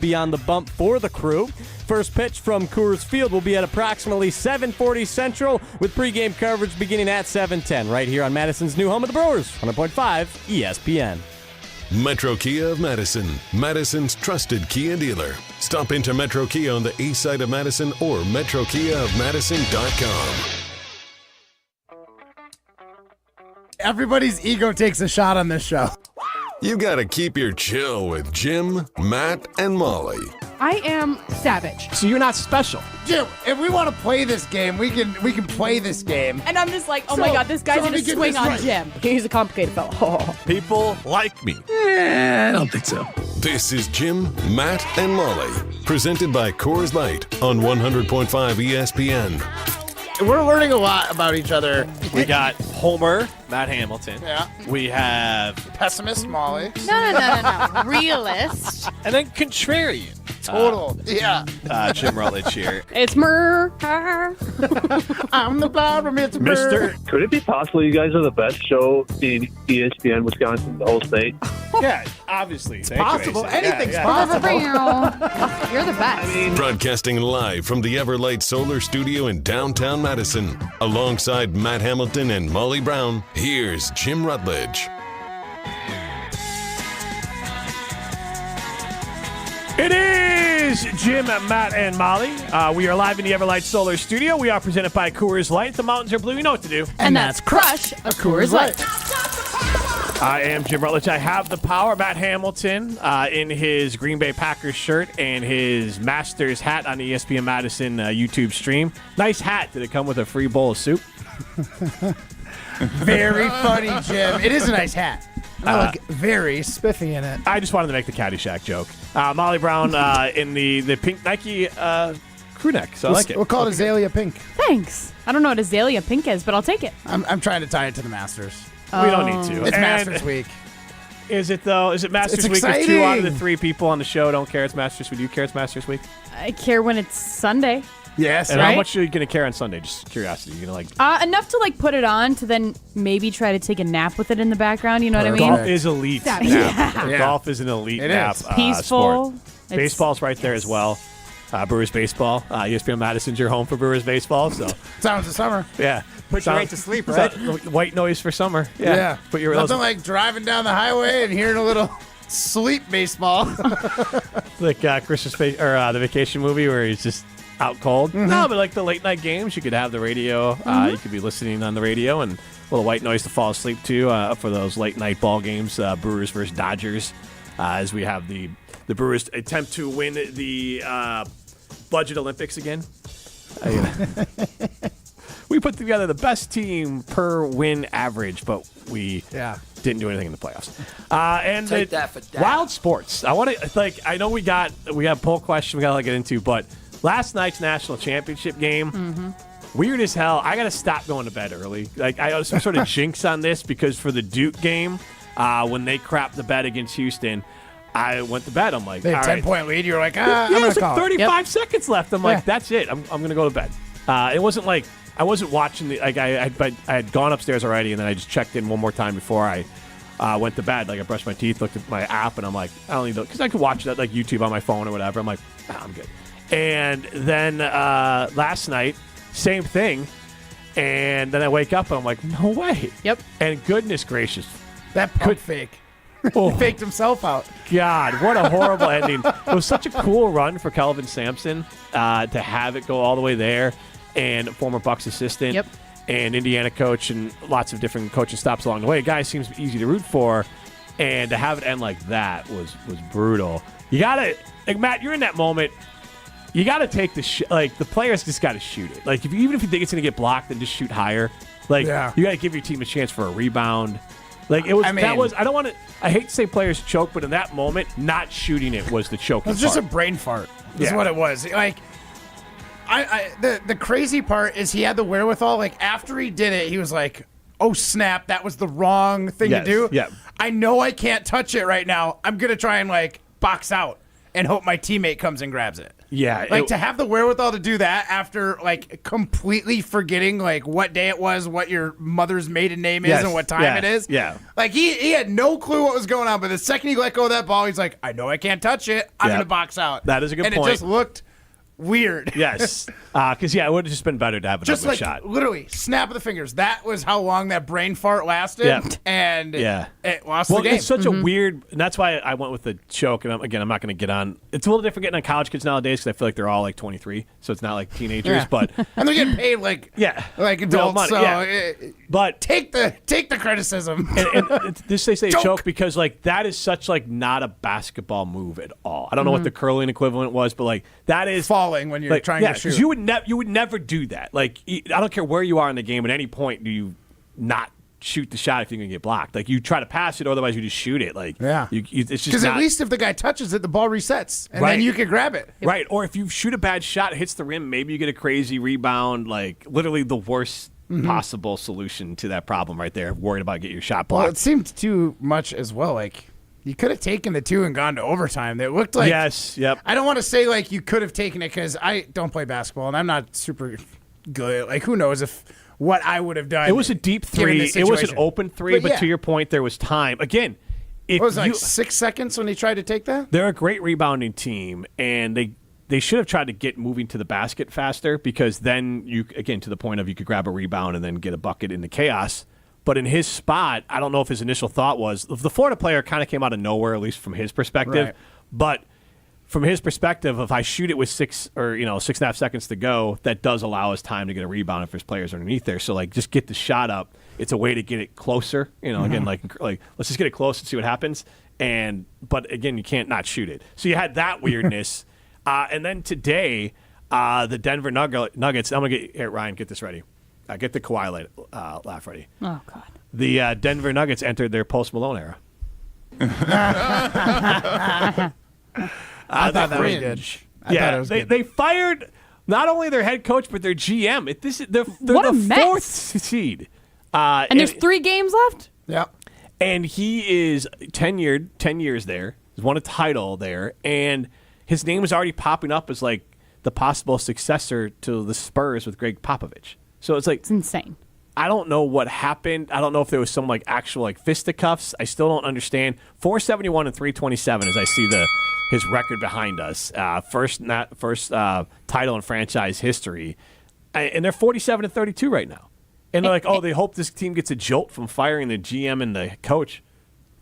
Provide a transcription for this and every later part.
be on the bump for the Crew. First pitch from Coors Field will be at approximately 7:40 Central, with pregame coverage beginning at 7:10 right here on Madison's new home of the Brewers, 100.5 ESPN. Metro Kia of Madison, Madison's trusted Kia dealer. Stop into Metro Kia on the east side of Madison or metrokiaofmadison.com. Everybody's ego takes a shot on this show. You gotta keep your chill with Jim, Matt, and Molly. I am savage. So you're not special. Jim, if we want to play this game, we can play this game. And I'm just like, oh my God, this guy's going to swing on Jim. He's a complicated fellow. People like me. I don't think so. This is Jim, Matt, and Molly. Presented by Coors Light on 100.5 ESPN. We're learning a lot about each other. We got Homer, Matt Hamilton. Yeah. We have... Pessimist Molly. No. Realist. And then Contrarian. Total. Yeah. Jim Rutledge here. It's Murr. I'm the problem. It's Mister. Could it be possible you guys are the best show in ESPN Wisconsin, the whole state? Yeah, obviously. It's possible. Anything's possible. You're the best. Broadcasting live from the Everlight Solar Studio in downtown Madison. Alongside Matt Hamilton and Molly Brown, here's Jim Rutledge. It is Jim, Matt, and Molly. We are live in the Everlight Solar Studio. We are presented by Coors Light. The mountains are blue. You know what to do. And that's crush a Coors Light. I am Jim Rutledge. I have the power. Matt Hamilton in his Green Bay Packers shirt and his Masters hat on the ESPN Madison YouTube stream. Nice hat. Did it come with a free bowl of soup? Very funny, Jim. It is a nice hat. I look very spiffy in it. I just wanted to make the Caddyshack joke. Molly Brown in the pink Nike crew neck, so I like it. We'll call it Azalea Pink. Thanks. I don't know what Azalea Pink is, but I'll take it. I'm trying to tie it to the Masters. We don't need to. It's Masters Week. Is it, though? Is it Masters Week? If 2 out of the 3 people on the show don't care it's Masters Week. Do you care it's Masters Week? I care when it's Sunday. Yes. And right? how much are you going to care on Sunday? Just curiosity. You're going to enough to put it on to then maybe try to take a nap with it in the background. You know what I mean? Golf is elite. Yeah. Golf is an elite It nap. is. Peaceful. Sport. Baseball's right there as well. Brewers baseball. ESPN Madison's your home for Brewers baseball. So Sounds of summer. yeah, Put you right to sleep, right? White noise for summer. Yeah. Put your Nothing like driving down the highway and hearing a little sleep baseball. like Christmas or the vacation movie where he's just out cold. Mm-hmm. No, but like the late night games, you could have the radio. You could be listening on the radio and a little white noise to fall asleep to for those late night ball games. Brewers versus Dodgers, as we have the Brewers attempt to win the budget Olympics again. We put together the best team per win average, but we didn't do anything in the playoffs. And Take that for that. Wild sports. I want to I know we have a poll question we got to get into, but last night's national championship game, weird as hell. I got to stop going to bed early. Like I was some sort of jinx on this because for the Duke game, when they crapped the bet against Houston, I went to bed. I'm like, They had all 10-point lead. You were like, yeah, I'm it going was to like call 35 seconds left. I'm like, Yeah. that's it. I'm going to go to bed. It wasn't like I wasn't watching the like I had gone upstairs already, and then I just checked in one more time before I went to bed. Like I brushed my teeth, looked at my app, and I'm like, I don't need to, because I could watch that like YouTube on my phone or whatever. I'm like, I'm good. And then last night, same thing. And then I wake up and I'm like, no way. Yep. And goodness gracious, That pump fake. oh, He faked himself out. God, what a horrible ending. It was such a cool run for Kelvin Sampson to have it go all the way there, and former Bucks assistant Yep. and Indiana coach and lots of different coaching stops along the way. Guy seems easy to root for, and to have it end like that was brutal. You got to, like, Matt, you're in that moment. You got to take the the players just got to shoot it. Like even if you think it's going to get blocked, then just shoot higher. Like you got to give your team a chance for a rebound. Like it was. I don't want to. I hate to say players choke, but in that moment, not shooting it was the choking. It was just a brain fart. Is what it was. Like, the crazy part is he had the wherewithal. Like after he did it, he was like, "Oh snap, that was the wrong thing to do." Yeah. I know I can't touch it right now. I'm gonna try and like box out. and hope my teammate comes and grabs it. Yeah, Like to have the wherewithal to do that after like completely forgetting like what day it was, what your mother's maiden name is, and what time it is. Yeah. Like he had no clue what was going on, but the second he let go of that ball, he's like, I know I can't touch it. I'm going to box out. That is a good point. point. And it just looked weird. Yes. Because, it would have just been better to have Just another like shot. literally snap of the fingers. That was how long that brain fart lasted. Yeah. And it lost Well, the game. it's such a weird, and that's why I went with the choke. And I'm not going to get on. It's a little different getting on college kids nowadays because I feel like they're all like 23, so it's not like teenagers. But and they're getting paid like like adults. money, So but take the criticism. and this they say choke because like that is such like not a basketball move at all. I don't know what the curling equivalent was, but like that is falling when you're trying to shoot. You would never do that. Like I don't care where you are in the game. At any point, do you not shoot the shot if you're gonna get blocked? Like you try to pass it, or otherwise you just shoot it. Like it's just because at least if the guy touches it, the ball resets, and then you can grab it. Right. Or if you shoot a bad shot, it hits the rim, maybe you get a crazy rebound. Like literally the worst possible solution to that problem right there. Worried about getting your shot blocked. Well, it seemed too much as well. Like you could have taken the 2 and gone to overtime. It looked like Yep. I don't want to say like you could have taken it because I don't play basketball and I'm not super good. Like who knows if what I would have done. It was a deep three. It was an open three, but to your point, there was time. Again, if what was it, like 6 seconds when he tried to take that? They're a great rebounding team, and they should have tried to get moving to the basket faster because then you, again, to the point of you could grab a rebound and then get a bucket in the chaos. But in his spot, I don't know if his initial thought was the Florida player kind of came out of nowhere, at least from his perspective. Right. But from his perspective, if I shoot it with 6.5 seconds to go, that does allow us time to get a rebound if there's players underneath there. So like, just get the shot up. It's a way to get it closer. Again, like let's just get it close and see what happens. But again, you can't not shoot it. So you had that weirdness, and then today, the Denver Nuggets. I'm gonna get Ryan. Get this ready. Get the Kawhi laugh ready. Oh God. The Denver Nuggets entered their post Malone era. I thought that was good. I thought it was good. They fired not only their head coach but their GM. They're What a the mess. fourth seed. And there's 3 games left? Yeah. And he is 10 years there. He's won a title there, and his name is already popping up as like the possible successor to the Spurs with Greg Popovich. So it's like It's insane. I don't know what happened. I don't know if there was some like actual like fisticuffs. I still don't understand. 471 and 327 as I see his record behind us. First title in franchise history, and they're 47 and 32 right now. And they're like, they hope this team gets a jolt from firing the GM and the coach.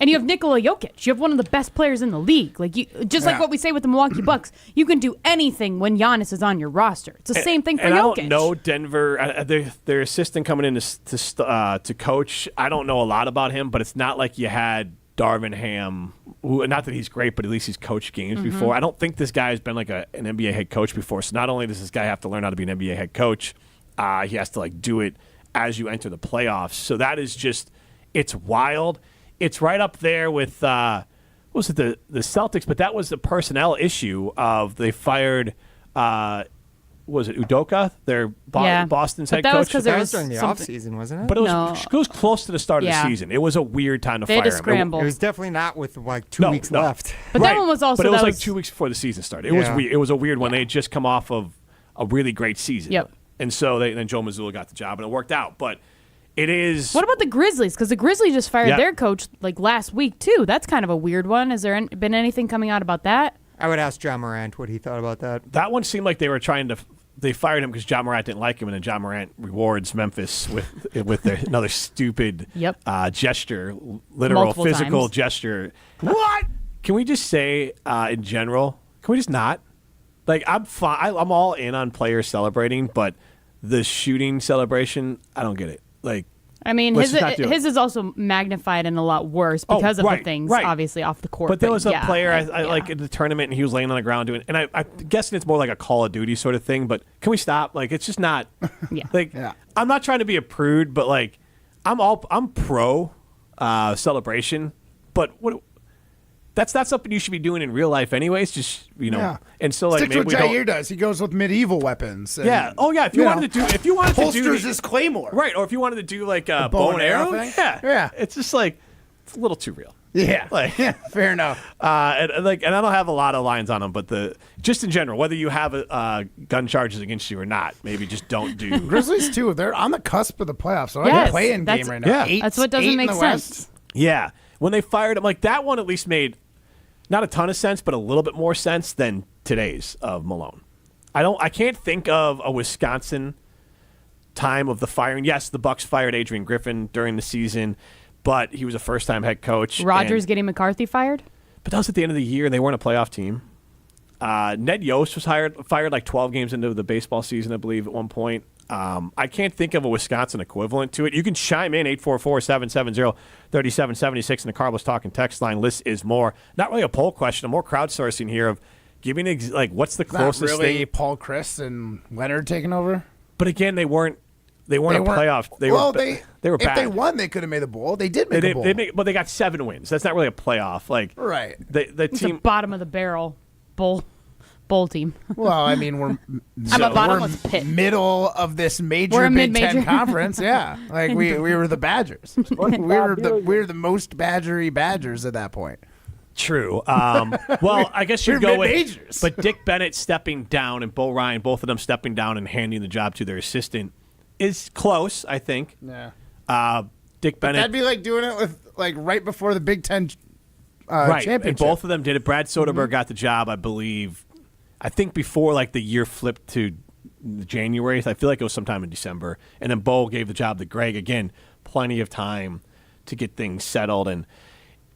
And you have Nikola Jokic. You have one of the best players in the league. Like like what we say with the Milwaukee Bucks, you can do anything when Giannis is on your roster. It's the same thing for Jokic. I don't know Denver. Their assistant coming in to coach. I don't know a lot about him, but it's not like you had Darvin Ham. Who, not that he's great, but at least he's coached games before. I don't think this guy has been like an NBA head coach before. So not only does this guy have to learn how to be an NBA head coach, he has to like do it as you enter the playoffs. So that is just, it's wild. It's right up there with what was it, the Celtics, but that was the personnel issue of they fired was it Udoka, their Boston's head that coach? was because That there was was during the something. offseason, wasn't it? But it was close to the start of the season. It was a weird time to They fire had to him. scramble. It was definitely not with like 2 weeks left. But that one was also. But it was that like 2 weeks before the season started. It was Yeah. weird. It was a weird one. They had just come off of a really great season. Yep. And so then Joe Mazzulla got the job, and it worked out. But it is. What about the Grizzlies? Because the Grizzlies just fired Yeah. their coach like last week too. That's kind of a weird one. Has there been anything coming out about that? I would ask John Morant what he thought about that. That one seemed like they were trying to. They fired him because John Morant didn't like him, and then John Morant rewards Memphis with another stupid gesture, literal Multiple physical times. gesture. What? Can we just say in general? Can we just not? Like I'm fine. I'm all in on players celebrating, but the shooting celebration, I don't get it. Like. I mean, Let's just not do it. his is also magnified and a lot worse because of the things, obviously, off the court. But there was a player I yeah. like in the tournament, and he was laying on the ground doing. And I'm guessing it's more like a Call of Duty sort of thing. But can we stop? Like, it's just not. I'm not trying to be a prude, but like, I'm pro celebration. But what? That's not something you should be doing in real life, anyways. Just and so like Stick to maybe what we Jair does. He goes with medieval weapons. And, yeah. Oh yeah. If you wanted to do holsters his claymore. right, or if you wanted to do like a bow bow and and arrow arrow, thing? yeah. Yeah. It's just like it's a little too real. Yeah, Like, fair enough. and I don't have a lot of lines on them, but just in general, whether you have gun charges against you or not, maybe just don't do. Grizzlies too. They're on the cusp of the playoffs. So Yes, they're playing that's- game right now. Yeah. Eight, That's what doesn't eight in make the sense. West. Yeah, when they fired him, like that one at least made not a ton of sense, but a little bit more sense than today's of Malone. I can't think of a Wisconsin time of the firing. Yes, the Bucks fired Adrian Griffin during the season, but he was a first-time head coach. Rogers getting McCarthy fired? But that was at the end of the year, and they weren't a playoff team. Ned Yost was fired like 12 games into the baseball season, I believe, at one point. I can't think of a Wisconsin equivalent to it. You can chime in 844-770-3776 in the Carlos Talking text line. List is more. Not really a poll question, a more crowdsourcing here of giving what's the closest Not really thing. Paul Chris and Leonard taking over. But again, they weren't a playoff. They were bad. If they won, they could have made a bowl. They did make a bowl. But they got 7 wins. That's not really a playoff. Like Right. The It's team. a bottom of the barrel bowl team. Well, I mean, we're I'm a bottomless we're pit. middle of this major We're a Big mid-major. Ten conference. Yeah, like we were the Badgers. we were the most badgery Badgers at that point. True. Well, I guess you'd we're go with. mid-majors. But Dick Bennett stepping down and Bo Ryan, both of them stepping down and handing the job to their assistant, is close. I think. Yeah. Dick Bennett. That'd be like doing it with right before the Big Ten right, championship. and both of them did it. Brad Soderbergh got the job, I believe. I think before like the year flipped to January. I feel like it was sometime in December, and then Bo gave the job to Greg. Again, plenty of time to get things settled, and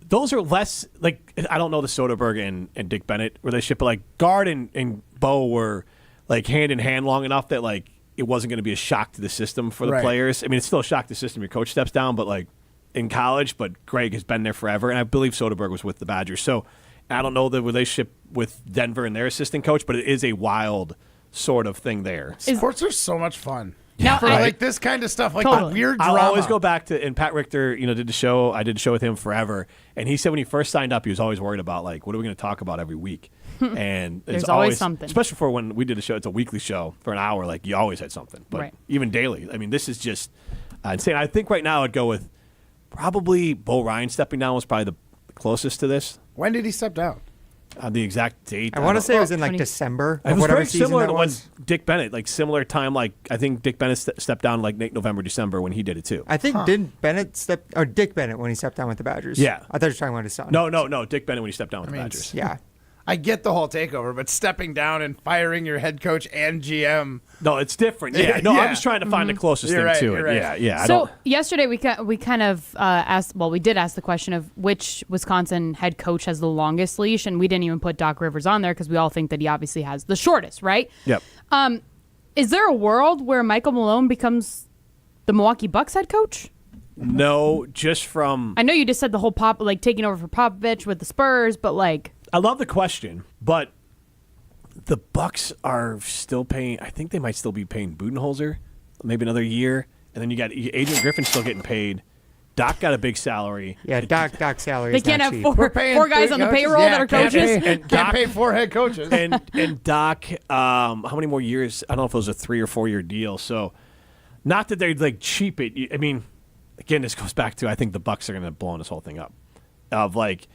those are less like I don't know the Soderbergh and Dick Bennett relationship, but like Gard and Bo were like hand in hand long enough that like it wasn't going to be a shock to the system for the Right. players. I mean, it's still a shock to the system. Your coach steps down, but like in college, but Greg has been there forever, and I believe Soderbergh was with the Badgers. So I don't know the relationship with Denver and their assistant coach, but it is a wild sort of thing there. Sports are so much fun. Now, For like this kind of stuff, like Totally. the weird I'll drama. always go back to, and Pat Richter, did the show. I did the show with him forever, and he said when he first signed up, he was always worried about like, what are we going to talk about every week? And There's it's always something. especially for when we did a show. It's a weekly show for an hour. Like you always had something, but Right. even daily. I mean, this is just insane. I think right now I'd go with probably Bo Ryan stepping down was probably the closest to this. When did he step down? The exact date. I want to don't- say it was in like 20 December It of was whatever very season similar that to when was. Dick Bennett, like similar time. Like I think Dick Bennett stepped down like November, December when he did it too. I think did Bennett step or Dick Bennett when he stepped down with the Badgers? Yeah. I thought you were talking about his son. No, Dick Bennett when he stepped down with the mean, Badgers. Yeah. I get the whole takeover, but stepping down and firing your head coach and GM. No, it's different. Yeah, no, Yeah. I'm just trying to find the closest You're thing right, to you're it. right. Yeah. I So don't. yesterday we kind of asked. Well, we did ask the question of which Wisconsin head coach has the longest leash, and we didn't even put Doc Rivers on there because we all think that he obviously has the shortest, right? Yep. Is there a world where Michael Malone becomes the Milwaukee Bucks head coach? No, just from. I know you just said the whole taking over for Popovich with the Spurs, but like I love the question, but the Bucks are still paying. I think they might still be paying Budenholzer maybe another year, and then you got Adrian Griffin still getting paid. Doc got a big salary. Yeah, Doc's salary they is not can't have cheap. four guys on the payroll that are can't coaches. Pay, can't pay 4 head coaches. and Doc, how many more years? I don't know if it was a 3 or 4 year deal. So, not that they'd like cheap it. I mean, again, this goes back to I think the Bucks are going to blow this whole thing up. Of like,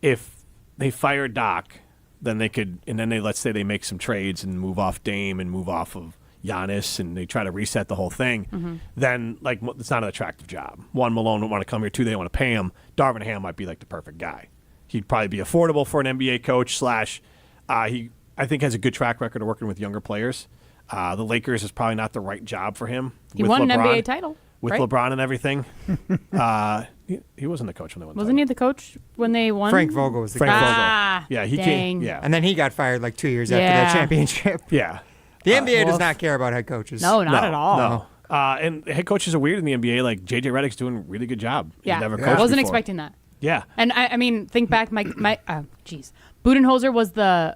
if they fire Doc, then they could, and then let's say they make some trades and move off Dame and move off of Giannis, and they try to reset the whole thing. Then like it's not an attractive job. One, Malone would want to come here. 2, they want to pay him. Darvin Ham might be like the perfect guy. He'd probably be affordable for an NBA coach. He I think has a good track record of working with younger players. The Lakers is probably not the right job for him. He with won an LeBron, NBA title with right? LeBron and everything. He wasn't the coach when they won. the Wasn't he title. the coach when they won? Frank Vogel was the Frank coach. Vogel. Ah, Yeah, he dang. came. Yeah, And then he got fired like 2 years after Yeah. that championship. yeah. The NBA does Woof. not care about head coaches. No, not at all. No. And head coaches are weird in the NBA. Like JJ Redick's doing a really good job. He's Yeah, never I coached wasn't before. expecting that. Yeah. And I mean, think back, Budenholzer was the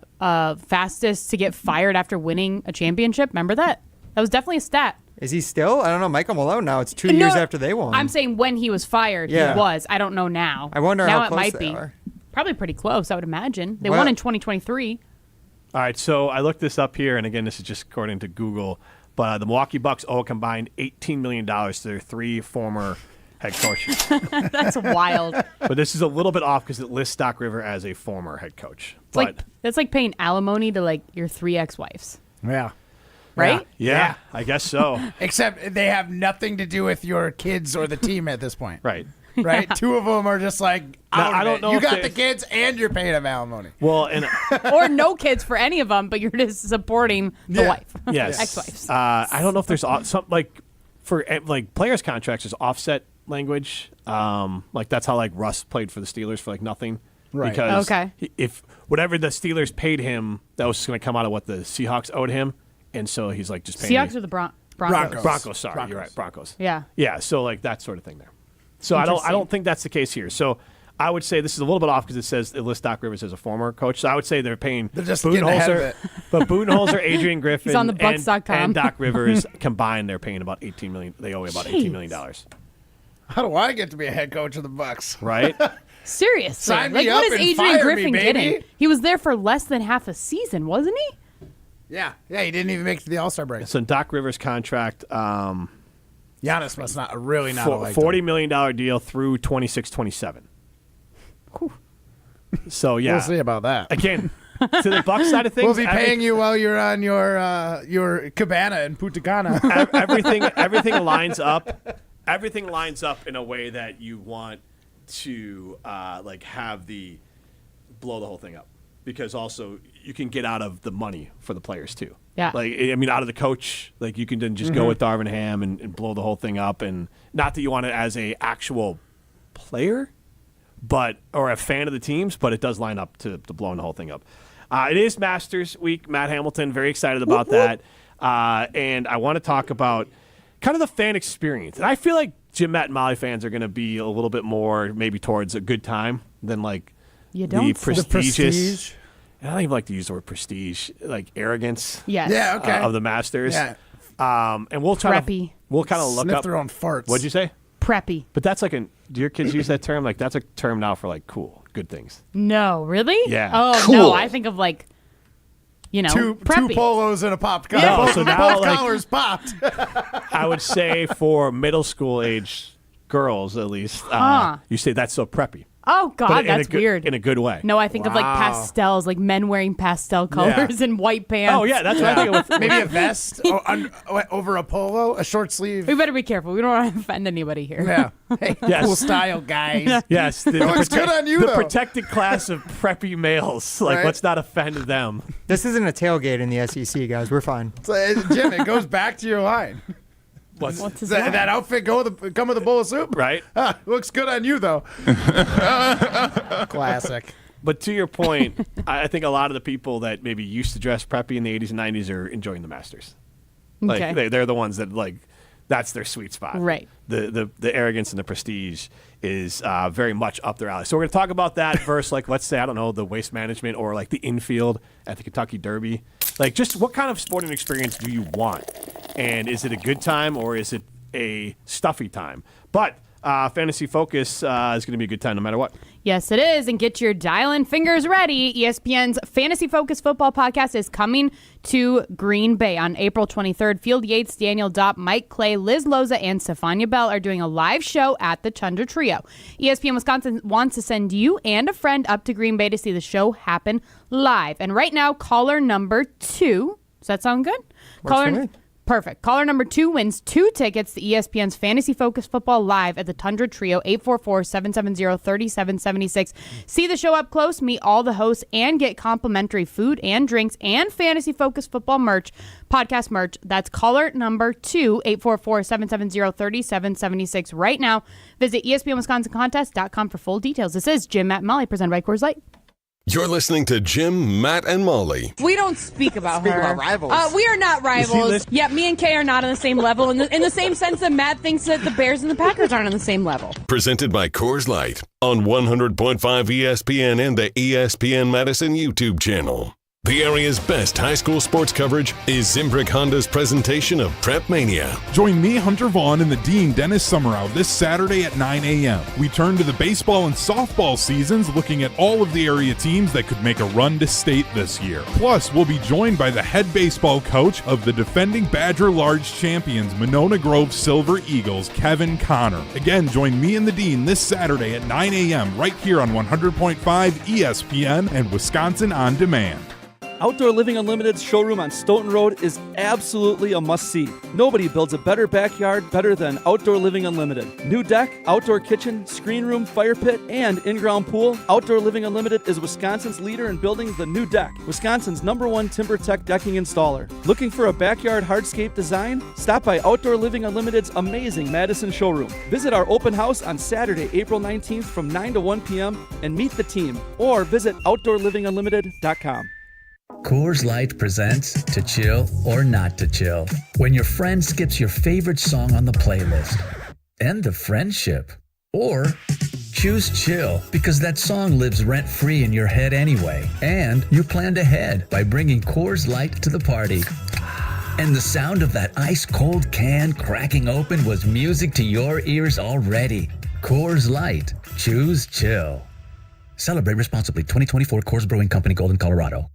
fastest to get fired after winning a championship. Remember that? That was definitely a stat. Is he still? I don't know. Michael Malone now. It's 2 years after they won. I'm saying when he was fired, Yeah. he was. I don't know now. I wonder now how it close might they be. are. Probably pretty close, I would imagine. They Well- won in 2023. All right, so I looked this up here, and again, this is just according to Google, but the Milwaukee Bucks owe a combined $18 million to their 3 former head coach. That's wild. But this is a little bit off because it lists Doc River as a former head coach. That's like paying alimony to like your 3 ex-wives. Yeah. Right? Yeah, I guess so. Except they have nothing to do with your kids or the team at this point. Right. Right? Yeah. 2 of them are just like, I don't know You if got the kids and you're paying them alimony. Well, and Or no kids for any of them, but you're just supporting the wife. yes, Ex-wives. I don't know if there's some for players' contracts there's offset language. That's how like Russ played for the Steelers for like nothing. Right. Because Okay. if whatever the Steelers paid him, that was going to come out of what the Seahawks owed him, and so he's like just paying Seahawks or the Broncos? Broncos. Sorry, you're right, Broncos. Yeah. Yeah, so like that sort of thing there. So I don't think that's the case here. So I would say this is a little bit off because it says it lists Doc Rivers as a former coach. So I would say they're paying just getting ahead of it. but Budenholzer, Adrian Griffin, He's on the Bucks.com. and Doc Rivers combined, they're paying about $18 million. They owe about $18 million. How do I get to be a head coach of the Bucks? Right? Seriously. Sign like, me what up is and Adrian fire Griffin me, baby. getting? He was there for less than half a season, wasn't he? Yeah. Yeah, he didn't even make it to the All-Star break. So Doc Rivers' contract, Giannis must not like $40 million deal through 26-27. So yeah, We'll see about that. again, to the Bucks side of things, We'll be paying you while you're on your cabana in Punta Cana. everything lines up. Everything lines up in a way that you want to have the blow the whole thing up, because also you can get out of the money for the players too. Yeah. Out of the coach, you can then just go with Darvin Ham and blow the whole thing up, and not that you want it as a actual player, or a fan of the teams, but it does line up to blowing the whole thing up. It is Masters Week. Matt Hamilton, very excited about that. And I want to talk about kind of the fan experience. And I feel like Jim, Matt, and Molly fans are going to be a little bit more maybe towards a good time than the prestigious. I don't even like to use the word prestige, arrogance. Yes. Yeah, okay. Of the Masters. Yeah. And we'll Preppy. We'll kind of look Sniff up their own farts. What'd you say? Preppy. But that's do your kids use that term? That's a term now for cool, good things. No, really? Yeah. Oh, Cool. no. I think of Two preppy. polos and a pop collar. No, both so now, both collars popped. I would say for middle school age girls, at least, you say that's so preppy. Oh, God, But that's weird. In a good way. No, I think of pastels, men wearing pastel colors and white pants. Oh, yeah, that's what I think of. Maybe a vest over a polo, a short sleeve. We better be careful. We don't want to offend anybody here. Yeah. Hey, Yes. cool style, guys. Yes. It looks good on you, the though. protected class of preppy males. Right. Let's not offend them. This isn't a tailgate in the SEC, guys. We're fine. So, Jim, it goes back to your line. What's his That, line? that outfit come with a bowl of soup? Right? Looks good on you, though. Classic. But to your point, I think a lot of the people that maybe used to dress preppy in the 80s and 90s are enjoying the Masters. Okay. They're the ones that that's their sweet spot. Right. The arrogance and the prestige is very much up their alley. So we're going to talk about that versus let's say, I don't know, the waste management or the infield at the Kentucky Derby. Just what kind of sporting experience do you want? And is it a good time or is it a stuffy time? But Fantasy Focus is going to be a good time no matter what. Yes, it is. And get your dial-in fingers ready. ESPN's Fantasy Focus Football Podcast is coming to Green Bay on April 23rd. Field Yates, Daniel Dopp, Mike Clay, Liz Loza, and Stefania Bell are doing a live show at the Tundra Trio. ESPN Wisconsin wants to send you and a friend up to Green Bay to see the show happen live. And right now, caller number 2. Does that sound good? For me. Perfect. Caller number 2 wins 2 tickets to ESPN's Fantasy Focus Football Live at the Tundra Trio, 844-770-3776. See the show up close, meet all the hosts, and get complimentary food and drinks and Fantasy Focus Football merch, podcast merch. That's caller number 2, 844-770-3776 right now. Visit ESPNWisconsinContest.com for full details. This is Jim, Matt, and Molly, presented by Coors Light. You're listening to Jim, Matt, and Molly. We don't speak about her. about rivals. We are not rivals. Yeah, me and Kay are not on the same level in the same sense that Matt thinks that the Bears and the Packers aren't on the same level. Presented by Coors Light on 100.5 ESPN and the ESPN Madison YouTube channel. The area's best high school sports coverage is Zimbrick Honda's presentation of Prep Mania. Join me, Hunter Vaughn, and the Dean, Dennis Summerow, this Saturday at 9 a.m. We turn to the baseball and softball seasons, looking at all of the area teams that could make a run to state this year. Plus, we'll be joined by the head baseball coach of the defending Badger Large champions, Monona Grove Silver Eagles, Kevin Connor. Again, join me and the Dean this Saturday at 9 a.m. right here on 100.5 ESPN and Wisconsin On Demand. Outdoor Living Unlimited's showroom on Stoughton Road is absolutely a must-see. Nobody builds a better backyard better than Outdoor Living Unlimited. New deck, outdoor kitchen, screen room, fire pit, and in-ground pool. Outdoor Living Unlimited is Wisconsin's leader in building the new deck. Wisconsin's #1 TimberTech decking installer. Looking for a backyard hardscape design? Stop by Outdoor Living Unlimited's amazing Madison showroom. Visit our open house on Saturday, April 19th from 9 to 1 p.m. and meet the team. Or visit OutdoorLivingUnlimited.com. Coors Light presents To Chill or Not to Chill. When your friend skips your favorite song on the playlist. End the friendship. Or choose chill because that song lives rent-free in your head anyway. And you planned ahead by bringing Coors Light to the party. And the sound of that ice-cold can cracking open was music to your ears already. Coors Light. Choose chill. Celebrate responsibly. 2024 Coors Brewing Company, Golden, Colorado.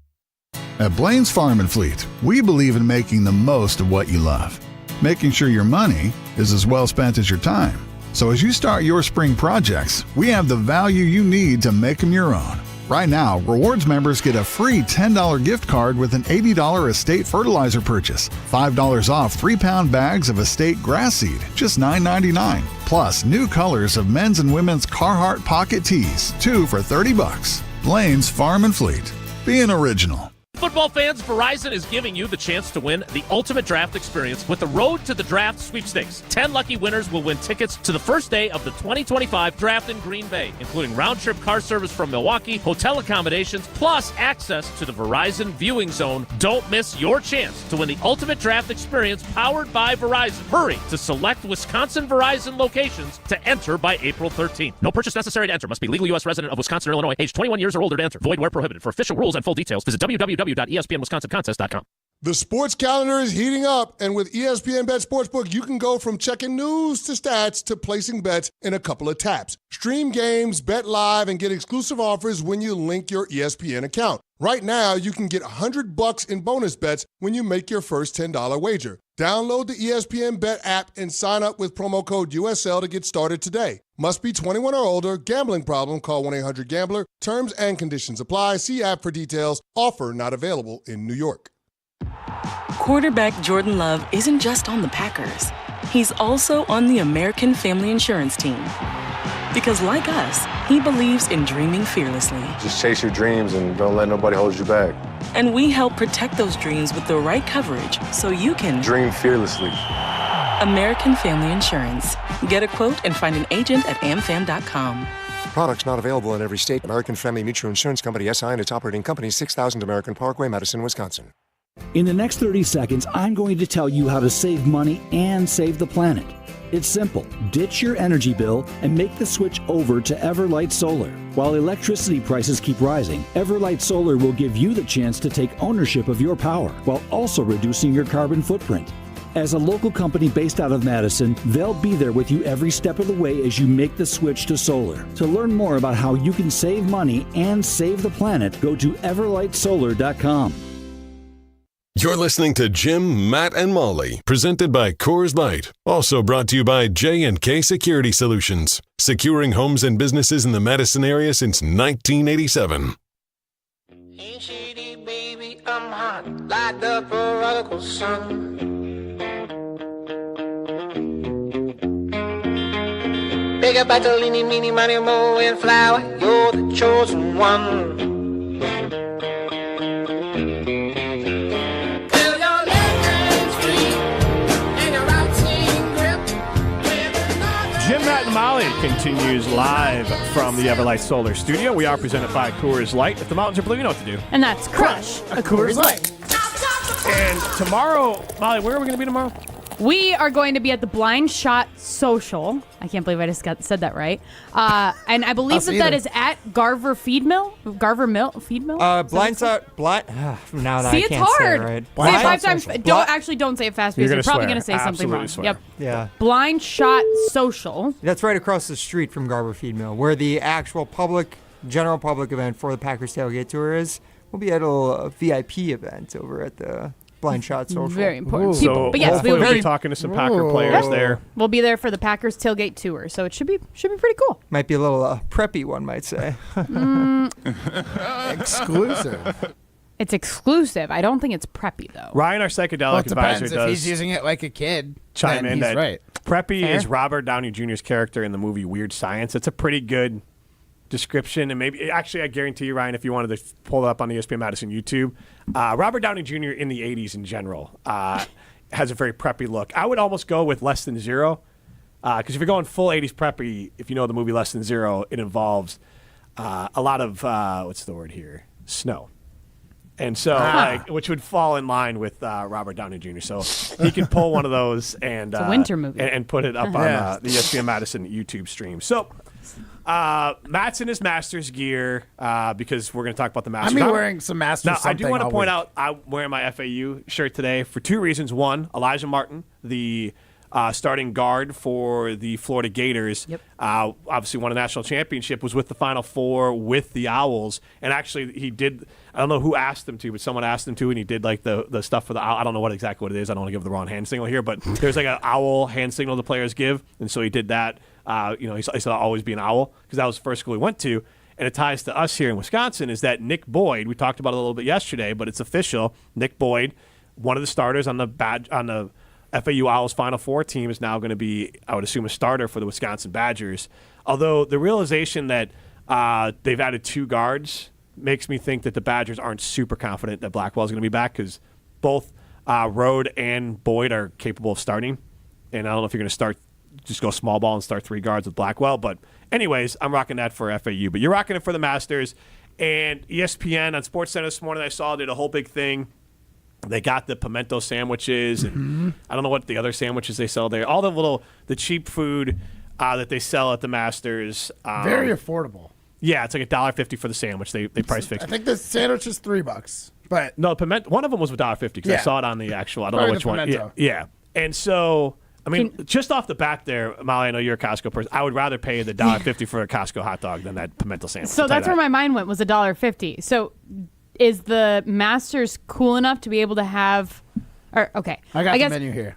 At Blaine's Farm and Fleet, we believe in making the most of what you love, making sure your money is as well spent as your time. So as you start your spring projects, we have the value you need to make them your own. Right now, Rewards members get a free $10 gift card with an $80 estate fertilizer purchase, $5 off 3-pound bags of estate grass seed, just $9.99, plus new colors of men's and women's Carhartt pocket tees, 2 for $30. Blaine's Farm and Fleet. Being original. Football fans, Verizon is giving you the chance to win the ultimate draft experience with the Road to the Draft sweepstakes. 10 lucky winners will win tickets to the first day of the 2025 draft in Green Bay, including round-trip car service from Milwaukee, hotel accommodations, plus access to the Verizon viewing zone. Don't miss your chance to win the ultimate draft experience powered by Verizon. Hurry to select Wisconsin Verizon locations to enter by April 13th. No purchase necessary to enter. Must be legal U.S. resident of Wisconsin or Illinois, age 21 years or older to enter. Void where prohibited. For official rules and full details, visit www.espnwisconsincontest.com. The sports calendar is heating up, and with ESPN Bet Sportsbook, you can go from checking news to stats to placing bets in a couple of taps. Stream games, bet live, and get exclusive offers when you link your ESPN account. Right now, you can get $100 in bonus bets when you make your first $10 wager. Download the ESPN Bet app and sign up with promo code USL to get started today. Must be 21 or older. Gambling problem? Call 1-800-GAMBLER. Terms and conditions apply. See app for details. Offer not available in New York. Quarterback Jordan Love isn't just on the Packers. He's also on the American Family Insurance team. Because like us, he believes in dreaming fearlessly. Just chase your dreams and don't let nobody hold you back. And we help protect those dreams with the right coverage so you can dream fearlessly. American Family Insurance. Get a quote and find an agent at amfam.com. Products not available in every state. American Family Mutual Insurance Company, SI, and its operating company, 6000 American Parkway, Madison, Wisconsin. In the next 30 seconds, I'm going to tell you how to save money and save the planet. It's simple. Ditch your energy bill and make the switch over to Everlight Solar. While electricity prices keep rising, Everlight Solar will give you the chance to take ownership of your power while also reducing your carbon footprint. As a local company based out of Madison, they'll be there with you every step of the way as you make the switch to solar. To learn more about how you can save money and save the planet, go to everlightsolar.com. You're listening to Jim, Matt, and Molly, presented by Coors Light. Also brought to you by J&K Security Solutions, securing homes and businesses in the Madison area since 1987. Ain't shady, baby, I'm hot, like the prodigal son. Big up Battolini, meeny, money, mo, and flower, you're the chosen one. Jim, Matt, and Molly continues live from the Everlight Solar Studio. We are presented by Coors Light. If the mountains are blue, you know what to do. And that's crush a Coors Light. And tomorrow, Molly, where are we going to be tomorrow? We are going to be at the Blind Shot Social. I can't believe I just said that right. And I believe that is at Garver Feed Mill. Garver Mill Feed Mill. Blind Shot. Now that See, I it's can't hard. say it right. Say it 5 times. Don't say it fast because you're probably going to say Absolutely something wrong. swear. Yep. Yeah. Blind Shot Social. That's right across the street from Garver Feed Mill, where the actual general public event for the Packers Tailgate Tour is. We'll be at a VIP event over at the Blind Shot Social. Very important So people. But yes, we'll be talking to some Packer players there. We'll be there for the Packers Tailgate Tour, so it should be pretty cool. Might be a little preppy, one might say. Exclusive. It's exclusive. I don't think it's preppy though. Ryan, our psychedelic Well, it advisor, depends. If does he's using it like a kid, chime then in he's that right. preppy Fair. is Robert Downey Jr.'s character in the movie Weird Science. It's a pretty good description, and maybe actually I guarantee you, Ryan, if you wanted to pull it up on the ESPN Madison YouTube, Robert Downey Jr. in the 80s in general has a very preppy look. I would almost go with Less Than Zero, because if you're going full 80s preppy, if you know the movie Less Than Zero, it involves a lot of what's the word here, snow. And so, which would fall in line with Robert Downey Jr. So he could pull one of those and It's a winter movie. and put it up on the ESPN Madison YouTube stream. So Matt's in his Masters gear because we're going to talk about the Masters. I'm wearing some Masters. Now, I do want to point week. out I'm wearing my FAU shirt today for two reasons. One, Elijah Martin, the starting guard for the Florida Gators, obviously won a national championship, was with the Final Four with the Owls, and actually he did. I don't know who asked him to, but someone asked him to, and he did like the stuff for the owl. I don't know exactly what it is. I don't want to give the wrong hand signal here, but there's like an owl hand signal the players give, and so he did that. He said I'll always be an owl because that was the first school he went to, and it ties to us here in Wisconsin. Is that Nick Boyd? We talked about it a little bit yesterday, but it's official. Nick Boyd, one of the starters on the FAU Owls Final Four team, is now going to be, I would assume, a starter for the Wisconsin Badgers. Although the realization that they've added two guards makes me think that the Badgers aren't super confident that Blackwell's going to be back because both Rode and Boyd are capable of starting. And I don't know if you're going to just go small ball and start three guards with Blackwell. But anyways, I'm rocking that for FAU. But you're rocking it for the Masters. And ESPN on SportsCenter this morning, I saw, did a whole big thing. They got the pimento sandwiches, and I don't know what the other sandwiches they sell there. All the cheap food that they sell at the Masters. Very affordable. Yeah, it's like $1.50 for the sandwich. They price fix. I think the sandwich is $3, but no, pimento. One of them was $1.50 because I saw it on the actual. I don't know which one. Yeah, and so I mean, just off the bat there, Molly, I know you're a Costco person. I would rather pay the $1.50 for a Costco hot dog than that pimento sandwich. So that's where my mind went, was $1.50. So is the Masters cool enough to be able to have? Okay, I got the menu here.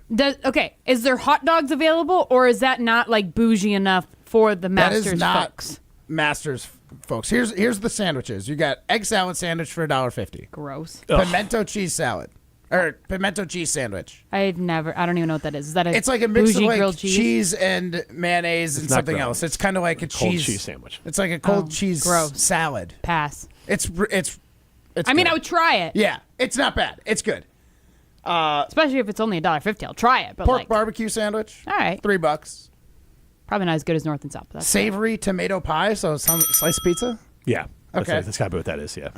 Is there hot dogs available, or is that not like bougie enough for the Masters that is not folks? Masters folks. Here's the sandwiches. You got egg salad sandwich for $1.50. Gross. Pimento cheese salad. Or pimento cheese sandwich. I don't even know what that is. Is that it's like a mix of bougie like grilled cheese and mayonnaise and something else. It's kind of like a cold cheese sandwich. It's like a cold cheese salad. Pass. It's I mean, I would try it. Yeah, it's not bad. It's good. Especially if it's only $1.50, I'll try it. But pork barbecue sandwich. All right, $3. Probably not as good as North and South. But that's savory tomato pie, so some sliced pizza. Yeah. Okay. That's gotta be what that is. Yeah.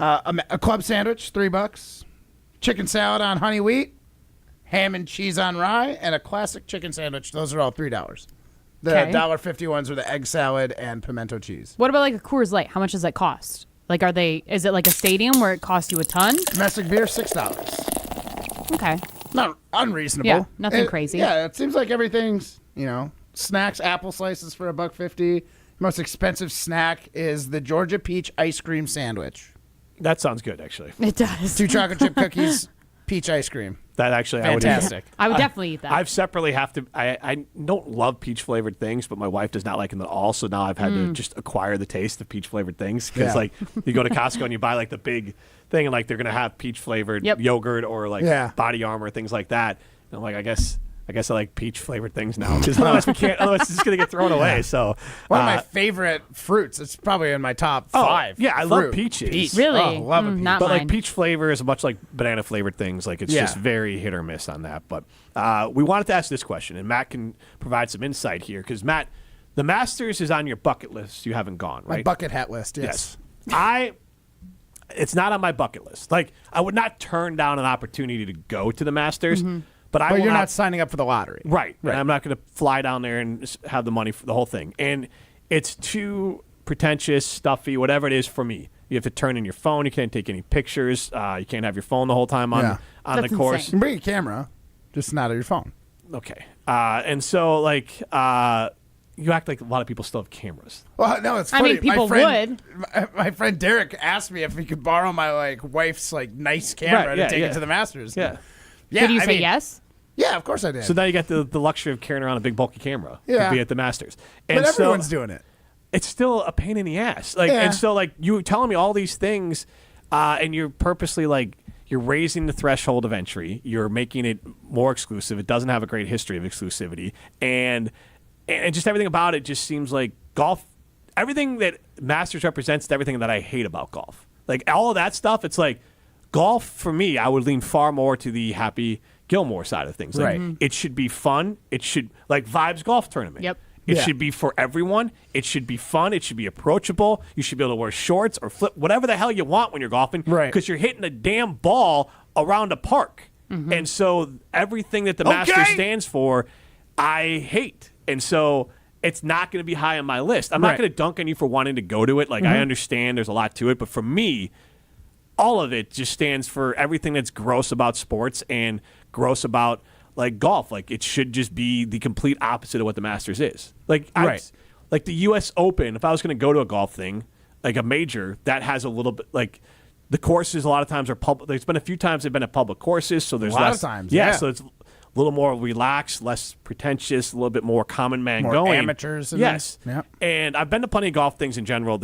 A club sandwich, $3. Chicken salad on honey wheat, ham and cheese on rye, and a classic chicken sandwich. Those are all $3. The $1.50 ones are the egg salad and pimento cheese. What about like a Coors Light? How much does that cost? Like, is it like a stadium where it costs you a ton? Domestic beer, $6. Okay. Not unreasonable. Yeah, nothing crazy. Yeah, it seems like everything's, snacks, apple slices for $1.50. Most expensive snack is the Georgia peach ice cream sandwich. That sounds good, actually. It does. 2 chocolate chip cookies, peach ice cream. That actually, fantastic. I would definitely eat that. I've separately I don't love peach flavored things, but my wife does not like them at all. So now I've had to just acquire the taste of peach flavored things because like you go to Costco and you buy like the big thing and like they're gonna have peach flavored yogurt or like Body Armor, things like that. And I'm like, I guess I like peach flavored things now because otherwise it's just gonna get thrown away. So one of my favorite fruits. It's probably in my top 5. Yeah, I love peaches. Peach. Really? Oh, love a peach. Not but mine. like peach flavor is much like banana flavored things. Like it's just very hit or miss on that. But we wanted to ask this question, and Matt can provide some insight here because Matt, the Masters is on your bucket list. You haven't gone, right? My bucket hat list. Yes. It's not on my bucket list. Like I would not turn down an opportunity to go to the Masters. But you're not signing up for the lottery. Right. And I'm not going to fly down there and have the money for the whole thing. And it's too pretentious, stuffy, whatever it is for me. You have to turn in your phone. You can't take any pictures. You can't have your phone the whole time on the course. You can bring a camera, just not on your phone. Okay. And so, you act like a lot of people still have cameras. Well, no, it's funny. I mean, people would. My friend Derek asked me if he could borrow my wife's nice camera to take it to the Masters. Yeah. Yeah. Did you say yes? Yeah, of course I did. So now you got the luxury of carrying around a big bulky camera to be at the Masters. And but everyone's doing it. It's still a pain in the ass. And so you telling me all these things, and you're purposely you're raising the threshold of entry. You're making it more exclusive. It doesn't have a great history of exclusivity, and just everything about it just seems like golf. Everything that Masters represents is everything that I hate about golf. All of that stuff. It's golf for me. I would lean far more to the Happy Gilmore side of things. Right. It should be fun. It should Vibes Golf Tournament. Yep. It should be for everyone. It should be fun. It should be approachable. You should be able to wear shorts or flip whatever the hell you want when you're golfing. Right. Because you're hitting a damn ball around a park. Mm-hmm. And so everything that the Masters stands for, I hate. And so it's not going to be high on my list. I'm not going to dunk on you for wanting to go to it. I understand there's a lot to it. But for me, all of it just stands for everything that's gross about sports and gross about golf. It should just be the complete opposite of what the Masters is. The U.S. Open, if I was going to go to a golf thing, a major, that has a little bit, the courses a lot of times are public. There's been a few times they've been at public courses, so there's a lot less. of times, yeah, so it's a little more relaxed, less pretentious, a little bit more common man more going. Amateurs. Yes. Yep. And I've been to plenty of golf things in general.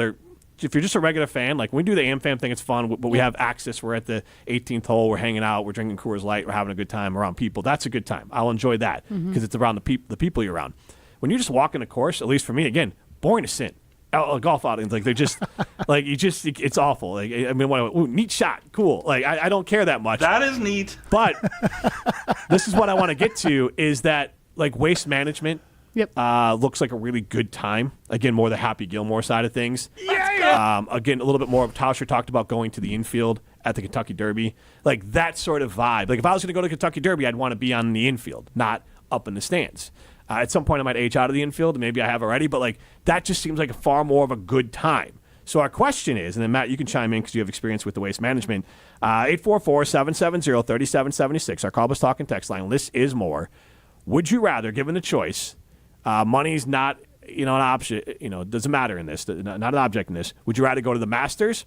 If you're just a regular fan, when we do the AmFam thing, it's fun, but we have access. We're at the 18th hole. We're hanging out. We're drinking Coors Light. We're having a good time around people. That's a good time. I'll enjoy that because it's around the people you're around. When you're just walking the course, at least for me, again, boring to sin. Golf outings, they're just, it's awful. Neat shot. Cool. I don't care that much. That is neat. But this is what I want to get to is that, waste management. Yep. Looks like a really good time. Again, more the Happy Gilmore side of things. Yeah. Again, a little bit more of Tauscher talked about going to the infield at the Kentucky Derby. That sort of vibe. If I was going to go to Kentucky Derby, I'd want to be on the infield, not up in the stands. At some point, I might age out of the infield. Maybe I have already. But, that just seems like a far more of a good time. So our question is, and then, Matt, you can chime in because you have experience with the waste management, 844-770-3776, our Call Us Talk and text line. Less is more. Would you rather, given the choice, money's not, an option. Doesn't matter in this. Not an object in this. Would you rather go to the Masters?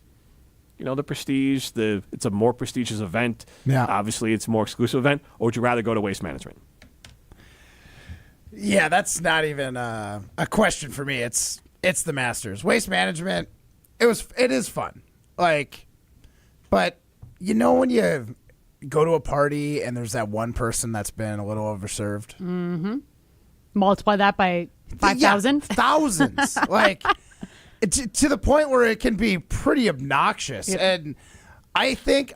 The prestige. It's a more prestigious event. Yeah. Obviously, it's a more exclusive event. Or would you rather go to Waste Management? Yeah, that's not even a question for me. It's the Masters. Waste Management. It is fun. But when you go to a party and there's that one person that's been a little overserved. Mm-hmm. Multiply that by 5,000. Yeah, thousands. To the point where it can be pretty obnoxious. Yep. And I think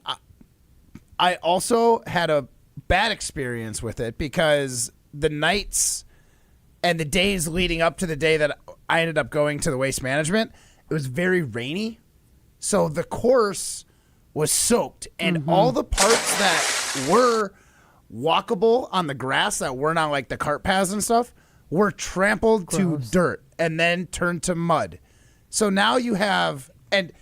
I also had a bad experience with it because the nights and the days leading up to the day that I ended up going to the Waste Management, it was very rainy. So the course was soaked. And all the parts that were walkable on the grass that weren't on the cart paths and stuff were trampled to dirt and then turned to mud. So now you have, and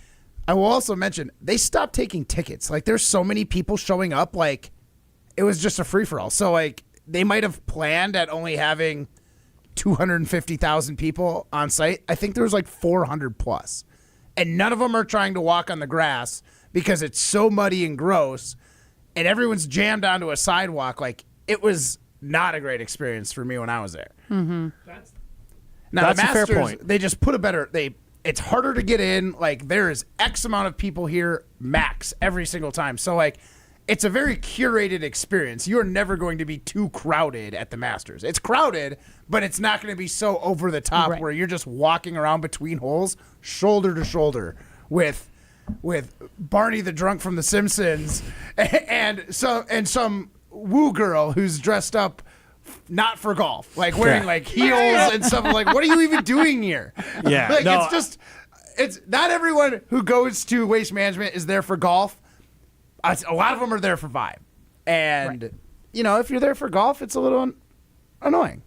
I will also mention, they stopped taking tickets. There's so many people showing up, it was just a free-for-all. So they might have planned at only having 250,000 people on site. I think there was 400 plus. And none of them are trying to walk on the grass because it's so muddy and gross. And everyone's jammed onto a sidewalk. It was not a great experience for me when I was there. Mm-hmm. Now, That's the a fair Masters, point. they just put it's harder to get in. There is X amount of people here, max, every single time. So, it's a very curated experience. You are never going to be too crowded at the Masters. It's crowded, but it's not going to be so over the top where you're just walking around between holes, shoulder to shoulder with Barney the drunk from The Simpsons and some woo girl who's dressed up not for golf, wearing heels and stuff. What are you even doing here? Yeah, it's not everyone who goes to Waste Management is there for golf. A lot of them are there for vibe, and if you're there for golf, it's a little annoying.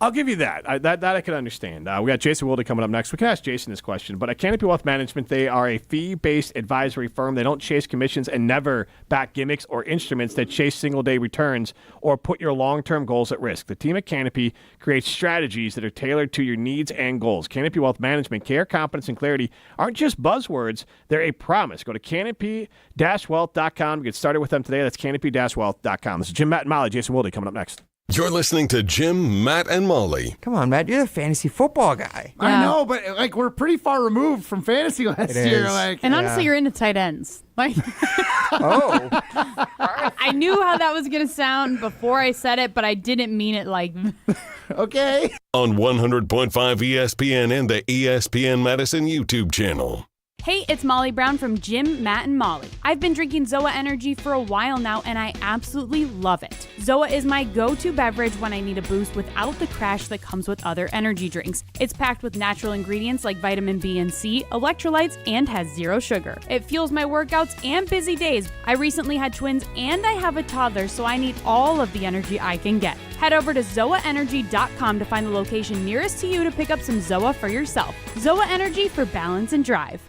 I'll give you that. That I can understand. We got Jason Wilde coming up next. We can ask Jason this question. But at Canopy Wealth Management, they are a fee-based advisory firm. They don't chase commissions and never back gimmicks or instruments that chase single-day returns or put your long-term goals at risk. The team at Canopy creates strategies that are tailored to your needs and goals. Canopy Wealth Management, care, competence, and clarity aren't just buzzwords. They're a promise. Go to canopy-wealth.com to get started with them today. That's canopy-wealth.com. This is Jim, Matt, and Molly. Jason Wilde coming up next. You're listening to Jim, Matt, and Molly. Come on, Matt. You're the fantasy football guy. I know, but we're pretty far removed from fantasy last year. And honestly, you're into tight ends. Oh. I knew how that was going to sound before I said it, but I didn't mean it like. Okay. On 100.5 ESPN and the ESPN Madison YouTube channel. Hey, it's Molly Brown from Jim, Matt, and Molly. I've been drinking ZOA Energy for a while now, and I absolutely love it. ZOA is my go-to beverage when I need a boost without the crash that comes with other energy drinks. It's packed with natural ingredients like vitamin B and C, electrolytes, and has zero sugar. It fuels my workouts and busy days. I recently had twins, and I have a toddler, so I need all of the energy I can get. Head over to ZOAEnergy.com to find the location nearest to you to pick up some ZOA for yourself. ZOA Energy for balance and drive.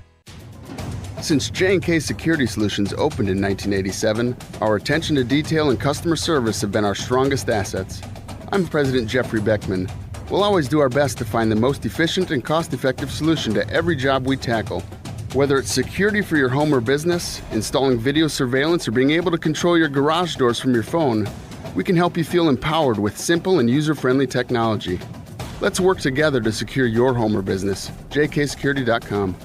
Since J&K Security Solutions opened in 1987, our attention to detail and customer service have been our strongest assets. I'm President Jeffrey Beckman. We'll always do our best to find the most efficient and cost-effective solution to every job we tackle. Whether it's security for your home or business, installing video surveillance, or being able to control your garage doors from your phone, we can help you feel empowered with simple and user-friendly technology. Let's work together to secure your home or business. jksecurity.com.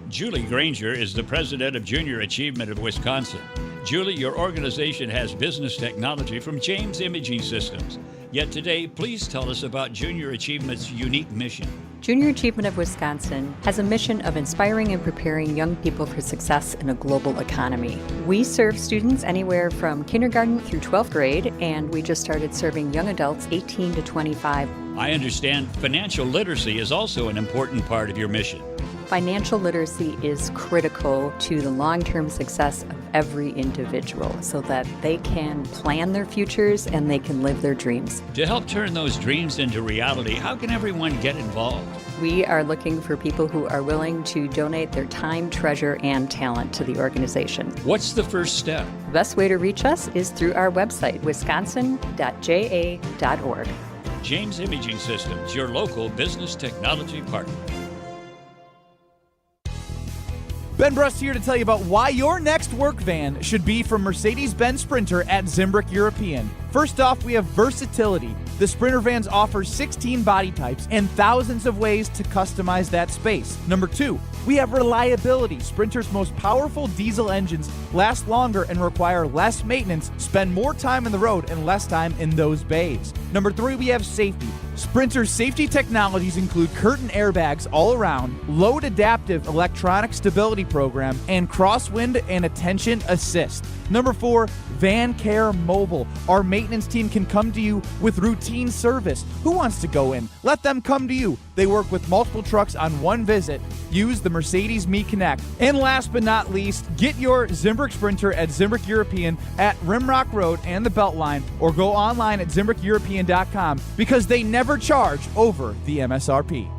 Julie Granger is the president of Junior Achievement of Wisconsin. Julie, your organization has business technology from James Imaging Systems. Yet today, please tell us about Junior Achievement's unique mission. Junior Achievement of Wisconsin has a mission of inspiring and preparing young people for success in a global economy. We serve students anywhere from kindergarten through 12th grade, and we just started serving young adults 18 to 25. I understand financial literacy is also an important part of your mission. Financial literacy is critical to the long-term success of every individual so that they can plan their futures and they can live their dreams. To help turn those dreams into reality, how can everyone get involved? We are looking for people who are willing to donate their time, treasure, and talent to the organization. What's the first step? The best way to reach us is through our website, wisconsin.ja.org. James Imaging Systems, your local business technology partner. Ben Brust here to tell you about why your next work van should be from Mercedes-Benz Sprinter at Zimbrick European. First off, we have versatility. The Sprinter vans offer 16 body types and thousands of ways to customize that space. Number 2, we have reliability. Sprinter's most powerful diesel engines last longer and require less maintenance, spend more time on the road and less time in those bays. Number 3, we have safety. Sprinter's safety technologies include curtain airbags all around, load adaptive electronic stability program, and crosswind and attention assist. Number 4, Van Care Mobile. Our maintenance team can come to you with routine service. Who wants to go in? Let them come to you. They work with multiple trucks on one visit. Use the Mercedes Me Connect. And last but not least, get your Zimbrick Sprinter at Zimbrick European at Rimrock Road and the Beltline, or go online at ZimbrickEuropean.com because they never charge over the MSRP.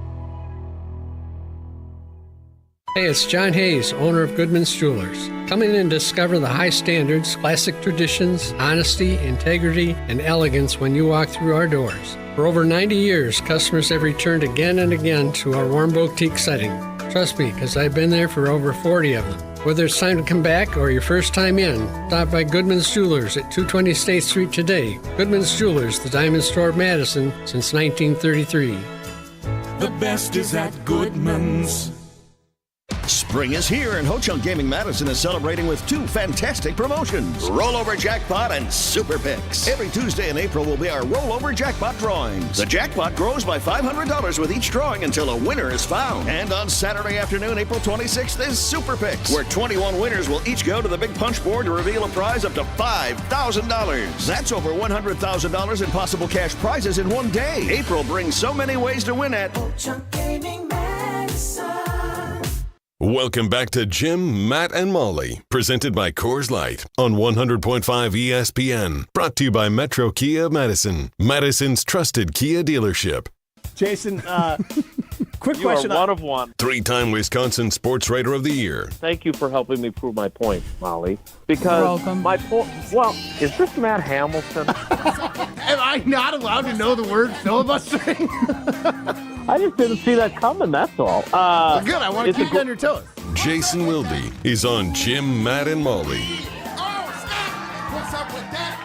Hey, it's John Hayes, owner of Goodman's Jewelers. Come in and discover the high standards, classic traditions, honesty, integrity, and elegance when you walk through our doors. For over 90 years, customers have returned again and again to our warm boutique setting. Trust me, because I've been there for over 40 of them. Whether it's time to come back or your first time in, stop by Goodman's Jewelers at 220 State Street today. Goodman's Jewelers, the diamond store of Madison since 1933. The best is at Goodman's. Spring is here, and Ho-Chunk Gaming Madison is celebrating with two fantastic promotions: Rollover Jackpot and Super Picks. Every Tuesday in April will be our Rollover Jackpot drawings. The jackpot grows by $500 with each drawing until a winner is found. And on Saturday afternoon, April 26th, is Super Picks, where 21 winners will each go to the big punch board to reveal a prize up to $5,000. That's over $100,000 in possible cash prizes in one day. April brings so many ways to win at Ho-Chunk Gaming Madison. Welcome back to Jim, Matt, and Molly, presented by Coors Light on 100.5 ESPN. Brought to you by Metro Kia Madison, Madison's trusted Kia dealership. Jason, quick You question. are one of one. 3-time Wisconsin Sports Writer of the Year. Thank you for helping me prove my point, Molly. Because my point. Well, is this Matt Hamilton? Am I not allowed to know the word filibustering? I just didn't see that coming. That's all. Good. I want to keep you on your toes. Jason Wilde is on Jim, Matt, and Molly. What's up with that?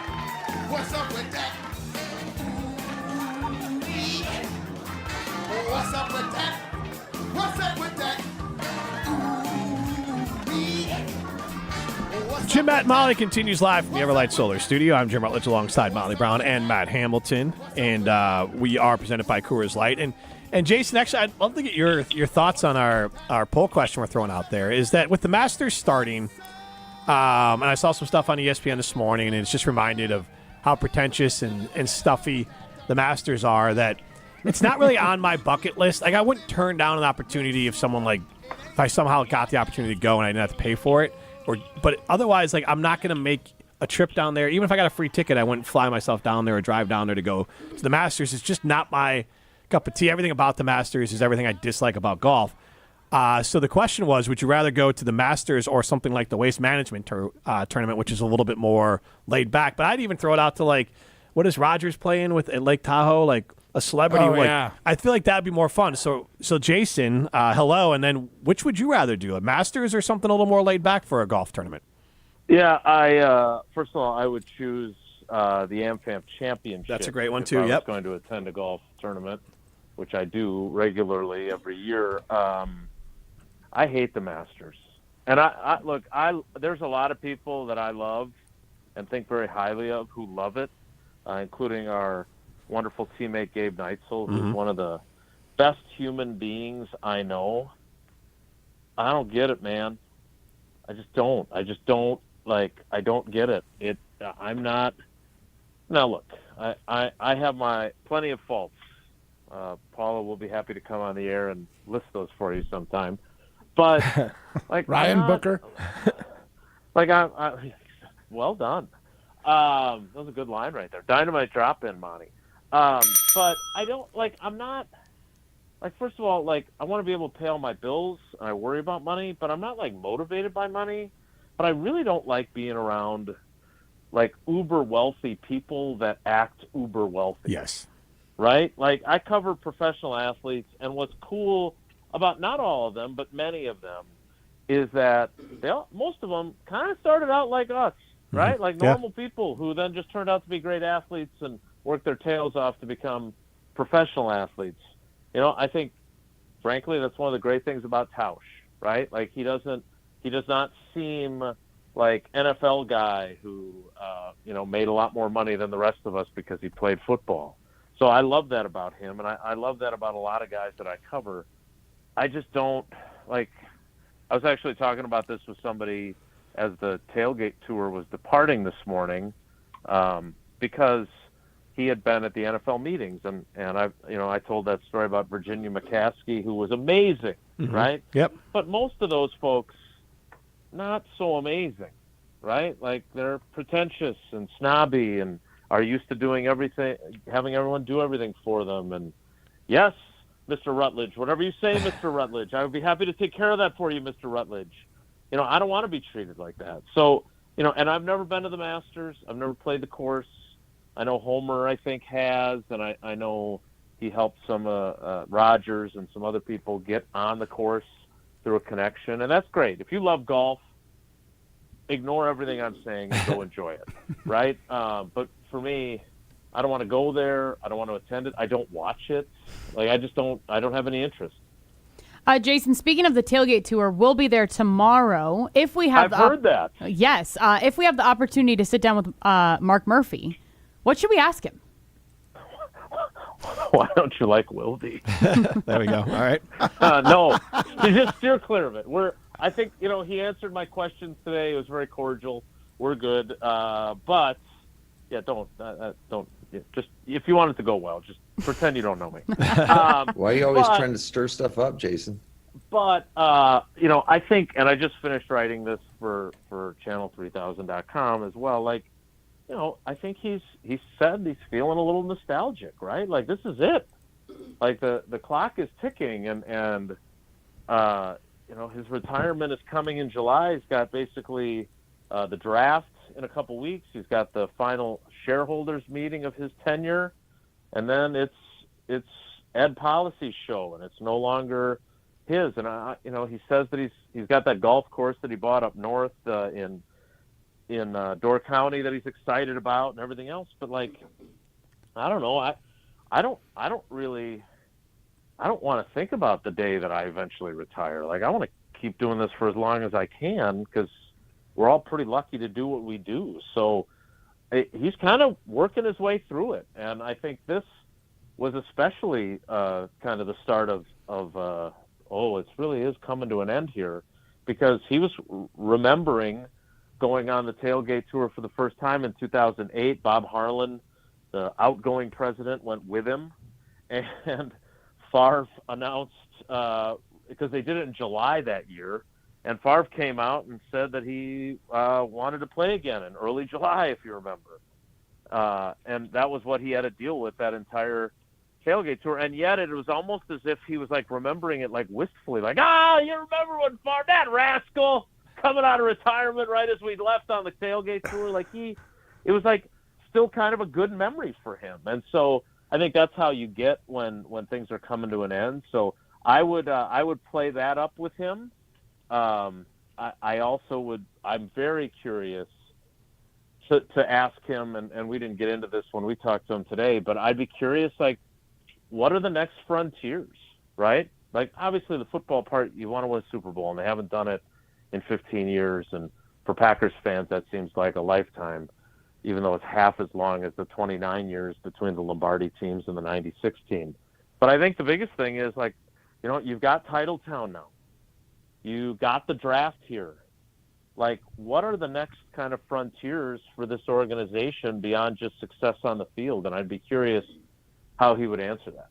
What's up with that? What's up with that? What's up with that? Jim, Matt, and Molly continues live from the Everlight Solar Studio. I'm Jim Rutledge alongside Molly Brown and Matt Hamilton, and we are presented by Coors Light. And Jason, actually, I'd love to get your thoughts on our poll question we're throwing out there. Is that with the Masters starting, and I saw some stuff on ESPN this morning, and it's just reminded of how pretentious and stuffy the Masters are, that it's not really on my bucket list. Like, I wouldn't turn down an opportunity if I somehow got the opportunity to go and I didn't have to pay for it. But otherwise, like, I'm not going to make a trip down there. Even if I got a free ticket, I wouldn't fly myself down there or drive down there to go to the Masters. It's just not my cup of tea. Everything about the Masters is everything I dislike about golf. So the question was, would you rather go to the Masters or something like the Waste Management tournament, which is a little bit more laid back? But I'd even throw it out to, like, what is Rogers playing with at Lake Tahoe? Like a celebrity. Oh, like, yeah. I feel like that'd be more fun. So Jason, hello. And then which would you rather do, a Masters or something a little more laid back for a golf tournament? Yeah, I first of all, I would choose the AmFam Championship. That's a great one, too. If I was Yep. going to attend a golf tournament, which I do regularly every year. I hate the Masters. And look, there's a lot of people that I love and think very highly of who love it, including our wonderful teammate Gabe Neitzel, who's one of the best human beings I know. I don't get it, man. I just don't. I don't get it. I'm not. Now, look, I have my plenty of faults. Paula will be happy to come on the air and list those for you sometime. But like Ryan Booker, like I well done. That was a good line right there. Dynamite drop in, Monty. But I don't like. I'm not like. First of all, like, I want to be able to pay all my bills, and I worry about money. But I'm not like motivated by money. But I really don't like being around like uber wealthy people that act uber wealthy. Yes. Right? Like, I cover professional athletes, and what's cool about not all of them, but many of them, is that most of them kind of started out like us, right? Like normal people who then just turned out to be great athletes and worked their tails off to become professional athletes. You know, I think, frankly, that's one of the great things about Tausch, right? Like, he does not seem like NFL guy who, made a lot more money than the rest of us because he played football. So I love that about him, and I love that about a lot of guys that I cover. I just don't, like, I was actually talking about this with somebody as the tailgate tour was departing this morning, because he had been at the NFL meetings, and I told that story about Virginia McCaskey, who was amazing, right? Yep. But most of those folks, not so amazing, right? Like, they're pretentious and snobby and are used to doing everything, having everyone do everything for them. And yes, Mr. Rutledge, whatever you say, Mr. Rutledge, I would be happy to take care of that for you, Mr. Rutledge. I don't want to be treated like that. So, and I've never been to the Masters. I've never played the course. I know Homer, I think, has, and I know he helped some Rogers and some other people get on the course through a connection, and that's great. If you love golf, ignore everything I'm saying and go enjoy it, right? But for me, I don't want to go there. I don't want to attend it. I don't watch it. Like, I don't have any interest. Jason, speaking of the tailgate tour, we'll be there tomorrow. If we have, I've heard that. Yes, if we have the opportunity to sit down with Mark Murphy, what should we ask him? Why don't you like Wilde? There we go. All right. No, just steer clear of it. I think, he answered my questions today. It was very cordial. We're good. But yeah, just, if you want it to go well, just pretend you don't know me. Why are you always trying to stir stuff up, Jason? But I think, and I just finished writing this for Channel3000.com as well. Like, I think he said he's feeling a little nostalgic, right? Like, this is it. Like the clock is ticking, and his retirement is coming in July. He's got basically the draft in a couple weeks. He's got the final shareholders meeting of his tenure, and then it's Ed Policy's show, and it's no longer his. And he says that he's got that golf course that he bought up north in Door County that he's excited about and everything else. But like, I don't know. I don't want to think about the day that I eventually retire. Like, I want to keep doing this for as long as I can, because we're all pretty lucky to do what we do. So he's kind of working his way through it. And I think this was especially kind of the start of it really is coming to an end here, because he was remembering going on the tailgate tour for the first time in 2008. Bob Harlan, the outgoing president, went with him, and Favre announced, because they did it in July that year, and Favre came out and said that he wanted to play again in early July, if you remember. And that was what he had to deal with that entire tailgate tour. And yet it was almost as if he was like remembering it like wistfully, like, you remember when Favre, that rascal, coming out of retirement right as we left on the tailgate tour? Like, it was like still kind of a good memory for him. And so I think that's how you get when things are coming to an end. So I would play that up with him. I also would. I'm very curious to ask him, and we didn't get into this when we talked to him today, but I'd be curious, like, what are the next frontiers, right? Like, obviously the football part, you want to win a Super Bowl, and they haven't done it in 15 years, and for Packers fans that seems like a lifetime, even though it's half as long as the 29 years between the Lombardi teams and the 96 team. But I think the biggest thing is, like, you've got Titletown now. You got the draft here. Like, what are the next kind of frontiers for this organization beyond just success on the field? And I'd be curious how he would answer that.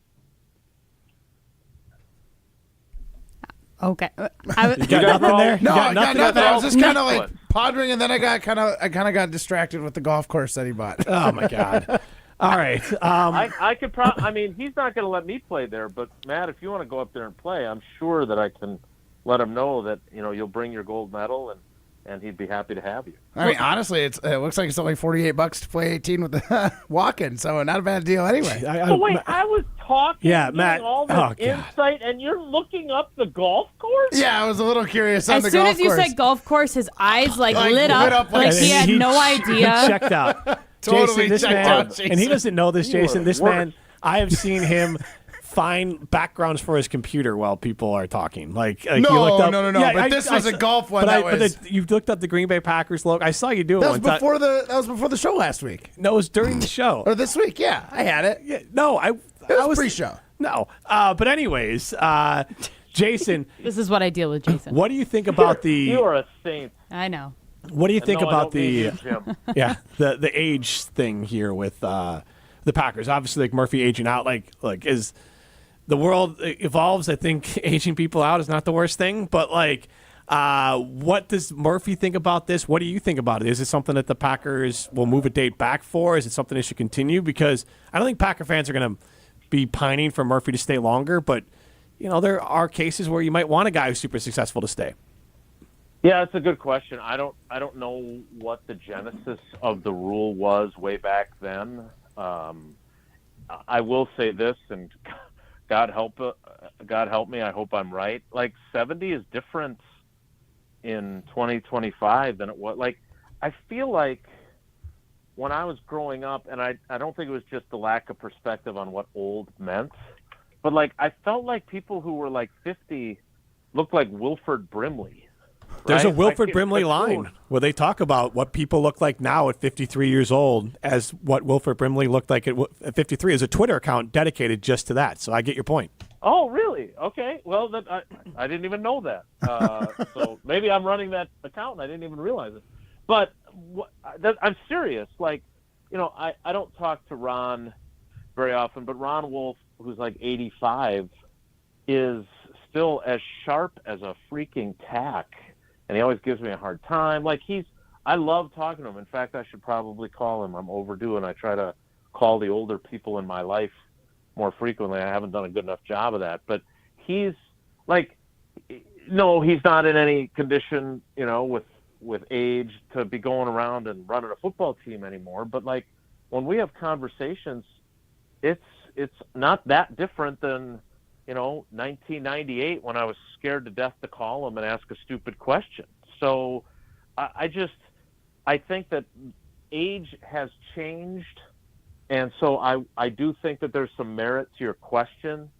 Okay. You got nothing there? No, I got nothing. I was just kind of like Excellent. pondering, and then I kind of got distracted with the golf course that he bought. Oh my God! All right. I could he's not going to let me play there, but Matt, if you want to go up there and play, I'm sure that I can let him know that you'll bring your gold medal, and he'd be happy to have you. I mean, honestly, it looks like it's only $48 to play 18 with the walk-in, so not a bad deal anyway. I was talking, Matt. all this insight, and you're looking up the golf course? Yeah, I was a little curious on the golf golf course. As soon as you said golf course, his eyes lit up like he had no idea. He checked out. Totally Jason, checked out, Jason. And he doesn't know this, Jason. This man, I have seen him find backgrounds for his computer while people are talking. Like no, he looked up, no. Yeah, but this was a golf one. You looked up the Green Bay Packers logo. I saw you do it. That was before the show last week. No, it was during the show. Or this week. Yeah, I had it. Yeah, no, I was pre-show. No, but anyways, Jason. This is what I deal with, Jason. What do you think about the? You are a saint. I know. What do you think about the? Yeah, the age thing here with the Packers? Obviously, like Murphy aging out. Like is the world evolves? I think aging people out is not the worst thing. But what does Murphy think about this? What do you think about it? Is it something that the Packers will move a date back for? Is it something they should continue? Because I don't think Packer fans are going to be pining for Murphy to stay longer. But there are cases where you might want a guy who's super successful to stay. Yeah, it's a good question. I don't know what the genesis of the rule was way back then. I will say this, and God help me, I hope I'm right. Like, 70 is different in 2025 than it was. Like, I feel like when I was growing up, and I don't think it was just the lack of perspective on what old meant, but like, I felt like people who were like 50 looked like Wilford Brimley. There's a right? Wilford Like, Brimley line where they talk about what people look like now at 53 years old as what Wilford Brimley looked like at 53. There's a Twitter account dedicated just to that, so I get your point. Oh, really? Okay. Well, I didn't even know that. So maybe I'm running that account and I didn't even realize it. But I'm serious. Like, I don't talk to Ron very often, but Ron Wolf, who's like 85, is still as sharp as a freaking tack, and he always gives me a hard time. Like, I love talking to him. In fact, I should probably call him. I'm overdue, and I try to call the older people in my life more frequently. I haven't done a good enough job of that. But he's like, no, he's not in any condition, with age to be going around and running a football team anymore. But like, when we have conversations, it's not that different than 1998 when I was scared to death to call him and ask a stupid question. So I think that age has changed, and so I do think that there's some merit to your question.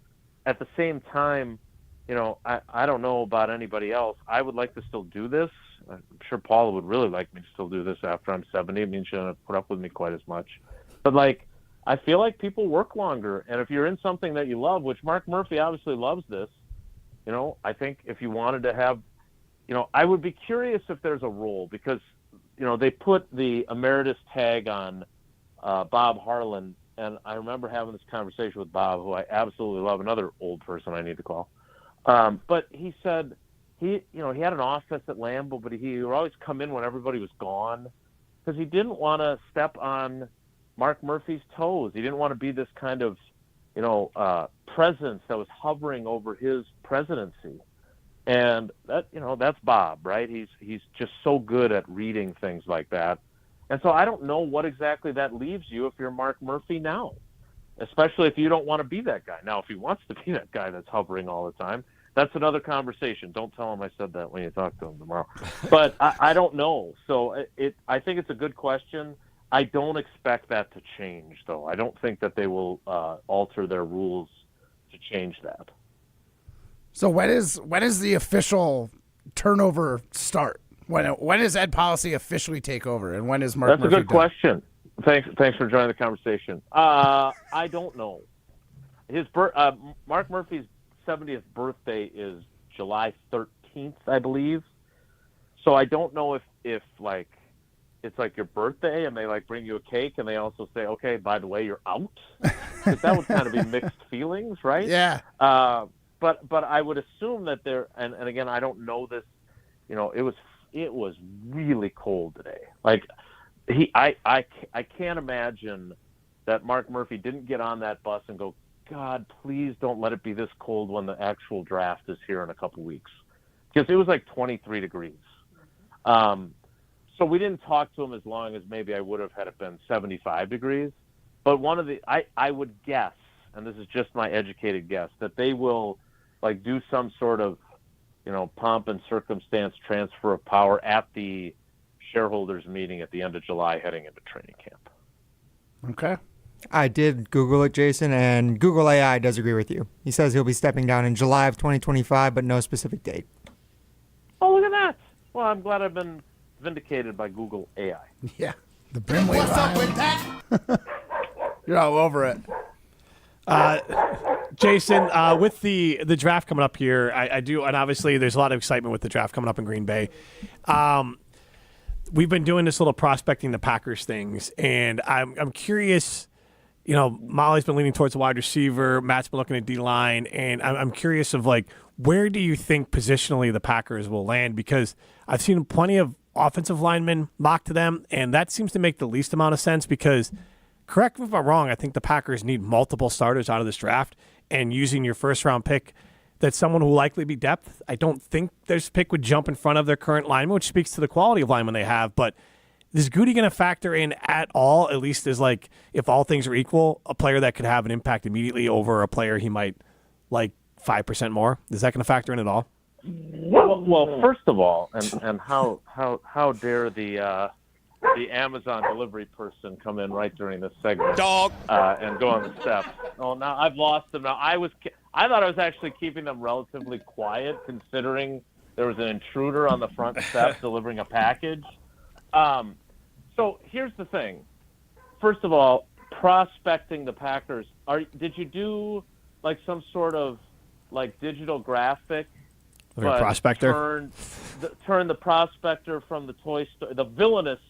At the same time, I don't know about anybody else. I would like to still do this. I'm sure Paula would really like me to still do this after I'm 70. It means she doesn't put up with me quite as much. But like, I feel like people work longer, and if you're in something that you love, which Mark Murphy obviously loves this, I think if you wanted to have, I would be curious if there's a role, because, they put the emeritus tag on Bob Harlan, and I remember having this conversation with Bob, who I absolutely love, another old person I need to call. But he said he had an office at Lambeau, but he would always come in when everybody was gone, because he didn't want to step on Mark Murphy's toes. He didn't want to be this kind of, presence that was hovering over his presidency. And that, that's Bob, right? He's just so good at reading things like that. And so I don't know what exactly that leaves you if you're Mark Murphy now, especially if you don't want to be that guy. Now, if he wants to be that guy that's hovering all the time, that's another conversation. Don't tell him I said that when you talk to him tomorrow. But I don't know. So I think it's a good question. I don't expect that to change, though. I don't think that they will alter their rules to change that. So when is the official turnover start? When does Ed Policy officially take over, and when is Mark That's Murphy a good question. Thanks for joining the conversation. I don't know. Mark Murphy's 70th birthday is July 13th, I believe. So I don't know if like it's like your birthday and they like bring you a cake and they also say, okay, by the way, you're out. Because that would kind of be mixed feelings, right? Yeah. But I would assume that and again, I don't know this. It was really cold today. Like I can't imagine that Mark Murphy didn't get on that bus and go, God, please don't let it be this cold when the actual draft is here in a couple weeks, because it was like 23 degrees. So we didn't talk to him as long as maybe I would have had it been 75 degrees. But I would guess, and this is just my educated guess, that they will like do some sort of, pomp and circumstance transfer of power at the shareholders meeting at the end of July heading into training camp. Okay. I did Google it, Jason, and Google AI does agree with you. He says he'll be stepping down in July of 2025, but no specific date. Oh, look at that. Well, I'm glad I've been vindicated by Google AI. Yeah. The Brimley What's up with that? You're all over it. Jason, with the draft coming up here, I do, and obviously there's a lot of excitement with the draft coming up in Green Bay. We've been doing this little prospecting the Packers things, and I'm curious. Molly's been leaning towards the wide receiver. Matt's been looking at D-line, and I'm curious of like, where do you think positionally the Packers will land? Because I've seen plenty of offensive linemen mocked to them, and that seems to make the least amount of sense because, correct me if I'm wrong, I think the Packers need multiple starters out of this draft, and using your first-round pick, that's someone who will likely be depth. I don't think this pick would jump in front of their current lineman, which speaks to the quality of lineman they have, but is Goody going to factor in at all, at least as like, if all things are equal, a player that could have an impact immediately over a player he might like 5% more? Is that going to factor in at all? Well, first of all, and how dare the Amazon delivery person come in right during this segment and go on the steps. Oh, now I've lost them. Now I thought I was actually keeping them relatively quiet, considering there was an intruder on the front steps delivering a package. So here's the thing. First of all, prospecting the Packers. Did you do like some sort of like digital graphic? Like a prospector? Turn the prospector from the Toy Story, the villainous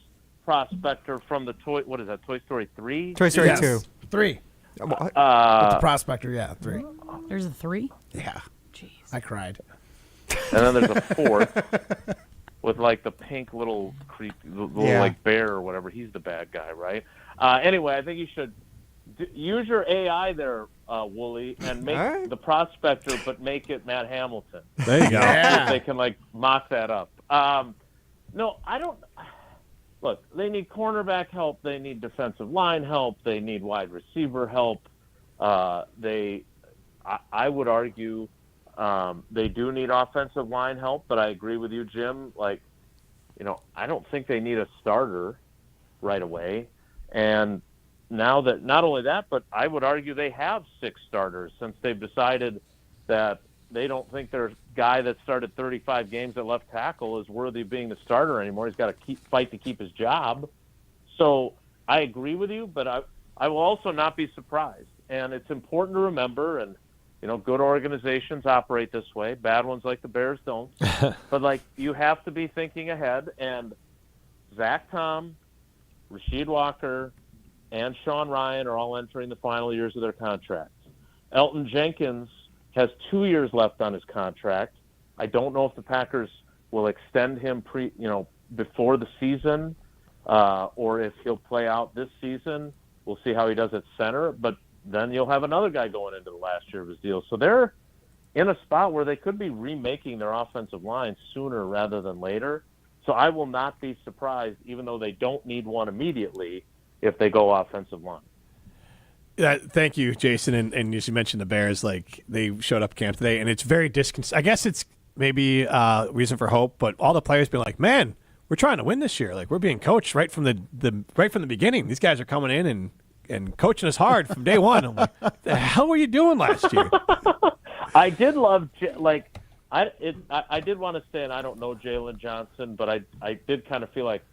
prospector from the what is that, Toy Story 3? Toy Story 2. 3. With the prospector, yeah, 3. There's a 3? Yeah. Jeez. I cried. And then there's a fourth with like the pink little like bear or whatever. He's the bad guy, right? Anyway, I think you should use your AI there, Wooly, and make the prospector, but make it Matt Hamilton. There you go. If they can like mock that up. No, I don't. Look, they need cornerback help. They need defensive line help. They need wide receiver help. I would argue they do need offensive line help, but I agree with you, Jim. Like, I don't think they need a starter right away. And now that not only that, but I would argue they have 6 starters since they've decided that they don't think their guy that started 35 games at left tackle is worthy of being the starter anymore. He's got to fight to keep his job. So I agree with you, but I will also not be surprised. And it's important to remember, and good organizations operate this way. Bad ones like the Bears don't. But you have to be thinking ahead. And Zach Tom, Rasheed Walker, and Sean Ryan are all entering the final years of their contracts. Elton Jenkins has 2 years left on his contract. I don't know if the Packers will extend him before the season, or if he'll play out this season. We'll see how he does at center, but then you'll have another guy going into the last year of his deal. So they're in a spot where they could be remaking their offensive line sooner rather than later. So I will not be surprised, even though they don't need one immediately, if they go offensive line. Thank you, Jason. And as you mentioned, the Bears, they showed up camp today, and it's very I guess it's maybe reason for hope, but all the players been like, man, we're trying to win this year. We're being coached right from the beginning. These guys are coming in and coaching us hard from day one. I'm like, the hell were you doing last year? I did love I did want to say, and I don't know Jalen Johnson, but I did kind of feel like,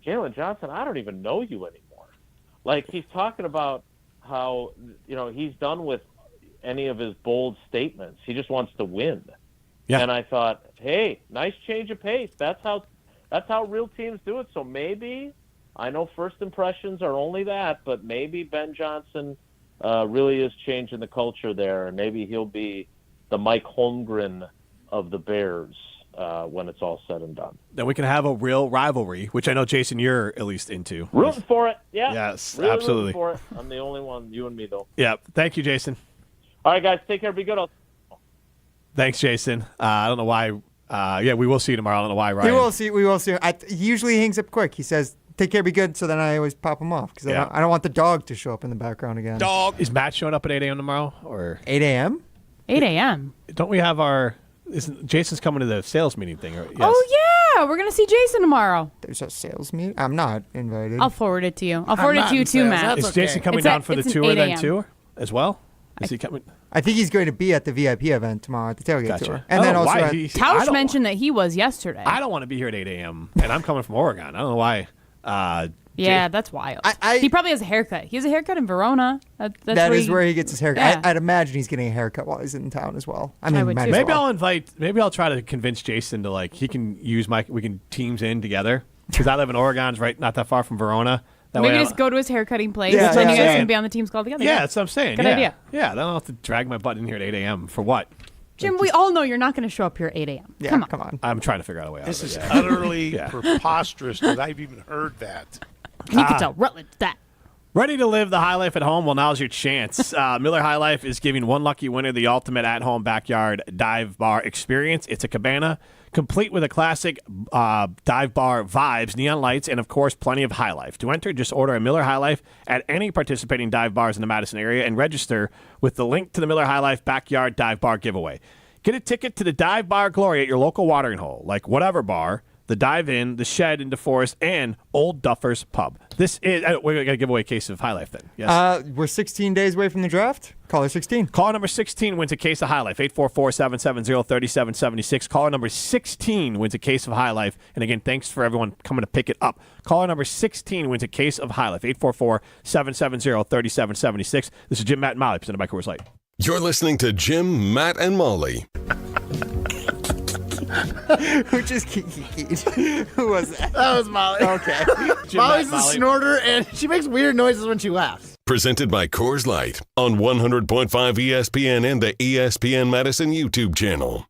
Jalen Johnson, I don't even know you anymore. He's talking about how he's done with any of his bold statements. He just wants to win. Yeah. And I thought, hey, nice change of pace. That's how real teams do it. So maybe, I know first impressions are only that, but maybe Ben Johnson really is changing the culture there, and maybe he'll be the Mike Holmgren of the Bears when it's all said and done. Then we can have a real rivalry, which I know, Jason, you're at least into. Rooting for it. Yeah. Yes, really absolutely. Rooting for it. I'm the only one, you and me, though. Yeah. Thank you, Jason. All right, guys. Take care. Be good. Thanks, Jason. I don't know why. We will see you tomorrow. I don't know why, Ryan. We will see. He usually hangs up quick. He says, take care, be good. So then I always pop him off because I don't want the dog to show up in the background again. Dog. Is Matt showing up at 8 a.m. tomorrow? Or 8 a.m.? 8 a.m. Don't we have Jason's coming to the sales meeting thing? Yes. Oh, yeah. We're going to see Jason tomorrow. There's a sales meeting? I'm not invited. I'll forward it to you. I'll forward it to you too, Matt. Is Jason coming down for the tour then too as well? Is he coming? I think he's going to be at the VIP event tomorrow at the tailgate tour. And then also Tausch mentioned that he was yesterday. I don't want to be here at 8 a.m. and I'm coming from Oregon. I don't know why. That's wild. He probably has a haircut. He has a haircut in Verona. That is where he gets his haircut. Yeah. I'd imagine he's getting a haircut while he's in town as well. Maybe I'll try to convince Jason to we can teams in together because I live in Oregon, right, not that far from Verona. Maybe just go to his haircutting place, and then you guys can be on the team's call together. Yeah, that's what I'm saying. Good idea. Yeah, I don't have to drag my butt in here at 8 a.m. for what? Jim, we all know you're not going to show up here at 8 a.m. Yeah, come on. I'm trying to figure out a way out This of it. This is utterly preposterous that I've even heard that. You can tell Rutledge that. Ready to live the high life at home? Well, now's your chance. Miller High Life is giving one lucky winner the ultimate at-home backyard dive bar experience. It's a cabana complete with a classic dive bar vibes, neon lights, and, of course, plenty of High Life. To enter, just order a Miller High Life at any participating dive bars in the Madison area and register with the link to the Miller High Life Backyard Dive Bar giveaway. Get a ticket to the Dive Bar Glory at your local watering hole, like Whatever Bar, the Dive In, the Shed in DeForest, and Old Duffer's Pub. This is we're going to give away a case of High Life then. Yes. We're 16 days away from the draft. Caller 16. Caller number 16 wins a case of High Life. 844-770-3776. Caller number 16 wins a case of High Life. And again, thanks for everyone coming to pick it up. Caller number 16 wins a case of High Life. 844-770-3776. This is Jim, Matt, and Molly, presented by Coors Light. You're listening to Jim, Matt, and Molly. Who just Who was that? That was Molly. Okay. Molly's the snorter, and she makes weird noises when she laughs. presented by Coors Light on 100.5 ESPN and the ESPN Madison YouTube channel.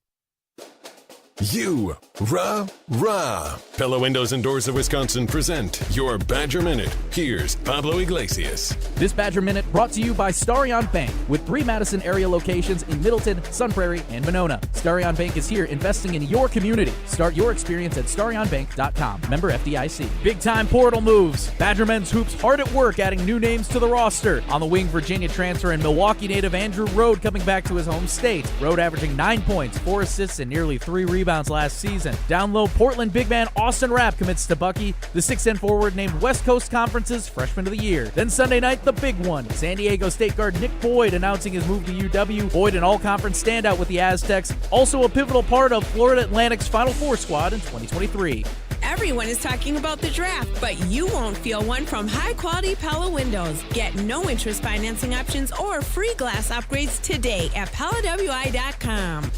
Rah. Pella Windows and Doors of Wisconsin present your Badger Minute. Here's Pablo Iglesias. This Badger Minute brought to you by Starion Bank, with 3 Madison area locations in Middleton, Sun Prairie, and Monona. Starion Bank is here investing in your community. Start your experience at starionbank.com. Member FDIC. Big-time portal moves. Badger men's hoops hard at work adding new names to the roster. On the wing, Virginia transfer and Milwaukee native Andrew Rode coming back to his home state. Rode averaging 9 points, 4 assists, and nearly 3 rebounds last season. Down low, Portland big man Austin Rapp commits to Bucky, the 6'10" forward named West Coast Conference's Freshman of the Year. Then Sunday night, the big one. San Diego State guard Nick Boyd announcing his move to UW. Boyd, an all-conference standout with the Aztecs, also a pivotal part of Florida Atlantic's Final Four squad in 2023. Everyone is talking about the draft, but you won't feel one from high-quality Pella Windows. Get no-interest financing options or free glass upgrades today at PellaWI.com.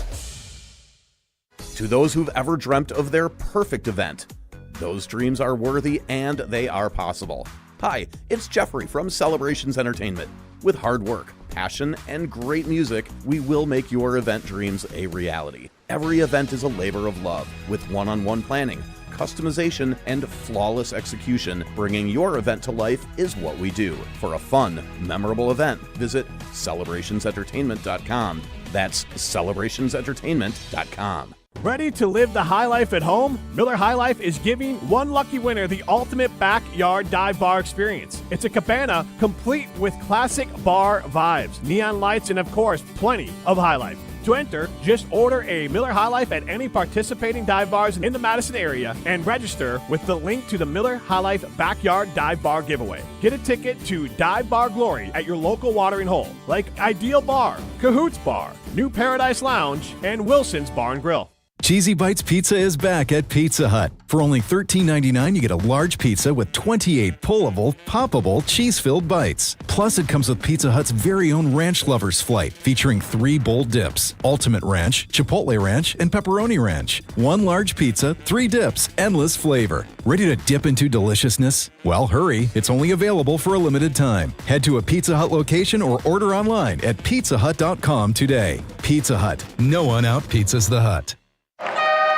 To those who've ever dreamt of their perfect event, those dreams are worthy and they are possible. Hi, it's Jeffrey from Celebrations Entertainment. With hard work, passion, and great music, we will make your event dreams a reality. Every event is a labor of love, with one-on-one planning, customization, and flawless execution. Bringing your event to life is what we do. For a fun, memorable event, visit celebrationsentertainment.com. That's celebrationsentertainment.com. Ready to live the high life at home? Miller High Life is giving one lucky winner the ultimate backyard dive bar experience. It's a cabana complete with classic bar vibes, neon lights, and of course, plenty of high life. To enter, just order a Miller High Life at any participating dive bars in the Madison area and register with the link to the Miller High Life Backyard Dive Bar Giveaway. Get a ticket to Dive Bar Glory at your local watering hole, like Ideal Bar, Cahoots Bar, New Paradise Lounge, and Wilson's Bar and Grill. Cheesy Bites Pizza is back at Pizza Hut. For only $13.99, you get a large pizza with 28 pullable, poppable, cheese-filled bites. Plus, it comes with Pizza Hut's very own Ranch Lovers Flight, featuring 3 bold dips: Ultimate Ranch, Chipotle Ranch, and Pepperoni Ranch. 1 large pizza, 3 dips, endless flavor. Ready to dip into deliciousness? Well, hurry. It's only available for a limited time. Head to a Pizza Hut location or order online at pizzahut.com today. Pizza Hut. No one out-pizzas the Hut.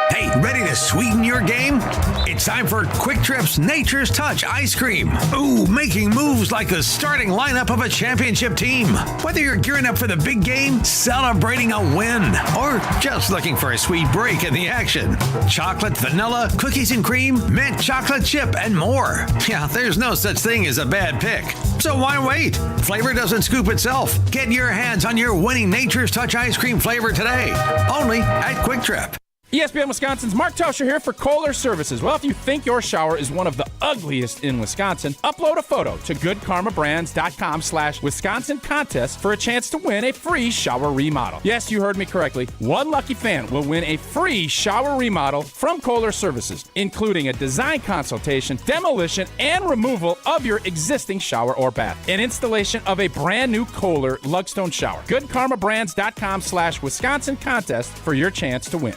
Hey, ready to sweeten your game? It's time for Quick Trip's Nature's Touch Ice Cream. Ooh, making moves like the starting lineup of a championship team. Whether you're gearing up for the big game, celebrating a win, or just looking for a sweet break in the action. Chocolate, vanilla, cookies and cream, mint chocolate chip, and more. Yeah, there's no such thing as a bad pick. So why wait? Flavor doesn't scoop itself. Get your hands on your winning Nature's Touch Ice Cream flavor today. Only at Quick Trip. ESPN Wisconsin's Mark Tauscher here for Kohler Services. Well, if you think your shower is one of the ugliest in Wisconsin, upload a photo to goodkarmabrands.com/Wisconsin contest for a chance to win a free shower remodel. Yes, you heard me correctly. One lucky fan will win a free shower remodel from Kohler Services, including a design consultation, demolition, and removal of your existing shower or bath, and installation of a brand new Kohler Lugstone shower. goodkarmabrands.com/Wisconsin contest for your chance to win.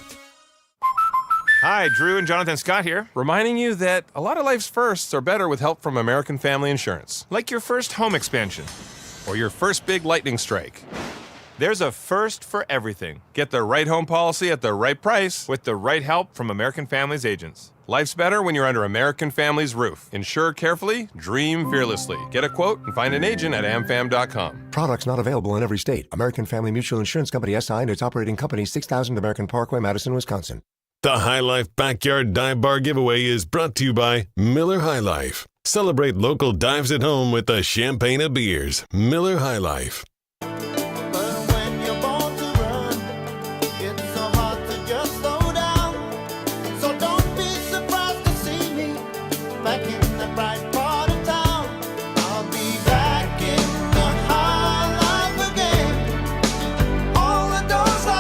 Hi, Drew and Jonathan Scott here, reminding you that a lot of life's firsts are better with help from American Family Insurance. Like your first home expansion, or your first big lightning strike. There's a first for everything. Get the right home policy at the right price with the right help from American Family's agents. Life's better when you're under American Family's roof. Insure carefully, dream fearlessly. Get a quote and find an agent at amfam.com. Products not available in every state. American Family Mutual Insurance Company SI and its operating company, 6000 American Parkway, Madison, Wisconsin. The High Life Backyard Dive Bar Giveaway is brought to you by Miller High Life. Celebrate local dives at home with the champagne of beers. Miller High Life.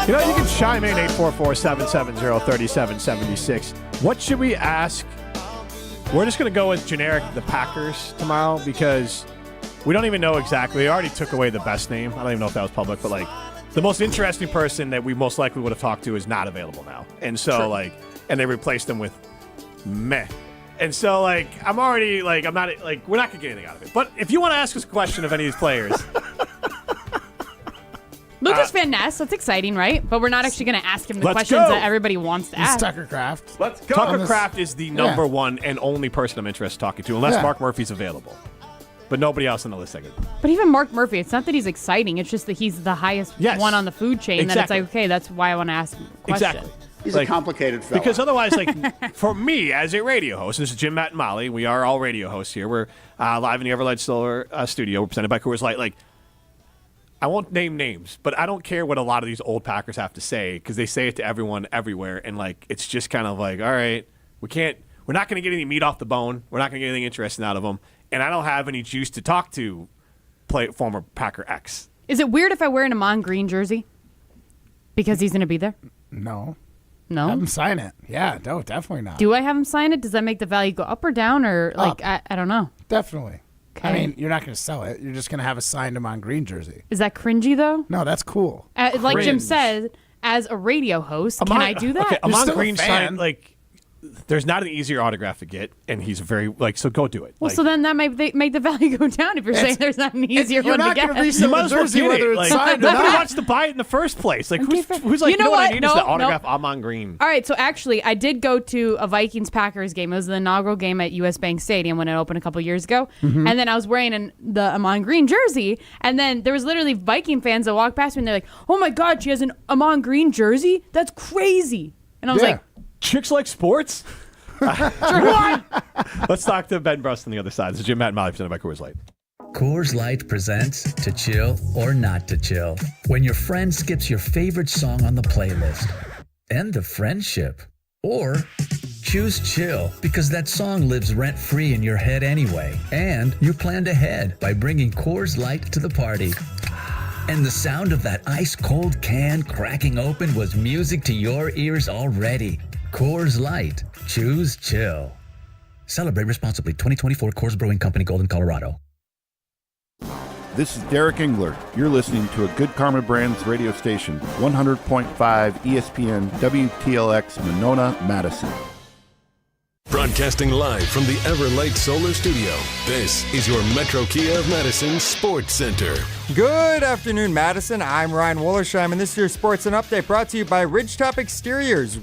You know, you can chime in 844-770-3776. What should we ask? We're just going to go with generic the Packers tomorrow because we don't even know exactly. They already took away the best name. I don't even know if that was public, but like the most interesting person that we most likely would have talked to is not available now. And so and they replaced them with meh. And so, like, I'm already, like, I'm not, like, we're not going to get anything out of it. But if you want to ask us a question of any of these players. Lucas Van Ness, that's exciting, right? But we're not actually going to ask him the Let's questions go. that everybody wants to ask. Tucker Kraft. Let's go. Tucker Kraft is the number one and only person I'm interested in talking to, unless Mark Murphy's available. But nobody else on the list I could. But even Mark Murphy, it's not that he's exciting. It's just that he's the highest one on the food chain. Exactly. That it's like, okay, that's why I want to ask him a question. Exactly. He's a complicated fella. Because otherwise, like, for me as a radio host, this is Jim, Matt, and Molly. We are all radio hosts here. We're live in the Everlight Solar studio. We're presented by Coors Light. Like, I won't name names, but I don't care what a lot of these old Packers have to say because they say it to everyone everywhere. And, like, it's just kind of like, all right, we're not going to get any meat off the bone. We're not going to get anything interesting out of them. And I don't have any juice to talk to former Packer X. Is it weird if I wear an Amon Green jersey? Because he's going to be there? No. No? Have him sign it. Yeah, no, definitely not. Do I have him sign it? Does that make the value go up or down? Or, like, I don't know. Definitely. Okay. I mean, you're not going to sell it. You're just going to have a signed Amon Green jersey. Is that cringy, though? No, that's cool. Like Jim said, as a radio host, can I do that? Okay, Amon Green signed, like, there's not an easier autograph to get, and he's very, like, so go do it. Well, like, so then that might make the value go down if you're saying there's not an easier one to get. You're not going to resell the jersey whether it's signed or nobody not. wants to buy it in the first place. Like, who's like, You know what I what? need No, is the no. autograph Amon Green. All right, so actually, I did go to a Vikings-Packers game. It was the inaugural game at U.S. Bank Stadium when it opened a couple years ago. Mm-hmm. And then I was wearing the Amon Green jersey, and then there was literally Viking fans that walked past me, and they're like, oh my God, she has an Amon Green jersey? That's crazy. And I was like, chicks like sports? What? Let's talk to Ben Brust on the other side. This is Jim, Matt, and Molly presented by Coors Light. Coors Light presents To Chill or Not to Chill. When your friend skips your favorite song on the playlist. End of friendship. Or choose chill because that song lives rent-free in your head anyway. And you planned ahead by bringing Coors Light to the party. And the sound of that ice-cold can cracking open was music to your ears already. Coors Light. Choose chill. Celebrate responsibly. 2024 Coors Brewing Company, Golden, Colorado. This is Derek Engler. You're listening to a Good Karma Brands radio station, 100.5 ESPN WTLX Monona, Madison. Broadcasting live from the Everlight Solar Studio, this is your Metro Kia of Madison Sports Center. Good afternoon, Madison. I'm Ryan Wollersheim, and this is your Sports and Update brought to you by Ridgetop Exteriors,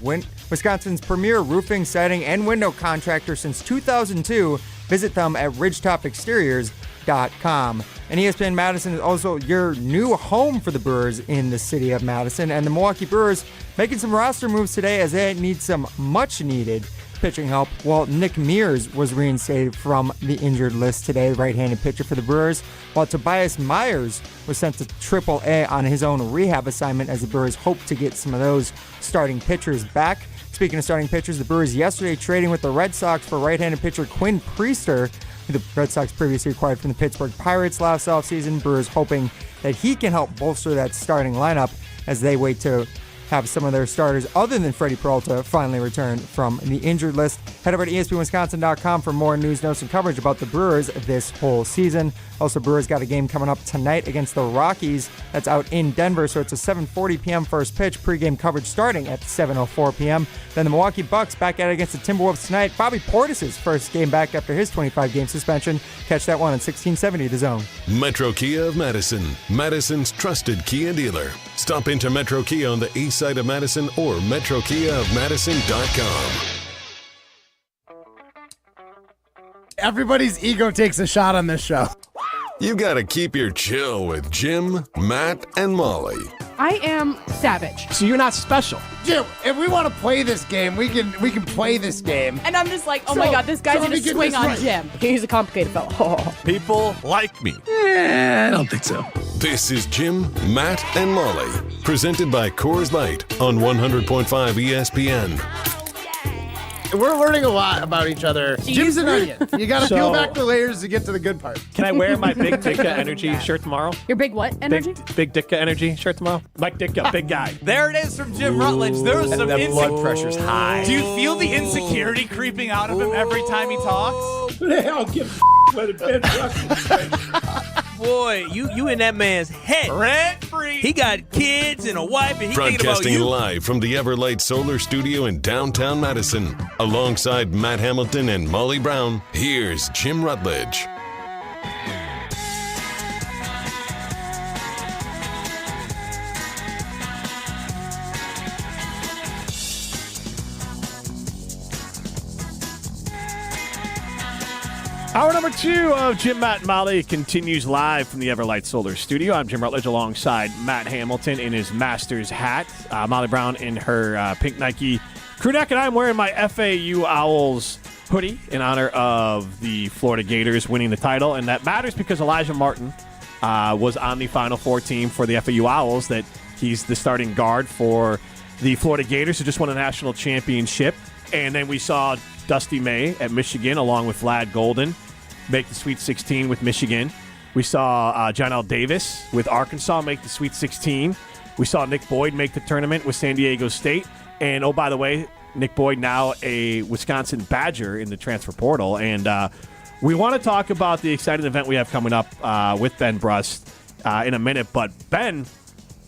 Wisconsin's premier roofing, siding, and window contractor since 2002. Visit them at ridgetopexteriors.com. And ESPN Madison is also your new home for the Brewers in the city of Madison. And the Milwaukee Brewers making some roster moves today as they need some much-needed pitching help. Well, Nick Mears was reinstated from the injured list today, the right-handed pitcher for the Brewers, while Tobias Myers was sent to AAA on his own rehab assignment as the Brewers hope to get some of those starting pitchers back. Speaking of starting pitchers, the Brewers yesterday trading with the Red Sox for right-handed pitcher Quinn Priester, who the Red Sox previously acquired from the Pittsburgh Pirates last offseason. Brewers hoping that he can help bolster that starting lineup as they wait to have some of their starters other than Freddie Peralta finally return from the injured list. Head over to ESPNWisconsin.com for more news, notes, and coverage about the Brewers this whole season. Also, Brewers got a game coming up tonight against the Rockies. That's out in Denver, so it's a 7:40 p.m. first pitch. Pre-game coverage starting at 7:04 p.m. Then the Milwaukee Bucks back at it against the Timberwolves tonight. Bobby Portis' first game back after his 25-game suspension. Catch that one on 1670 The Zone. Metro Kia of Madison, Madison's trusted Kia dealer. Stop into Metro Kia on the east side of Madison or metrokiaofmadison.com. Everybody's ego takes a shot on this show. You gotta keep your chill with Jim, Matt, and Molly. I am savage. So you're not special. Jim, if we want to play this game, we can play this game. And I'm just like, oh my God, this guy's going to swing on Jim. He's a complicated fellow. People like me. I don't think so. This is Jim, Matt, and Molly. Presented by Coors Light on 100.5 ESPN. We're learning a lot about each other. Jim's an onion. You got to peel back the layers to get to the good part. Can I wear my Big Ditka Energy shirt tomorrow? Your big what energy? Big Ditka Energy shirt tomorrow? Mike Ditka, big guy. There it is from Jim Rutledge. There's some that blood pressure's high. Do you feel the insecurity creeping out of him every time he talks? Who the hell gives a what Ben Brust is saying? Boy, you in that man's head. Rent free. He got kids and a wife, and he thinking about Broadcasting you. live from the Everlight Solar Studio in downtown Madison. Alongside Matt Hamilton and Molly Brown, here's Jim Rutledge. Hour number 2 of Jim, Matt, and Molly continues live from the Everlight Solar Studio. I'm Jim Rutledge alongside Matt Hamilton in his Masters hat. Molly Brown in her pink Nike crew neck, and I'm wearing my FAU Owls hoodie in honor of the Florida Gators winning the title. And that matters because Elijah Martin was on the Final Four team for the FAU Owls, that he's the starting guard for the Florida Gators, who just won a national championship. And then we saw Dusty May at Michigan, along with Vlad Golden, make the Sweet 16 with Michigan. We saw John L. Davis with Arkansas make the Sweet 16. We saw Nick Boyd make the tournament with San Diego State. And, oh, by the way, Nick Boyd now a Wisconsin Badger in the transfer portal. And we want to talk about the exciting event we have coming up with Ben Brust in a minute. But, Ben,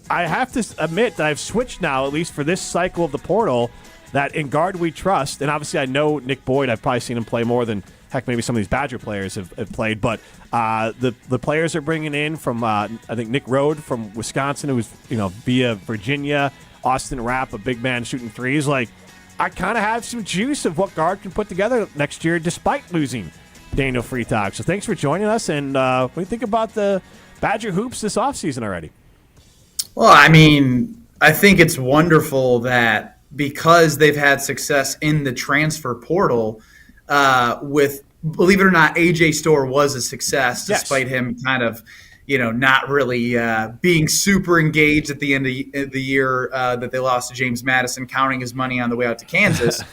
I have to admit that I've switched now, at least for this cycle of the portal, that in guard we trust. And obviously I know Nick Boyd. I've probably seen him play more than, heck, maybe some of these Badger players have played. But the players are bringing in from, I think, Nick Rode from Wisconsin, who was, via Virginia, Austin Rapp, a big man shooting threes. Like, I kind of have some juice of what guard can put together next year despite losing Daniel Freitag. So thanks for joining us. And what do you think about the Badger hoops this offseason already? Well, I mean, I think it's wonderful that because they've had success in the transfer portal with, believe it or not, AJ Storr was a success despite him kind of, not really being super engaged at the end of the year that they lost to James Madison, counting his money on the way out to Kansas.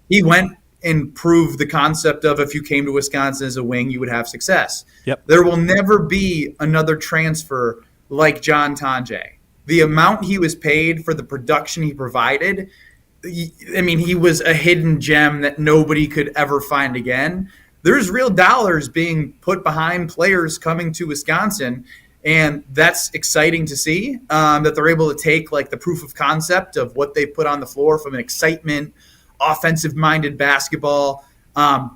He went and proved the concept of if you came to Wisconsin as a wing, you would have success. Yep. There will never be another transfer like John Tonje. The amount he was paid for the production he provided, I mean, he was a hidden gem that nobody could ever find again. There's real dollars being put behind players coming to Wisconsin, and that's exciting to see that they're able to take like the proof of concept of what they put on the floor from an excitement, offensive-minded basketball.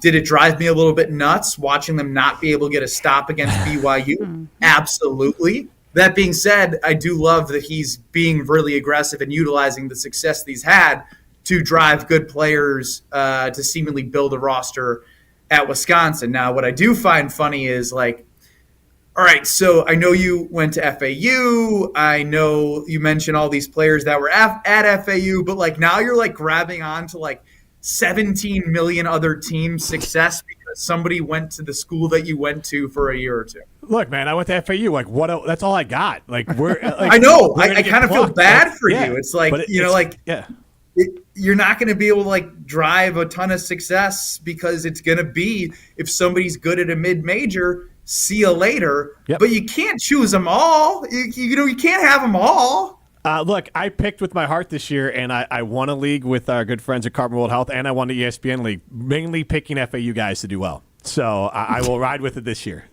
Did it drive me a little bit nuts watching them not be able to get a stop against BYU? Absolutely. That being said, I do love that he's being really aggressive and utilizing the success that he's had to drive good players to seemingly build a roster at Wisconsin. Now, what I do find funny is like, all right, so I know you went to FAU. I know you mentioned all these players that were at FAU, but like now you're like grabbing on to like 17 million other teams' success because somebody went to the school that you went to for a year or two. Look, man, I went to FAU. Like, what? That's all I got. Like, we're. Like, I know. I kind of feel bad for you. It's like yeah. You're not going to be able to like drive a ton of success because it's going to be if somebody's good at a mid-major, see you later. Yep. But you can't choose them all. You can't have them all. Look, I picked with my heart this year, and I won a league with our good friends at Carbon World Health, and I won the ESPN league, mainly picking FAU guys to do well. So I will ride with it this year.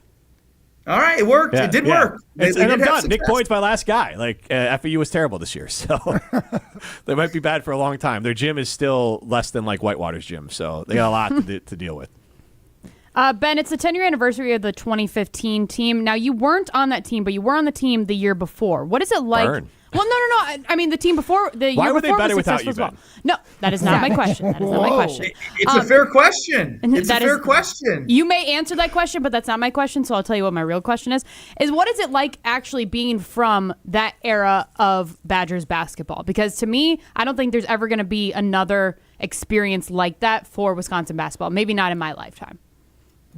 All right, it worked. It did work. And I'm done. Nick Boyd's my last guy. Like, FAU was terrible this year, so they might be bad for a long time. Their gym is still less than like Whitewater's gym, so they got a lot to deal with. Ben, it's the 10-year anniversary of the 2015 team. Now, you weren't on that team, but you were on the team the year before. What is it like? Burn. Well, no. I mean, the team before the year Why were they before better was without successful you, as Ben? well. No, that is not my question. That is not my question. It's a fair question. It's a fair question. You may answer that question, but that's not my question, so I'll tell you what my real question is what is it like actually being from that era of Badgers basketball? Because to me, I don't think there's ever going to be another experience like that for Wisconsin basketball. Maybe not in my lifetime.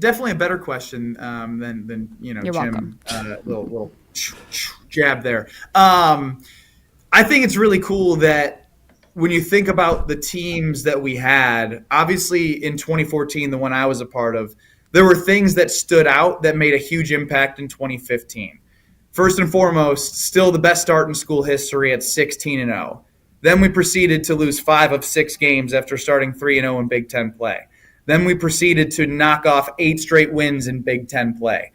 Definitely a better question than You're Jim. Little jab there. I think it's really cool that when you think about the teams that we had, obviously in 2014, the one I was a part of, there were things that stood out that made a huge impact in 2015. First and foremost, still the best start in school history at 16-0. Then we proceeded to lose 5 of 6 games after starting 3-0 in Big Ten play. Then we proceeded to knock off 8 straight wins in Big Ten play.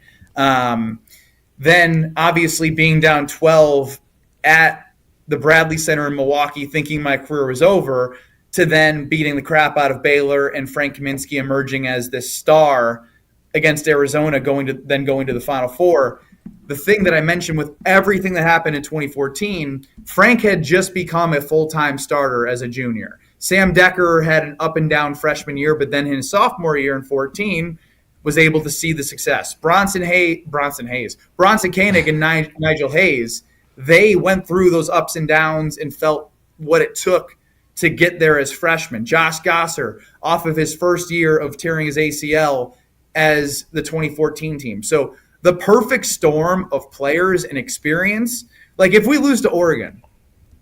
then obviously being down 12 at the Bradley Center in Milwaukee, thinking my career was over, to then beating the crap out of Baylor and Frank Kaminsky emerging as this star against Arizona, going to the Final Four. The thing that I mentioned with everything that happened in 2014, Frank had just become a full-time starter as a junior. Sam Decker had an up and down freshman year, but then in his sophomore year in 14 was able to see the success. Bronson Koenig and Nigel Hayes, they went through those ups and downs and felt what it took to get there as freshmen. Josh Gosser, off of his first year of tearing his ACL as the 2014 team. So the perfect storm of players and experience. Like if we lose to Oregon,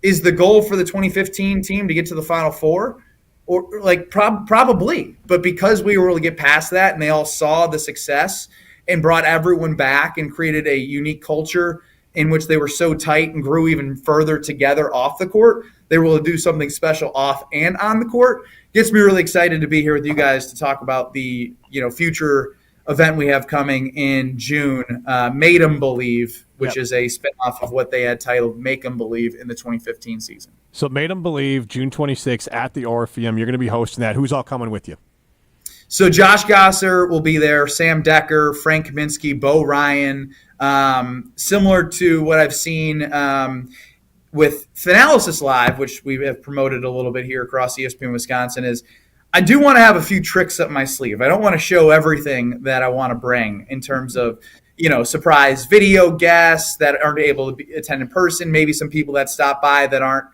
is the goal for the 2015 team to get to the Final Four? Or like probably, but because we were able to get past that and they all saw the success and brought everyone back and created a unique culture in which they were so tight and grew even further together off the court, they were able to do something special off and on the court. Gets me really excited to be here with you guys to talk about the future event we have coming in June, Made 'em Believe, which is a spinoff of what they had titled Make 'em Believe in the 2015 season. So Made 'em Believe, June 26th at the Orpheum. You're going to be hosting that. Who's all coming with you? So Josh Gosser will be there, Sam Decker, Frank Kaminsky, Bo Ryan. Similar to what I've seen with Finalysis Live, which we have promoted a little bit here across ESPN Wisconsin, is I do want to have a few tricks up my sleeve. I don't want to show everything that I want to bring in terms of, surprise video guests that aren't able to attend in person, maybe some people that stop by that aren't,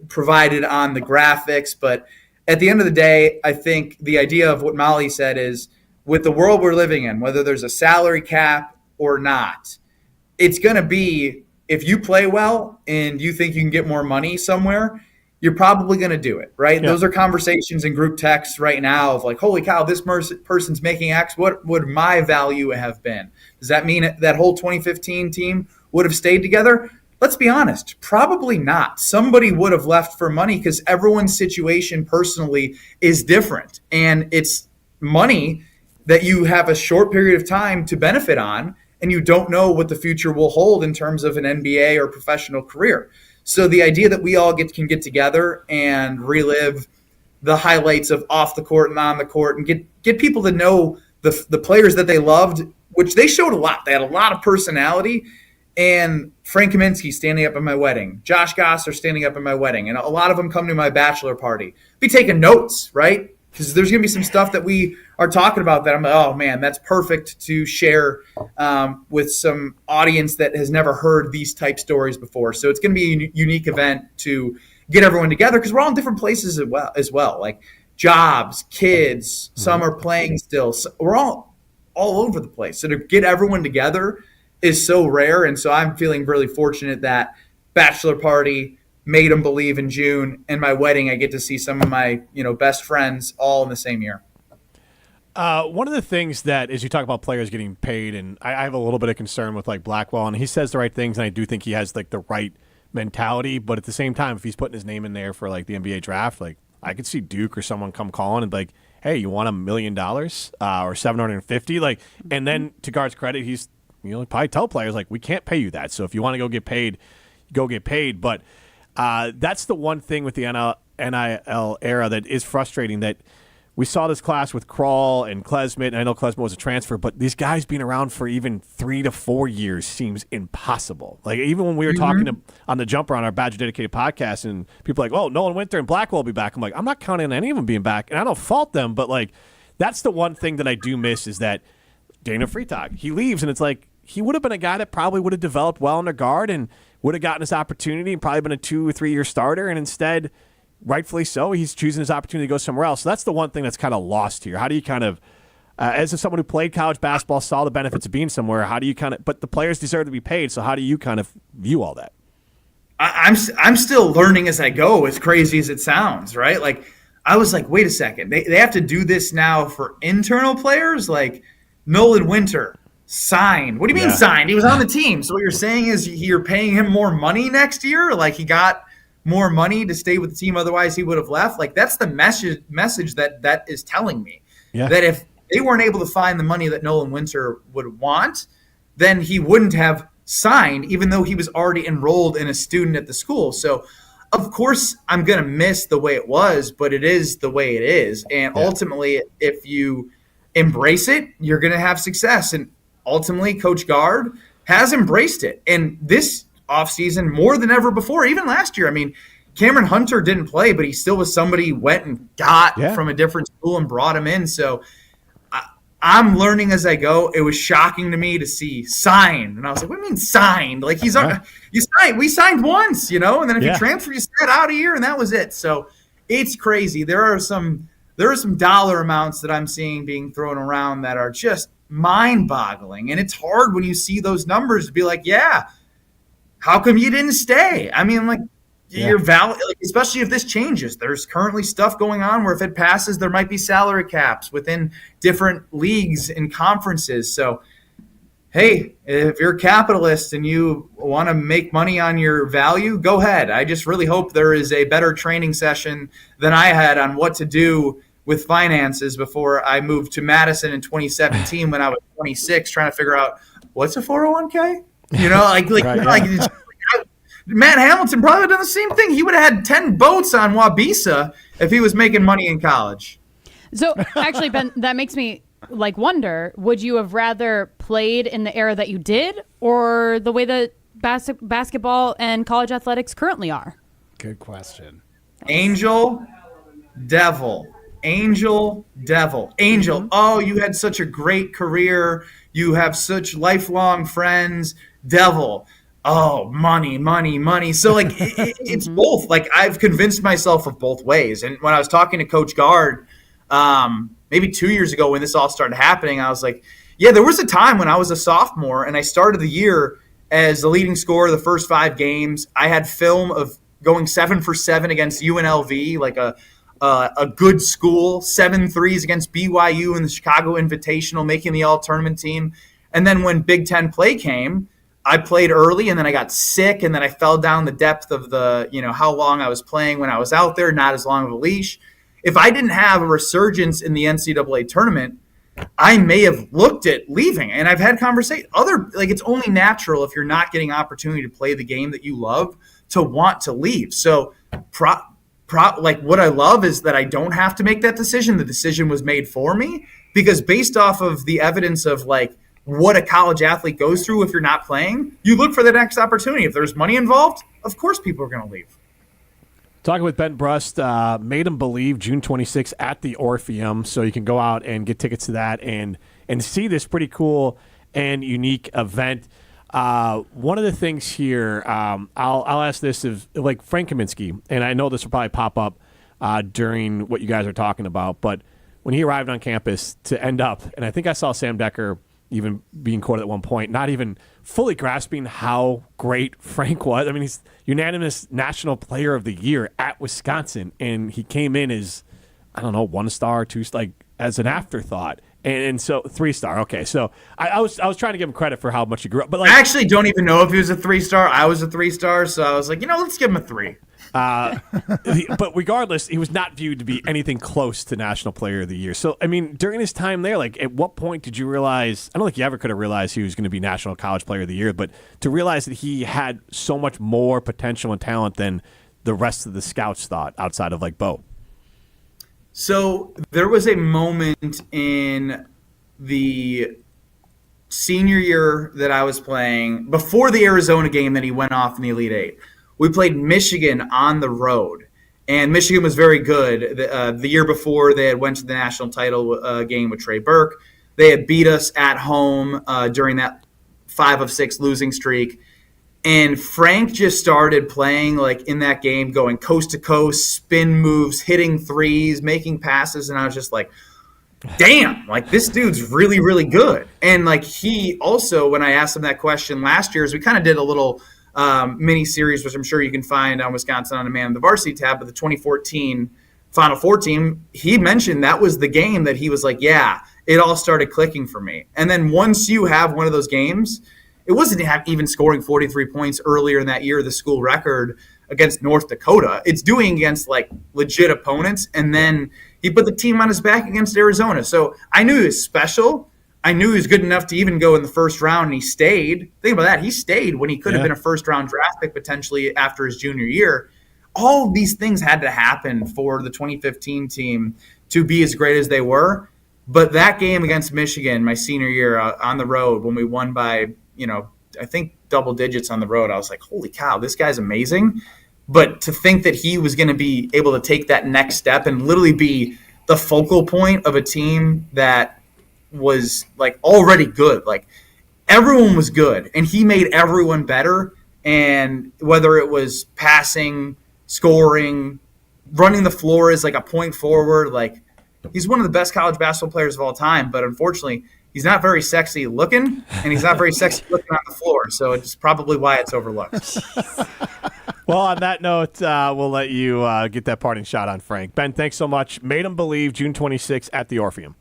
provided on the graphics. But at the end of the day, I think the idea of what Molly said is, with the world we're living in, whether there's a salary cap or not, it's going to be, if you play well and you think you can get more money somewhere, you're probably going to do it, right? Yeah. Those are conversations in group texts right now of like, holy cow, this person's making X. What would my value have been? Does that mean that whole 2015 team would have stayed together? Let's be honest, probably not. Somebody would have left for money because everyone's situation personally is different. And it's money that you have a short period of time to benefit on, and you don't know what the future will hold in terms of an NBA or professional career. So the idea that we all can get together and relive the highlights of off the court and on the court and get people to know the players that they loved, which they showed a lot. They had a lot of personality. And Frank Kaminsky standing up at my wedding, Josh Gosser standing up at my wedding, and a lot of them come to my bachelor party. Be taking notes, right? Because there's going to be some stuff that we are talking about that I'm like, oh, man, that's perfect to share with some audience that has never heard these type stories before. So it's going to be a unique event to get everyone together because we're all in different places as well. Like jobs, kids, some are playing still. So we're all over the place. So to get everyone together is so rare. And so I'm feeling really fortunate that bachelor party, Made 'em Believe in June, and my wedding, I get to see some of my best friends all in the same year. One of the things that, as you talk about players getting paid, and I have a little bit of concern with like Blackwell, and he says the right things, and I do think he has like the right mentality. But at the same time, if he's putting his name in there for like the NBA draft, like I could see Duke or someone come calling and be like, "Hey, you want $1 million or $750?" Like, and then to Guard's credit, he's probably tell players like, "We can't pay you that. So if you want to go get paid, go get paid." But that's the one thing with the NIL era that is frustrating, that we saw this class with Krall and Klesmit, and I know Klesmit was a transfer, but these guys being around for even 3 to 4 years seems impossible. Like even when we were talking on the Jumper on our Badger Dedicated podcast, and people are like, oh, Nolan Winter and Blackwell will be back. I'm like, I'm not counting on any of them being back, and I don't fault them, but like that's the one thing that I do miss is that Dana Freitag, he leaves, and it's like he would have been a guy that probably would have developed well under Guard and would have gotten his opportunity and probably been a 2 or 3 year starter, and instead, rightfully so, he's choosing his opportunity to go somewhere else. So that's the one thing that's kind of lost here. How do you kind of, as someone who played college basketball, saw the benefits of being somewhere, how do you kind of, but the players deserve to be paid, so how do you kind of view all that? I'm still learning as I go, as crazy as it sounds, right? Like, I was like, wait a second, they have to do this now for internal players? Like, Nolan Winter signed. What do you mean signed? He was on the team. So what you're saying is you're paying him more money next year? Like he got more money to stay with the team, otherwise he would have left? Like that's the message that is telling me. That if they weren't able to find the money that Nolan Winter would want, then he wouldn't have signed, even though he was already enrolled in a student at the school. So, of course, I'm going to miss the way it was, but it is the way it is. And ultimately, if you embrace it, you're going to have success. And ultimately, Coach Gard has embraced it. And this offseason, more than ever before, even last year, I mean, Cameron Hunter didn't play, but he still was somebody he went and got from a different school and brought him in. So I'm learning as I go. It was shocking to me to see signed. And I was like, what do you mean signed? Like you signed. We signed once, and then if you transfer, you sat out a year and that was it. So it's crazy. There are some dollar amounts that I'm seeing being thrown around that are just mind-boggling. And it's hard when you see those numbers to be like, how come you didn't stay? I mean, like, you're valid, especially if this changes. There's currently stuff going on where if it passes, there might be salary caps within different leagues and conferences. So, hey, if you're a capitalist and you want to make money on your value, go ahead. I just really hope there is a better training session than I had on what to do with finances before I moved to Madison in 2017 when I was 26, trying to figure out what's a 401k. Matt Hamilton probably would have done the same thing. He would have had 10 boats on Wabisa if he was making money in college. So actually, Ben, that makes me wonder, would you have rather played in the era that you did or the way that basketball and college athletics currently are? Good question. Angel, devil. Angel, devil. Angel, oh, you had such a great career. You have such lifelong friends. Devil, oh, money. So, it's both. I've convinced myself of both ways. And when I was talking to Coach Gard maybe 2 years ago when this all started happening, I was like, there was a time when I was a sophomore and I started the year as the leading scorer the first 5 games. I had film of going 7 for 7 against UNLV, like a good school, 7 threes against BYU in the Chicago Invitational, making the all-tournament team. And then when Big Ten play came, I played early and then I got sick and then I fell down the depth of the, how long I was playing when I was out there, not as long of a leash. If I didn't have a resurgence in the NCAA tournament, I may have looked at leaving. And I've had conversations. It's only natural if you're not getting opportunity to play the game that you love to want to leave. So what I love is that I don't have to make that decision. The decision was made for me because based off of the evidence of what a college athlete goes through if you're not playing, you look for the next opportunity. If there's money involved, of course people are going to leave. Talking with Ben Brust, Made Him Believe, June 26th at the Orpheum. So you can go out and get tickets to that and see this pretty cool and unique event. One of the things here, I'll ask this of Frank Kaminsky, and I know this will probably pop up during what you guys are talking about, but when he arrived on campus to end up, and I think I saw Sam Decker even being quoted at one point, not even fully grasping how great Frank was. I mean, he's unanimous National Player of the Year at Wisconsin, and he came in as, 1 star, 2, as an afterthought. And so 3-star. Okay, so I was trying to give him credit for how much he grew up. But I actually don't even know if he was a 3-star. I was a 3-star, so I was like, let's give him a 3. But regardless, he was not viewed to be anything close to National Player of the Year. So, I mean, during his time there, at what point did you realize, I don't think you ever could have realized he was going to be National College Player of the Year, but to realize that he had so much more potential and talent than the rest of the scouts thought outside of Bo? So there was a moment in the senior year that I was playing, before the Arizona game that he went off in the Elite Eight. We played Michigan on the road, and Michigan was very good. The year before, they had went to the national title game with Trey Burke. They had beat us at home during that 5 of 6 losing streak. And Frank just started playing in that game, going coast to coast, spin moves, hitting threes, making passes. And I was just like, damn, this dude's really, really good. And he also, when I asked him that question last year, is we kind of did a little mini series, which I'm sure you can find on Wisconsin On Demand, the varsity tab, but the 2014 Final Four team, he mentioned that was the game that he was like, yeah, it all started clicking for me. And then once you have one of those games, it wasn't even scoring 43 points earlier in that year, the school record against North Dakota. It's doing against legit opponents. And then he put the team on his back against Arizona. So I knew he was special, I knew he was good enough to even go in the first round, and he stayed. Think about that. He stayed when he could have been a first-round draft pick potentially after his junior year. All of these things had to happen for the 2015 team to be as great as they were. But that game against Michigan, my senior year on the road, when we won by, I think double digits on the road, I was like, holy cow, this guy's amazing. But to think that he was going to be able to take that next step and literally be the focal point of a team that was like already good, like everyone was good, and he made everyone better. And whether it was passing, scoring, running the floor as like a point forward, like he's one of the best college basketball players of all time. But unfortunately, he's not very sexy looking, and he's not very sexy looking on the floor. So it's probably why it's overlooked. Well, on that note, we'll let you get that parting shot on Frank. Ben, thanks so much. Made him Believe, June 26th at the Orpheum.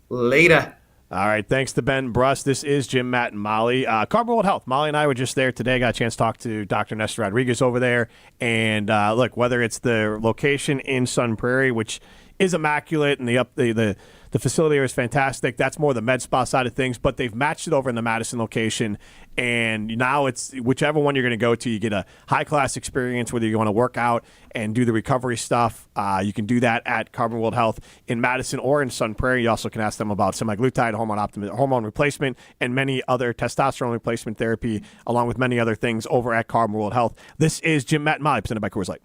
Later. All right, thanks to Ben Brust. This is Jim, Matt, and Molly. Carbon World Health. Molly and I were just there today. Got a chance to talk to Dr. Nestor Rodriguez over there. And look, whether it's the location in Sun Prairie, which is immaculate, and the facility there is fantastic. That's more the med spa side of things, but they've matched it over in the Madison location, and now it's whichever one you're going to go to, you get a high-class experience, whether you want to work out and do the recovery stuff. You can do that at Carbon World Health in Madison or in Sun Prairie. You also can ask them about semaglutide, hormone replacement, and many other testosterone replacement therapy, along with many other things over at Carbon World Health. This is Jim, Matt, and Molly, presented by Coors Light.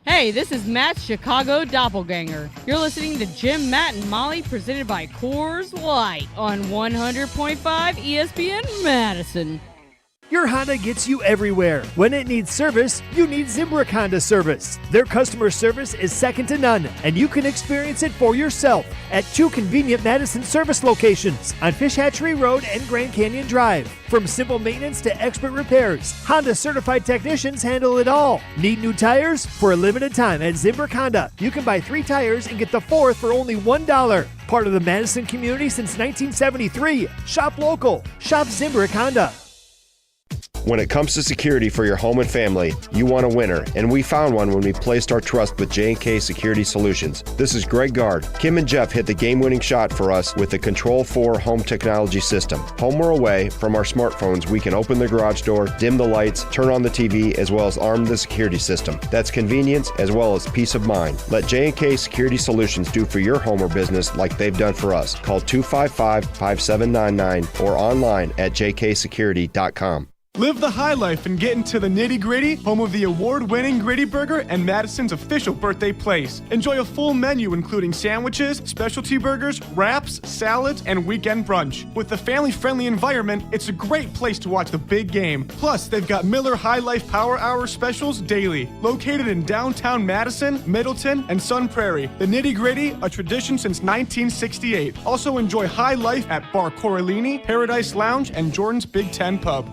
Hey, this is Matt's Chicago Doppelganger. You're listening to Jim, Matt, and Molly, presented by Coors Light on 100.5 ESPN Madison. Your Honda gets you everywhere. When it needs service, you need Zimbrick Honda service. Their customer service is second to none, and you can experience it for yourself at 2 convenient Madison service locations on Fish Hatchery Road and Grand Canyon Drive. From simple maintenance to expert repairs, Honda certified technicians handle it all. Need new tires? For a limited time at Zimbrick Honda, you can buy 3 tires and get the 4th for only $1. Part of the Madison community since 1973. Shop local. Shop Zimbrick Honda. When it comes to security for your home and family, you want a winner, and we found one when we placed our trust with J&K Security Solutions. This is Greg Gard. Kim and Jeff hit the game-winning shot for us with the Control 4 home technology system. Home or away, from our smartphones, we can open the garage door, dim the lights, turn on the TV, as well as arm the security system. That's convenience as well as peace of mind. Let J&K Security Solutions do for your home or business like they've done for us. Call 255-5799 or online at jksecurity.com. Live the high life and get into the nitty-gritty, home of the award-winning Gritty Burger and Madison's official birthday place. Enjoy a full menu including sandwiches, specialty burgers, wraps, salads, and weekend brunch. With the family-friendly environment, it's a great place to watch the big game. Plus, they've got Miller High Life Power Hour specials daily. Located in downtown Madison, Middleton, and Sun Prairie. The nitty-gritty, a tradition since 1968. Also enjoy high life at Bar Coralini, Paradise Lounge, and Jordan's Big Ten Pub.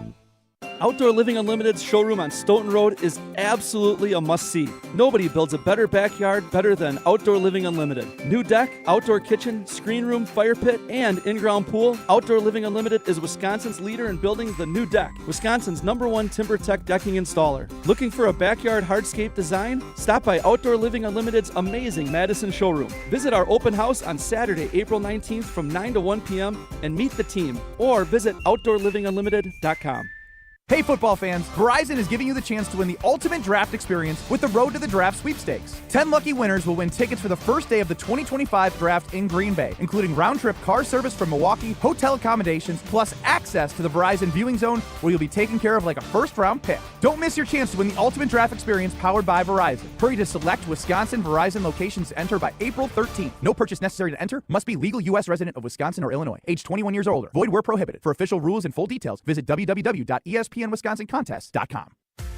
Outdoor Living Unlimited's showroom on Stoughton Road is absolutely a must-see. Nobody builds a better backyard better than Outdoor Living Unlimited. New deck, outdoor kitchen, screen room, fire pit, and in-ground pool. Outdoor Living Unlimited is Wisconsin's leader in building the new deck. Wisconsin's #1 TimberTech decking installer. Looking for a backyard hardscape design? Stop by Outdoor Living Unlimited's amazing Madison showroom. Visit our open house on Saturday, April 19th from 9 to 1 p.m. and meet the team. Or visit OutdoorLivingUnlimited.com. Hey football fans, Verizon is giving you the chance to win the ultimate draft experience with the Road to the Draft sweepstakes. 10 lucky winners will win tickets for the first day of the 2025 draft in Green Bay, including round-trip car service from Milwaukee, hotel accommodations, plus access to the Verizon viewing zone where you'll be taken care of like a first-round pick. Don't miss your chance to win the ultimate draft experience powered by Verizon. Hurry to select Wisconsin Verizon locations to enter by April 13th. No purchase necessary to enter. Must be legal U.S. resident of Wisconsin or Illinois. Age 21 years or older. Void where prohibited. For official rules and full details, visit www.espnwisconsincontest.com.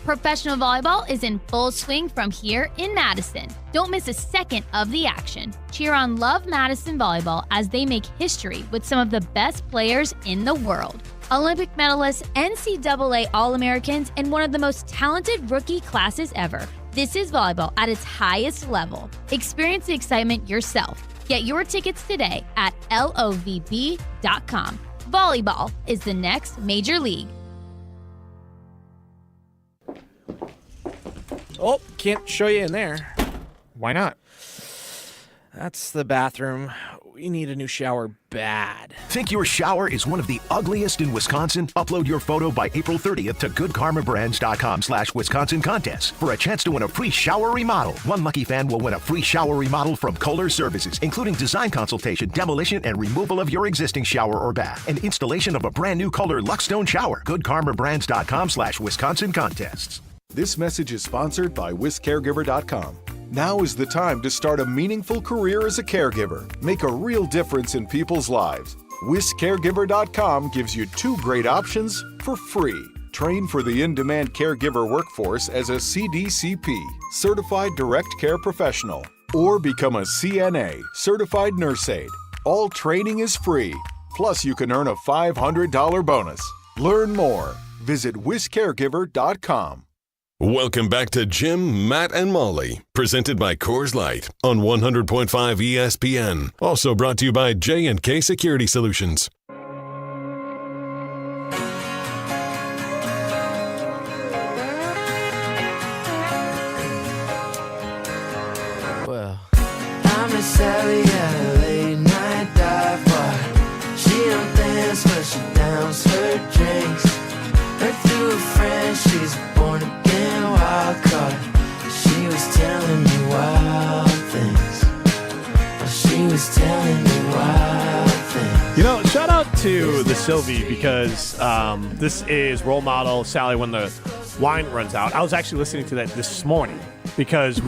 Professional volleyball is in full swing from here in Madison. Don't miss a second of the action. Cheer on Love Madison Volleyball as they make history with some of the best players in the world. Olympic medalists, NCAA All-Americans, and one of the most talented rookie classes ever. This is volleyball at its highest level. Experience the excitement yourself. Get your tickets today at lovb.com. Volleyball is the next major league. Oh, can't show you in there. Why not? That's the bathroom. We need a new shower bad. Think your shower is one of the ugliest in Wisconsin? Upload your photo by April 30th to goodkarmabrands.com/Wisconsin contest for a chance to win a free shower remodel. One lucky fan will win a free shower remodel from Kohler Services, including design consultation, demolition, and removal of your existing shower or bath, and installation of a brand new Kohler Luxstone shower. goodkarmabrands.com/Wisconsin contests. This message is sponsored by WisCaregiver.com. Now is the time to start a meaningful career as a caregiver. Make a real difference in people's lives. WisCaregiver.com gives you 2 great options for free. Train for the in-demand caregiver workforce as a CDCP, Certified Direct Care Professional, or become a CNA, Certified Nurse Aide. All training is free. Plus, you can earn a $500 bonus. Learn more. Visit WisCaregiver.com. Welcome back to Jim, Matt, and Molly, presented by Coors Light on 100.5 ESPN. Also brought to you by J&K Security Solutions. Well, I miss Sally at a late night dive bar. She don't dance, but she downs her drinks. Her through a friend, she's born again. Wild card. She was telling me wild things. She was telling me wild things. You know, shout out to the Sylvie because this is role model Sally when the wine runs out. I was actually listening to that this morning because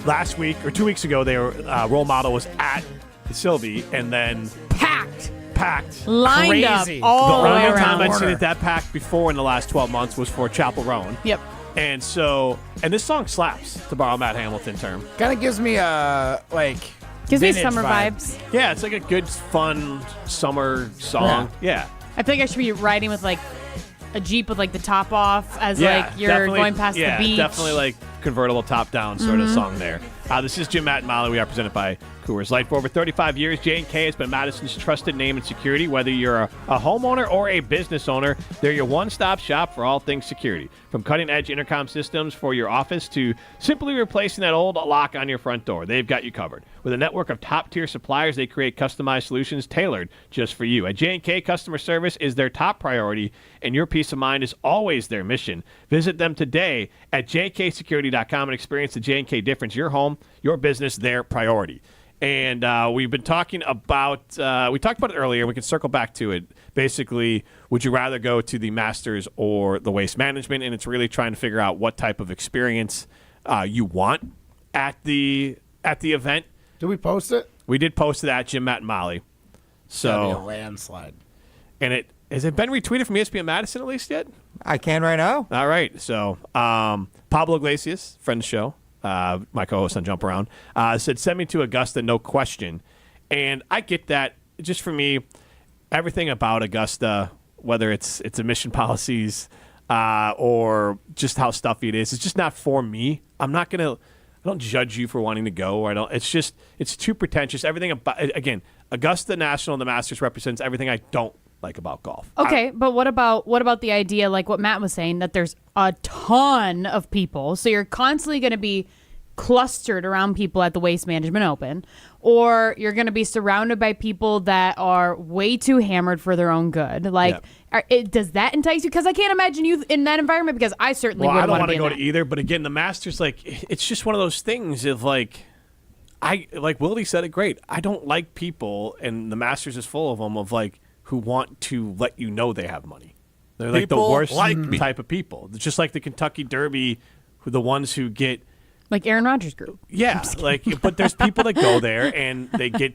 last week or 2 weeks ago, their role model was at the Sylvie and then packed. Lined Crazy. up all the way only around. time I'd seen it that packed before in the last 12 months was for Chapel Roan. Yep. And this song slaps, to borrow a Matt Hamilton term. Kind of gives me gives me vintage summer vibe. vibes. Yeah, it's like a good, fun summer song. Yeah. I feel like I should be riding with like a Jeep with like the top off as Yeah, like you're definitely- going past the beach. Definitely like convertible top down sort of Mhm. song there. This is Jim, Matt, and Molly. We are presented by Coors Light. For over 35 years, J&K has been Madison's trusted name in security. Whether you're a homeowner or a business owner, they're your one-stop shop for all things security. From cutting-edge intercom systems for your office to simply replacing that old lock on your front door, they've got you covered. With a network of top-tier suppliers, they create customized solutions tailored just for you. At J&K, customer service is their top priority, and your peace of mind is always their mission. Visit them today at jksecurity.com and experience the J&K difference. Your home, your business, their priority. And we've been talking about, we talked about it earlier. We can circle back to it. Basically, would you rather go to the Masters or the Waste Management? And it's really trying to figure out what type of experience you want at the event. Did we post it? We did post it at Jim, Matt, and Molly. Gotta be a So, landslide. and has it been retweeted from ESPN Madison at least yet? I can right now. All right. So, Pablo Iglesias, friend of the show, my co-host on Jump Around, said, send me to Augusta, no question. And I get that. Just for me, everything about Augusta, whether it's emission policies or just how stuffy it is, it's just not for me. I don't judge you for wanting to go. Or it's too pretentious. Everything about, again, Augusta National and the Masters represents everything I don't like about golf. Okay, but what about the idea, like what Matt was saying, that there's a ton of people, so you're constantly going to be clustered around people at the Waste Management Open, or you're going to be surrounded by people that are way too hammered for their own good. Like, does that entice you? Because I can't imagine you in that environment, because I certainly I wouldn't don't want to go to either. But again, the Masters, like, it's just one of those things of like Wildy said it great. I don't like people, and the Masters is full of them, of like, who want to let you know they have money. They're like People the worst like me. type of people. It's just like the Kentucky Derby, who the ones who get like Aaron Rodgers group. Yeah, but there's people that go there and they get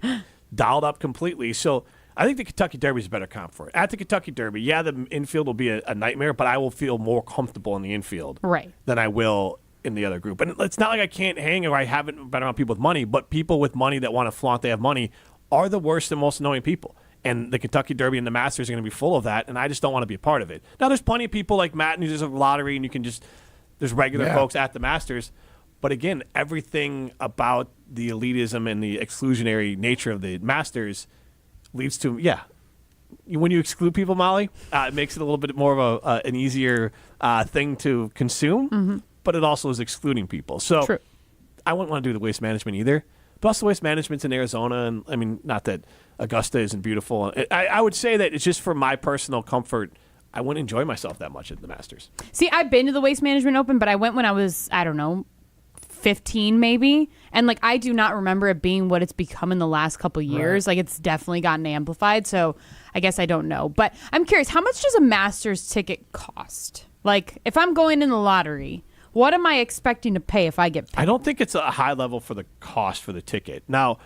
dialed up completely. So I think the Kentucky Derby is a better comp for it. At the Kentucky Derby, the infield will be a nightmare, but I will feel more comfortable in the infield than I will in the other group. And it's not like I can't hang or I haven't been around people with money, but people with money that want to flaunt they have money are the worst and most annoying people. And the Kentucky Derby and the Masters are going to be full of that, and I just don't want to be a part of it. Now, there's plenty of people like Matt, and there's a lottery, and you can there's regular folks at the Masters. But again, everything about the elitism and the exclusionary nature of the Masters leads to, when you exclude people, Molly, it makes it a little bit more of an easier thing to consume, but it also is excluding people. So I wouldn't want to do the Waste Management either. Plus, the Waste Management's in Arizona, and I mean, not that Augusta isn't beautiful. I would say that it's just for my personal comfort. I wouldn't enjoy myself that much at the Masters. See, I've been to the Waste Management Open, but I went when I was, I don't know, 15 maybe. And like, I do not remember it being what it's become in the last couple years. Like, it's definitely gotten amplified. So I guess I don't know. But I'm curious, how much does a Masters ticket cost? Like, if I'm going in the lottery, what am I expecting to pay if I get paid? I don't think it's a high level for the cost for the ticket. Now,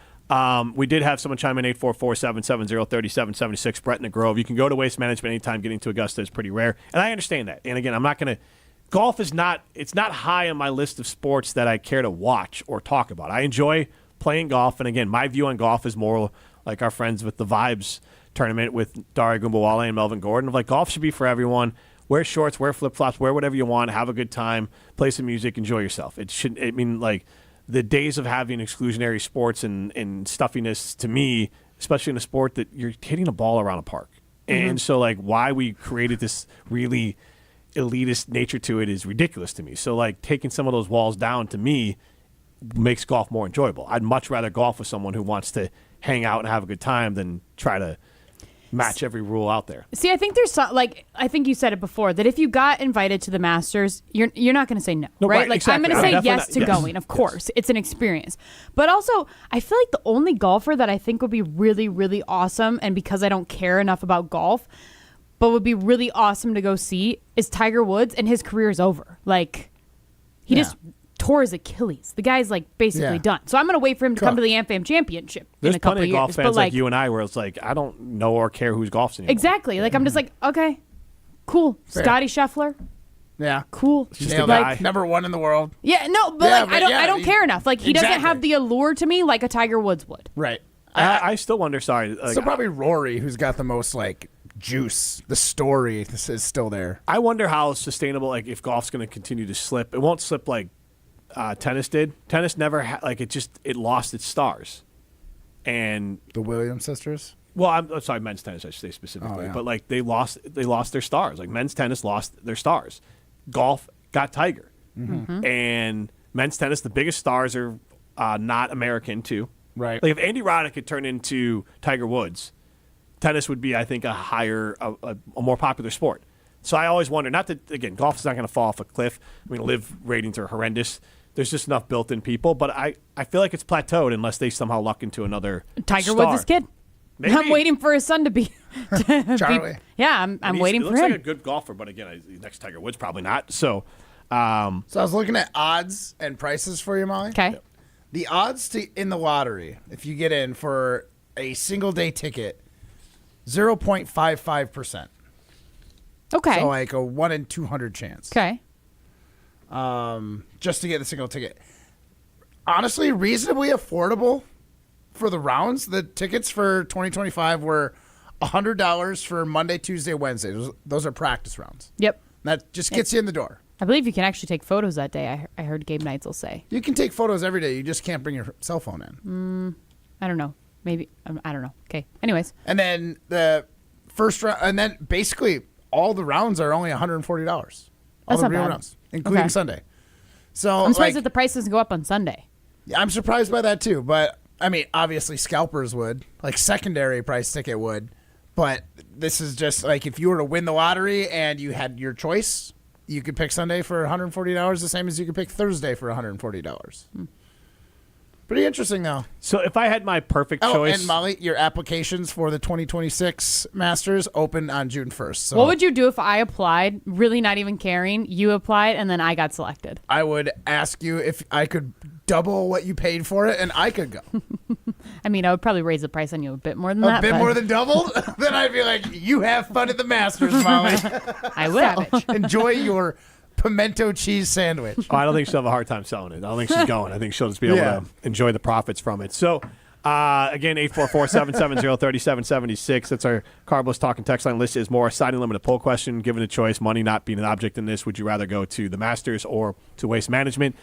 we did have someone chime in 844-770-3776, Brett in the Grove. You can go to Waste Management anytime. Getting to Augusta is pretty rare. And I understand that. And again, I'm not going to – golf is not – it's not high on my list of sports that I care to watch or talk about. I enjoy playing golf. And again, my view on golf is more like our friends with the Vibes tournament with Dari Gumbawale and Melvin Gordon. Of like, golf should be for everyone. Wear shorts, wear flip-flops, wear whatever you want, have a good time, play some music, enjoy yourself. It should – I mean, like – the days of having exclusionary sports and stuffiness, to me, especially in a sport that you're hitting a ball around a park. And so, like, why we created this really elitist nature to it is ridiculous to me. So, like, taking some of those walls down, to me, makes golf more enjoyable. I'd much rather golf with someone who wants to hang out and have a good time than try to match every rule out there. See, I think there's some, like, I think you said it before, that if you got invited to the Masters, you're not going to say no, right? Like, exactly. I'm going to say yes to going, of course. It's an experience. But also, I feel like the only golfer that I think would be really, really awesome, and because I don't care enough about golf, but would be really awesome to go see, is Tiger Woods, and his career is over. Like, he just tore his Achilles. The guy's like basically done. So I'm going to wait for him to come to the AmFam Championship There's in a couple plenty of golf years. fans But like you and I where it's like, I don't know or care who's golfing anymore. exactly. Like, I'm just like, okay, cool. Fair. Scotty Scheffler. Yeah. Cool. Just Nailed a it. guy. Number one in the world. Yeah, no, but Yeah, like, but I don't care enough. Like, he doesn't Exactly. have the allure to me like a Tiger Woods would. Right. I still wonder, sorry. Like, So probably Rory, who's got the most, like, juice. The story is still there. I wonder how sustainable, like, if golf's going to continue to slip. It won't slip like tennis did. Tennis never it lost its stars. And the Williams sisters? Well, I'm sorry, men's tennis, I should say specifically. Oh, yeah. But like they lost their stars. Like men's tennis lost their stars. Golf got Tiger. And men's tennis, the biggest stars are not American too. Right. Like if Andy Roddick could turn into Tiger Woods, tennis would be, I think, a more popular sport. So I always wonder, not that, again, golf is not going to fall off a cliff. I mean, live ratings are horrendous. There's just enough built-in people. But I feel like it's plateaued unless they somehow luck into another Tiger star. Woods' kid. Maybe. I'm waiting for his son to be Charlie. Yeah, I'm waiting for looks him. like a good golfer, but again, next Tiger Woods, probably not. So, So I was looking at odds and prices for you, Molly. Okay. The odds in the lottery, if you get in for a single day ticket, 0.55%. Okay. So like a 1 in 200 chance. Okay. Just to get the single ticket. Honestly, reasonably affordable for the rounds. The tickets for 2025 were $100 for Monday, Tuesday, Wednesday. Those are practice rounds. Yep. That just gets you in the door. I believe you can actually take photos that day. I heard Gabe Knights will say. You can take photos every day. You just can't bring your cell phone in. I don't know. Maybe. I don't know. Okay. Anyways. And then the first round, and then basically all the rounds are only $140. All That's the not real bad. rounds, including Okay. Sunday. So I'm surprised like, that the price doesn't go up on Sunday. yeah, I'm surprised by that too. But I mean, obviously scalpers would, like secondary price ticket would. But this is just like if you were to win the lottery and you had your choice, you could pick Sunday for $140, the same as you could pick Thursday for $140. Pretty interesting, though. so if I had my perfect Oh, choice, and Molly, your applications for the 2026 Masters open on June 1st. So What would you do if I applied, really not even caring, you applied, and then I got selected? I would ask you if I could double what you paid for it, and I could go. I mean, I would probably raise the price on you a bit more than A that. bit but more than double? Then I'd be like, you have fun at the Masters, Molly. I will. Enjoy your pimento cheese sandwich. I don't think she'll have a hard time selling it. I don't think she's going. I think she'll just be able to enjoy the profits from it. So, again, 844-770-3776. That's our Carbos Talking text line. List is more signing limited poll question. Given a choice, money not being an object in this, would you rather go to the Masters or to Waste Management?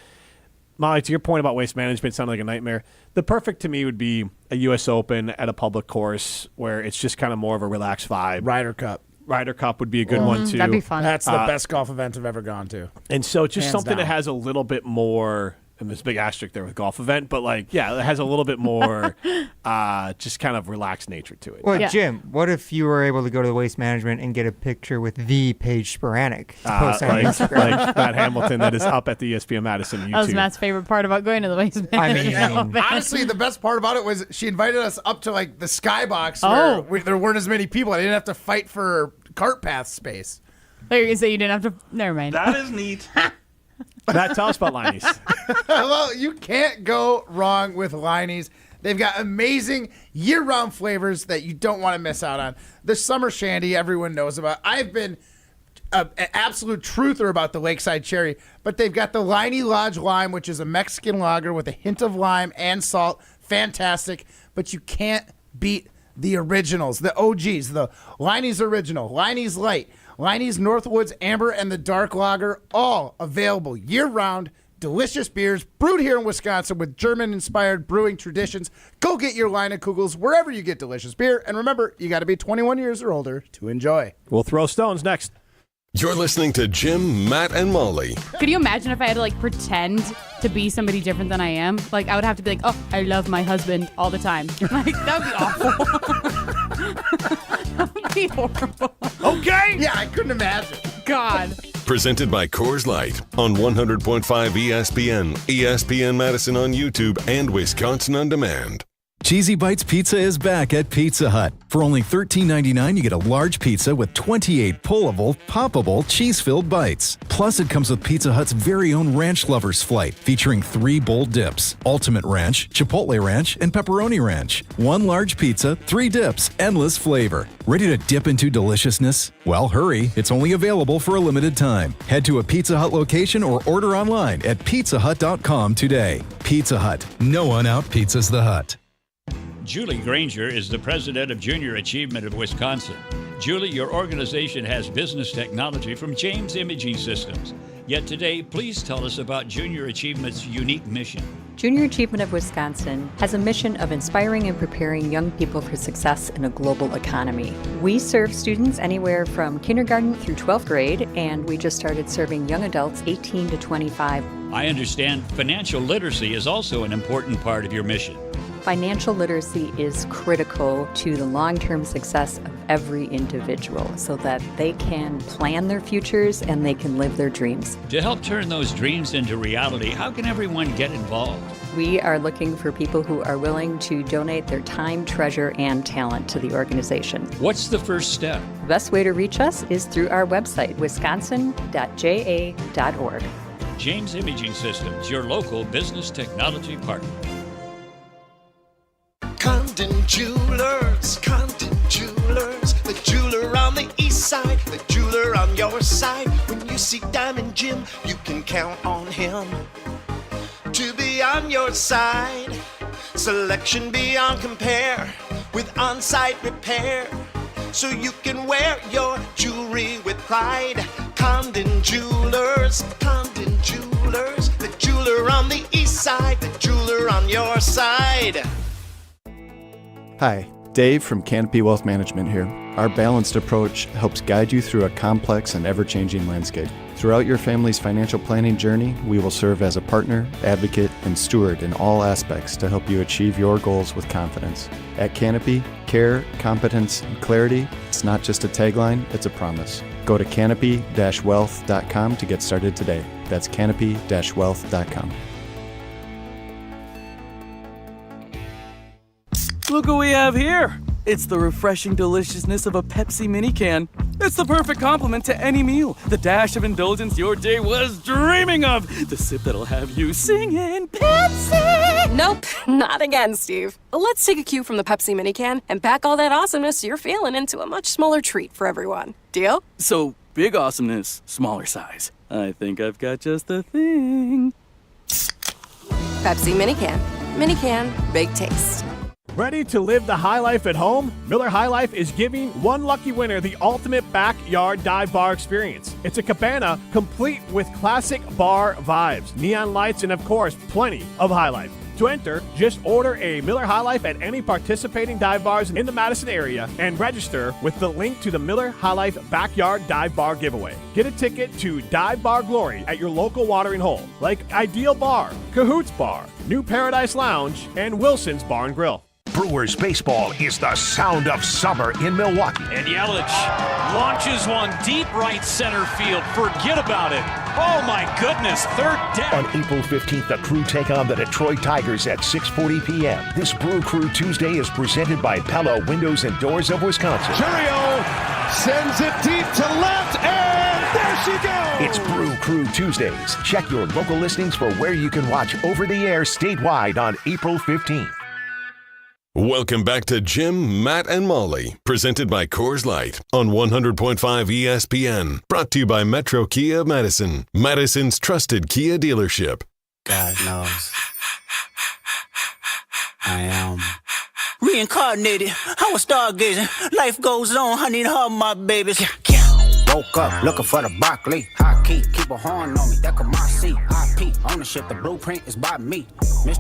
Molly, to your point about Waste Management, it sounded like a nightmare. The perfect to me would be a U.S. Open at a public course where it's just kind of more of a relaxed vibe. Ryder Cup would be a good one, too. That'd be fun. That's the best golf event I've ever gone to. And so just Hands something that down. has a little bit more and this big asterisk there with golf event, but like, yeah, it has a little bit more just kind of relaxed nature to it. Well, Jim, what if you were able to go to the Waste Management and get a picture with the Paige Sporanic to post on Instagram? Like Matt Hamilton that is up at the ESPN Madison YouTube. That was Matt's favorite part about going to the Waste Management. Honestly, the best part about it was she invited us up to like the skybox where there weren't as many people. I didn't have to fight for cart path space. Oh, you're gonna say you didn't have to? Never mind. That is neat. Matt, tell us about Liney's. Well, you can't go wrong with Liney's. They've got amazing year-round flavors that you don't want to miss out on. The summer shandy everyone knows about. I've been an absolute truther about the Lakeside Cherry, but they've got the Liney Lodge Lime, which is a Mexican lager with a hint of lime and salt. Fantastic, but you can't beat the originals, the OGs, the Liney's Original, Liney's Light, Liney's Northwoods Amber, and the Dark Lager, all available year-round. Delicious beers brewed here in Wisconsin with German-inspired brewing traditions. Go get your Line of Kugels wherever you get delicious beer. And remember, you got to be 21 years or older to enjoy. We'll throw stones next. You're listening to Jim, Matt, and Molly. Could you imagine if I had to like pretend to be somebody different than I am? Like I would have to be like, oh, I love my husband all the time. Like that would be awful. That would be horrible. Okay. Yeah, I couldn't imagine. God. Presented by Coors Light on 100.5 ESPN, ESPN Madison on YouTube, and Wisconsin On Demand. Cheesy Bites Pizza is back at Pizza Hut. For only $13.99, you get a large pizza with 28 pullable, poppable, cheese-filled bites. Plus, it comes with Pizza Hut's very own Ranch Lovers Flight, featuring 3 bold dips: Ultimate Ranch, Chipotle Ranch, and Pepperoni Ranch. 1 large pizza, 3 dips, endless flavor. Ready to dip into deliciousness? Well, hurry. It's only available for a limited time. Head to a Pizza Hut location or order online at pizzahut.com today. Pizza Hut. No one out-pizzas the Hut. Julie Granger is the president of Junior Achievement of Wisconsin. Julie, your organization has business technology from James Imaging Systems. Yet today, please tell us about Junior Achievement's unique mission. Junior Achievement of Wisconsin has a mission of inspiring and preparing young people for success in a global economy. We serve students anywhere from kindergarten through 12th grade, and we just started serving young adults 18 to 25. I understand financial literacy is also an important part of your mission. Financial literacy is critical to the long-term success of every individual so that they can plan their futures and they can live their dreams. To help turn those dreams into reality, how can everyone get involved? We are looking for people who are willing to donate their time, treasure, and talent to the organization. What's the first step? The best way to reach us is through our website, wisconsin.ja.org. James Imaging Systems, your local business technology partner. Condon Jewelers, the jeweler on the east side, the jeweler on your side. When you see Diamond Jim, you can count on him to be on your side. Selection beyond compare with on-site repair, so you can wear your jewelry with pride. Condon Jewelers, the jeweler on the east side, the jeweler on your side. Hi, Dave from Canopy Wealth Management here. Our balanced approach helps guide you through a complex and ever-changing landscape. Throughout your family's financial planning journey, we will serve as a partner, advocate, and steward in all aspects to help you achieve your goals with confidence. At Canopy, care, competence, and clarity, it's not just a tagline, it's a promise. Go to canopy-wealth.com to get started today. That's canopy-wealth.com. Look what we have here. It's the refreshing deliciousness of a Pepsi mini can. It's the perfect complement to any meal. The dash of indulgence your day was dreaming of. The sip that'll have you singing Pepsi. Nope, not again, Steve. Let's take a cue from the Pepsi mini can and pack all that awesomeness you're feeling into a much smaller treat for everyone. Deal? So, big awesomeness, smaller size. I think I've got just the thing. Pepsi mini can. Mini can, big taste. Ready to live the high life at home? Miller High Life is giving one lucky winner the ultimate backyard dive bar experience. It's a cabana complete with classic bar vibes, neon lights, and of course, plenty of high life. To enter, just order a Miller High Life at any participating dive bars in the Madison area and register with the link to the Miller High Life Backyard Dive Bar giveaway. Get a ticket to Dive Bar Glory at your local watering hole, like Ideal Bar, Cahoots Bar, New Paradise Lounge, and Wilson's Bar and Grill. Brewers baseball is the sound of summer in Milwaukee. And Yelich launches one deep right center field. Forget about it. Oh, my goodness. Third deck. On April 15th, the Crew take on the Detroit Tigers at 6:40 p.m. This Brew Crew Tuesday is presented by Pella Windows and Doors of Wisconsin. Churio sends it deep to left, and there she goes. It's Brew Crew Tuesdays. Check your local listings for where you can watch over-the-air statewide on April 15th. Welcome back to Jim, Matt, and Molly, presented by Coors Light on 100.5 ESPN. Brought to you by Metro Kia of Madison, Madison's trusted Kia dealership. God knows I am reincarnated. I was stargazing. Life goes on. I need her, my babies. Woke up looking for the broccoli. High key, keep a horn on me. That could my seat. IP ownership. The blueprint is by me.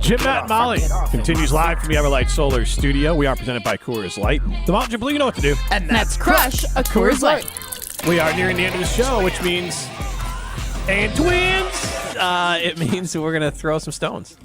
Jim, Matt, and Molly continues live from the Everlight Solar Studio. We are presented by Coors Light. The Mountain Dew Blue, you know what to do. And that's crush a Coors Light. We are nearing the end of the show, which means... And twins! It means we're going to throw some stones.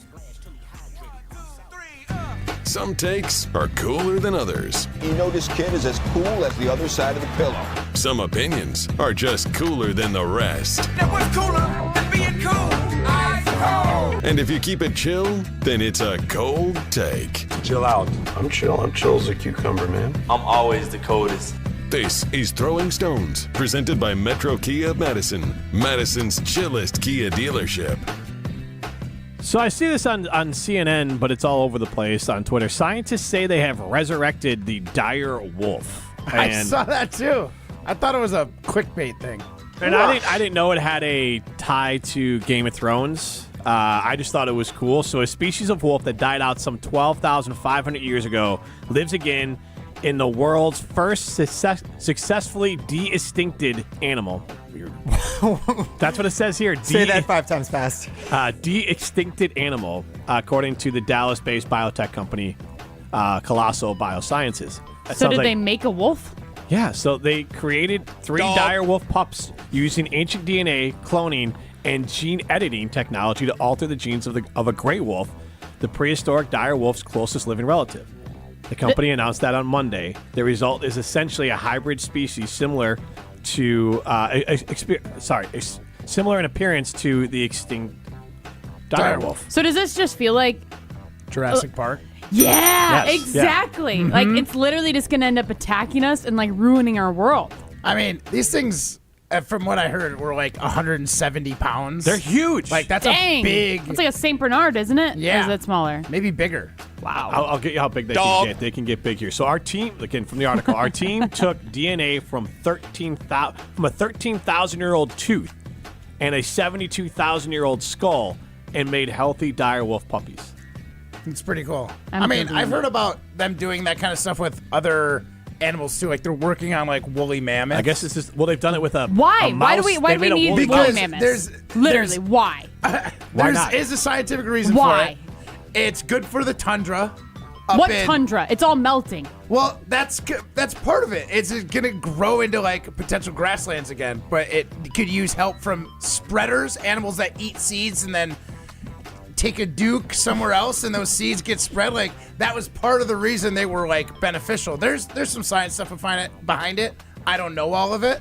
Some takes are cooler than others. You know this kid is as cool as the other side of the pillow. Some opinions are just cooler than the rest. Now what's cooler than being cool? Ice cold. And if you keep it chill, then it's a cold take. Chill out. I'm chill. I'm chill as a cucumber, man. I'm always the coldest. This is Throwing Stones, presented by Metro Kia of Madison, Madison's chillest Kia dealership. So I see this on CNN, but it's all over the place on Twitter. Scientists say they have resurrected the dire wolf. I saw that too. I thought it was a clickbait thing. And I didn't know it had a tie to Game of Thrones. I just thought it was cool. So a species of wolf that died out some 12,500 years ago lives again in the world's first successfully de-extincted animal. Weird. That's what it says here. Say that 5 times fast. De-extincted animal, according to the Dallas-based biotech company Colossal Biosciences. So did they make a wolf? Yeah, so they created 3 dire wolf pups using ancient DNA, cloning, and gene editing technology to alter the genes of a gray wolf, the prehistoric dire wolf's closest living relative. The company announced that on Monday. The result is essentially a hybrid species similar to, similar in appearance to the extinct dire wolf. So does this just feel like Jurassic Park? Yeah, Yes. exactly. Yeah. Like it's literally just gonna end up attacking us and like ruining our world. I mean, these things, from what I heard, were like 170 pounds. They're huge. Like that's Dang. a big. It's like a Saint Bernard, isn't it? Yeah. Or is that smaller? Maybe bigger. Wow. I'll get you how big they can get. They can get big here. So our team, again from the article, our team took DNA from a 13,000-year-old tooth and a 72,000-year-old skull and made healthy dire wolf puppies. It's pretty cool. I'm I mean, Googling I've heard it. about them doing that kind of stuff with other animals too. Like they're working on like woolly mammoths. I guess it's just they've done it with a Why? a Why do mouse. we? Why They do we made a need woolly woolly mouse. mammoths? Literally, why? Why not? There is a scientific reason Why? for it. It's good for the tundra. What tundra? It's all melting. Well, that's part of it. It's gonna grow into like potential grasslands again, but it could use help from spreaders, animals that eat seeds and then take a duke somewhere else, and those seeds get spread. Like that was part of the reason they were like beneficial. There's some science stuff behind it. I don't know all of it,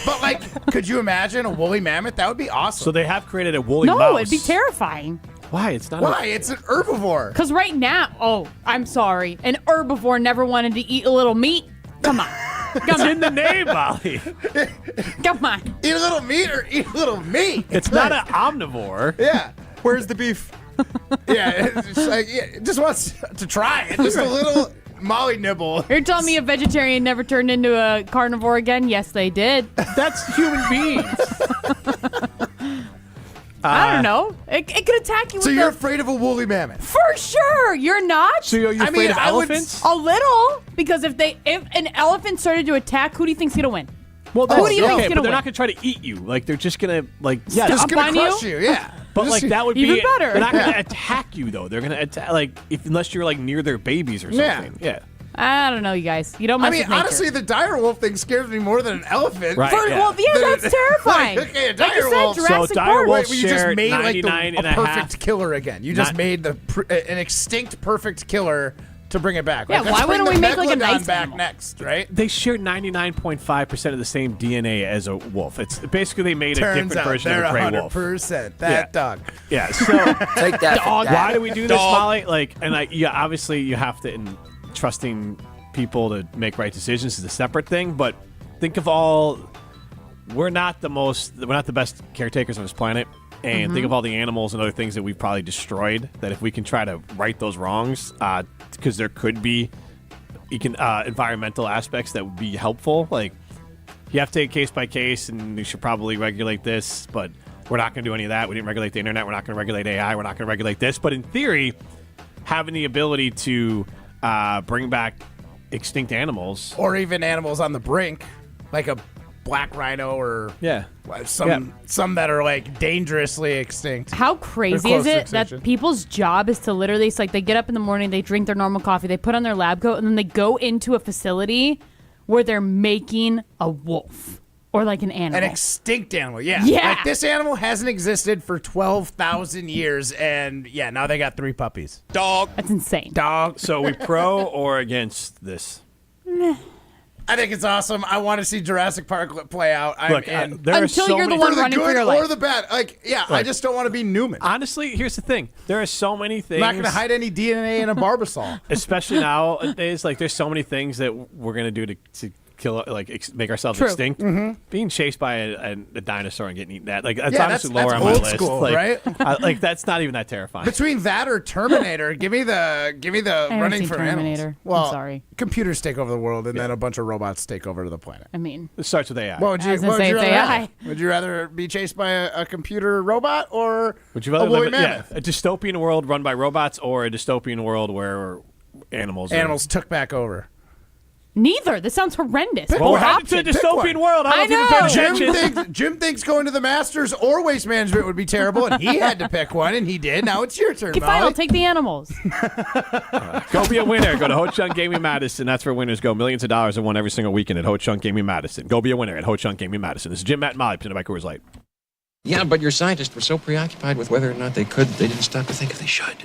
but like, could you imagine a woolly mammoth? That would be awesome. So they have created a woolly mouse. No, it'd be terrifying. Why? It's not. Why? It's an herbivore. Because right now, I'm sorry, an herbivore never wanted to eat a little meat. Come on. It's in the name, Molly. Come on. Eat a little meat or eat a little meat. It's not an omnivore. Yeah. Where's the beef? Yeah, it's just like it just wants to try it. Just a little Molly nibble. You're telling me a vegetarian never turned into a carnivore again? Yes, they did. That's human beings. I don't know. It could attack you. So with you're afraid of a woolly mammoth? For sure. You're not? So you're afraid of elephants? A little. Because if an elephant started to attack, who do you think's going to win? Well, who do you think's okay, going but to they're win? not going to try to eat you. Like they're just going to Just Stomp gonna on crush you? you. Yeah. But like that would be even better. They're not going to attack you though. They're going to attack unless you're like near their babies or something. Yeah. I don't know, you guys. You don't mess with nature. Honestly, the dire wolf thing scares me more than an elephant. Right, Well, that's terrifying. Okay, a Like you dire said, wolf. Jurassic dire Park. wolves You just share made like 99 a and a half. perfect killer again. You just made an extinct perfect killer to bring it back. Yeah, Like, why let's bring wouldn't we the make like a Megalodon nice back animal? next, right? They share 99.5% of the same DNA as a wolf. It's basically they made a Turns different out version they're of a gray wolf. 100% that dog. Yeah. So Take that. why do we do this, Dog. Molly? Obviously you have to trusting people to make right decisions is a separate thing. But think of we're not the best caretakers on this planet. And think of all the animals and other things that we've probably destroyed. That if we can try to right those wrongs, because there could be environmental aspects that would be helpful. Like you have to take case by case, and we should probably regulate this. But we're not going to do any of that. We didn't regulate the internet. We're not going to regulate AI. We're not going to regulate this. But in theory, having the ability to bring back extinct animals, Or even animals on the brink, like a black rhino or some that are like dangerously extinct. How They're crazy close is to it extinction. that people's job is to literally, it's like they get up in the morning, they drink their normal coffee, they put on their lab coat, and then they go into a facility where they're making a wolf or like an animal. An extinct animal, yeah. Yeah. Like this animal hasn't existed for 12,000 years, and now they got 3 puppies. Dog. That's insane. Dog. So are we pro or against this? I think it's awesome. I want to see Jurassic Park play out. Look, in. there are Until so you're the many one for the running for good your or life. the bad. I just don't want to be Newman. Honestly, here's the thing. There are so many things. I'm not going to hide any DNA in a Barbasol. Especially nowadays, there's so many things that we're going to do to kill, make ourselves extinct. Mm-hmm. Being chased by a dinosaur and getting eaten at, that's Yeah, honestly that's lower on my old list. school, right? That's not even that terrifying. Between that or Terminator, give me the never running seen for Terminator. animals. Well, I'm sorry. Computers take over the world, and then a bunch of robots take over the planet. I mean, It starts with AI. What would you, I was gonna what would say you it's rather AI. have? Would you rather be chased by a computer robot or Would you rather a woolly live mammoth? a dystopian world run by robots or a dystopian world where animals Took back over. neither. This sounds horrendous. Well, Both we're headed to a options. dystopian world. I don't know if you've been paying attention. Jim thinks going to the Masters or Waste Management would be terrible, and he had to pick one, and he did. Now it's your turn, Okay, fine, I'll Molly. take the animals. Go be a winner. Go to Ho Chunk Gaming Madison. That's where winners go. Millions of dollars are won every single weekend at Ho Chunk Gaming Madison. Go be a winner at Ho Chunk Gaming Madison. This is Jim, Matt, and Molly, presented by Coors Light. Yeah, but your scientists were so preoccupied with whether or not they didn't stop to think if they should.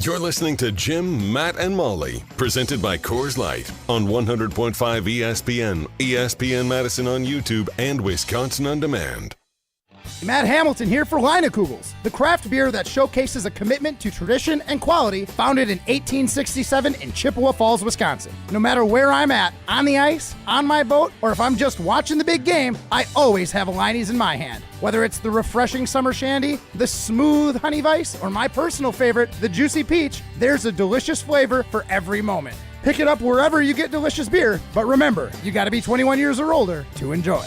You're listening to Jim, Matt, and Molly, presented by Coors Light on 100.5 ESPN, ESPN Madison on YouTube, and Wisconsin On Demand. Matt Hamilton here for Leinekugels, the craft beer that showcases a commitment to tradition and quality, founded in 1867 in Chippewa Falls, Wisconsin. No matter where I'm at, on the ice, on my boat, or if I'm just watching the big game, I always have a Leine's in my hand. Whether it's the refreshing summer shandy, the smooth honey vice, or my personal favorite, the juicy peach, there's a delicious flavor for every moment. Pick it up wherever you get delicious beer, but remember, you gotta be 21 years or older to enjoy.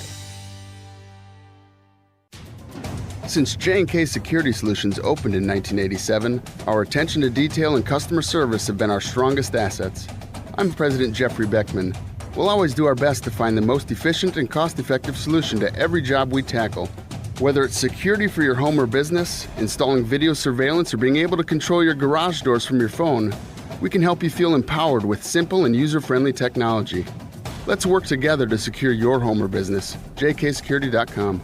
Since J&K Security Solutions opened in 1987, our attention to detail and customer service have been our strongest assets. I'm President Jeffrey Beckman. We'll always do our best to find the most efficient and cost-effective solution to every job we tackle. Whether it's security for your home or business, installing video surveillance, or being able to control your garage doors from your phone, we can help you feel empowered with simple and user-friendly technology. Let's work together to secure your home or business. jksecurity.com.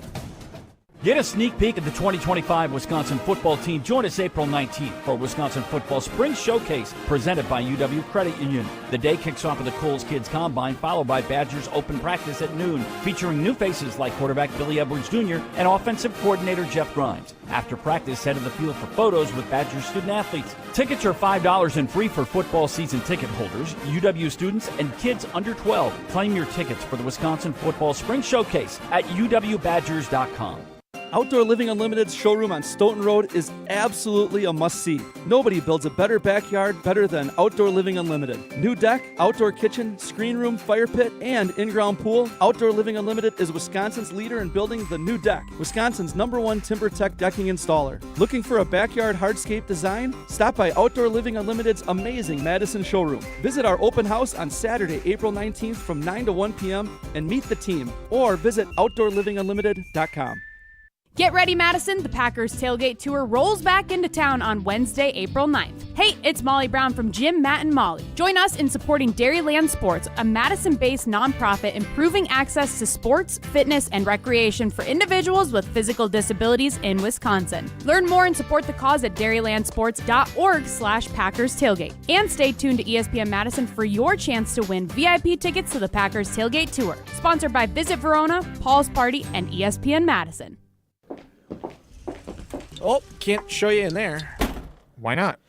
Get a sneak peek at the 2025 Wisconsin football team. Join us April 19th for Wisconsin Football Spring Showcase, presented by UW Credit Union. The day kicks off with the Coles Kids Combine, followed by Badgers Open Practice at noon, featuring new faces like quarterback Billy Edwards Jr. and offensive coordinator Jeff Grimes. After practice, head to the field for photos with Badgers student-athletes. Tickets are $5 and free for football season ticket holders, UW students, and kids under 12. Claim your tickets for the Wisconsin Football Spring Showcase at uwbadgers.com. Outdoor Living Unlimited's showroom on Stoughton Road is absolutely a must-see. Nobody builds a better backyard better than Outdoor Living Unlimited. New deck, outdoor kitchen, screen room, fire pit, and in-ground pool. Outdoor Living Unlimited is Wisconsin's leader in building the new deck, Wisconsin's #1 TimberTech decking installer. Looking for a backyard hardscape design? Stop by Outdoor Living Unlimited's amazing Madison showroom. Visit our open house on Saturday, April 19th from 9 to 1 p.m. and meet the team, or visit OutdoorLivingUnlimited.com. Get ready, Madison. The Packers Tailgate Tour rolls back into town on Wednesday, April 9th. Hey, it's Molly Brown from Jim, Matt, and Molly. Join us in supporting Dairyland Sports, a Madison-based nonprofit improving access to sports, fitness, and recreation for individuals with physical disabilities in Wisconsin. Learn more and support the cause at dairylandsports.org/Packers Tailgate. And stay tuned to ESPN Madison for your chance to win VIP tickets to the Packers Tailgate Tour. Sponsored by Visit Verona, Paul's Party, and ESPN Madison. Oh, can't show you in there. Why not?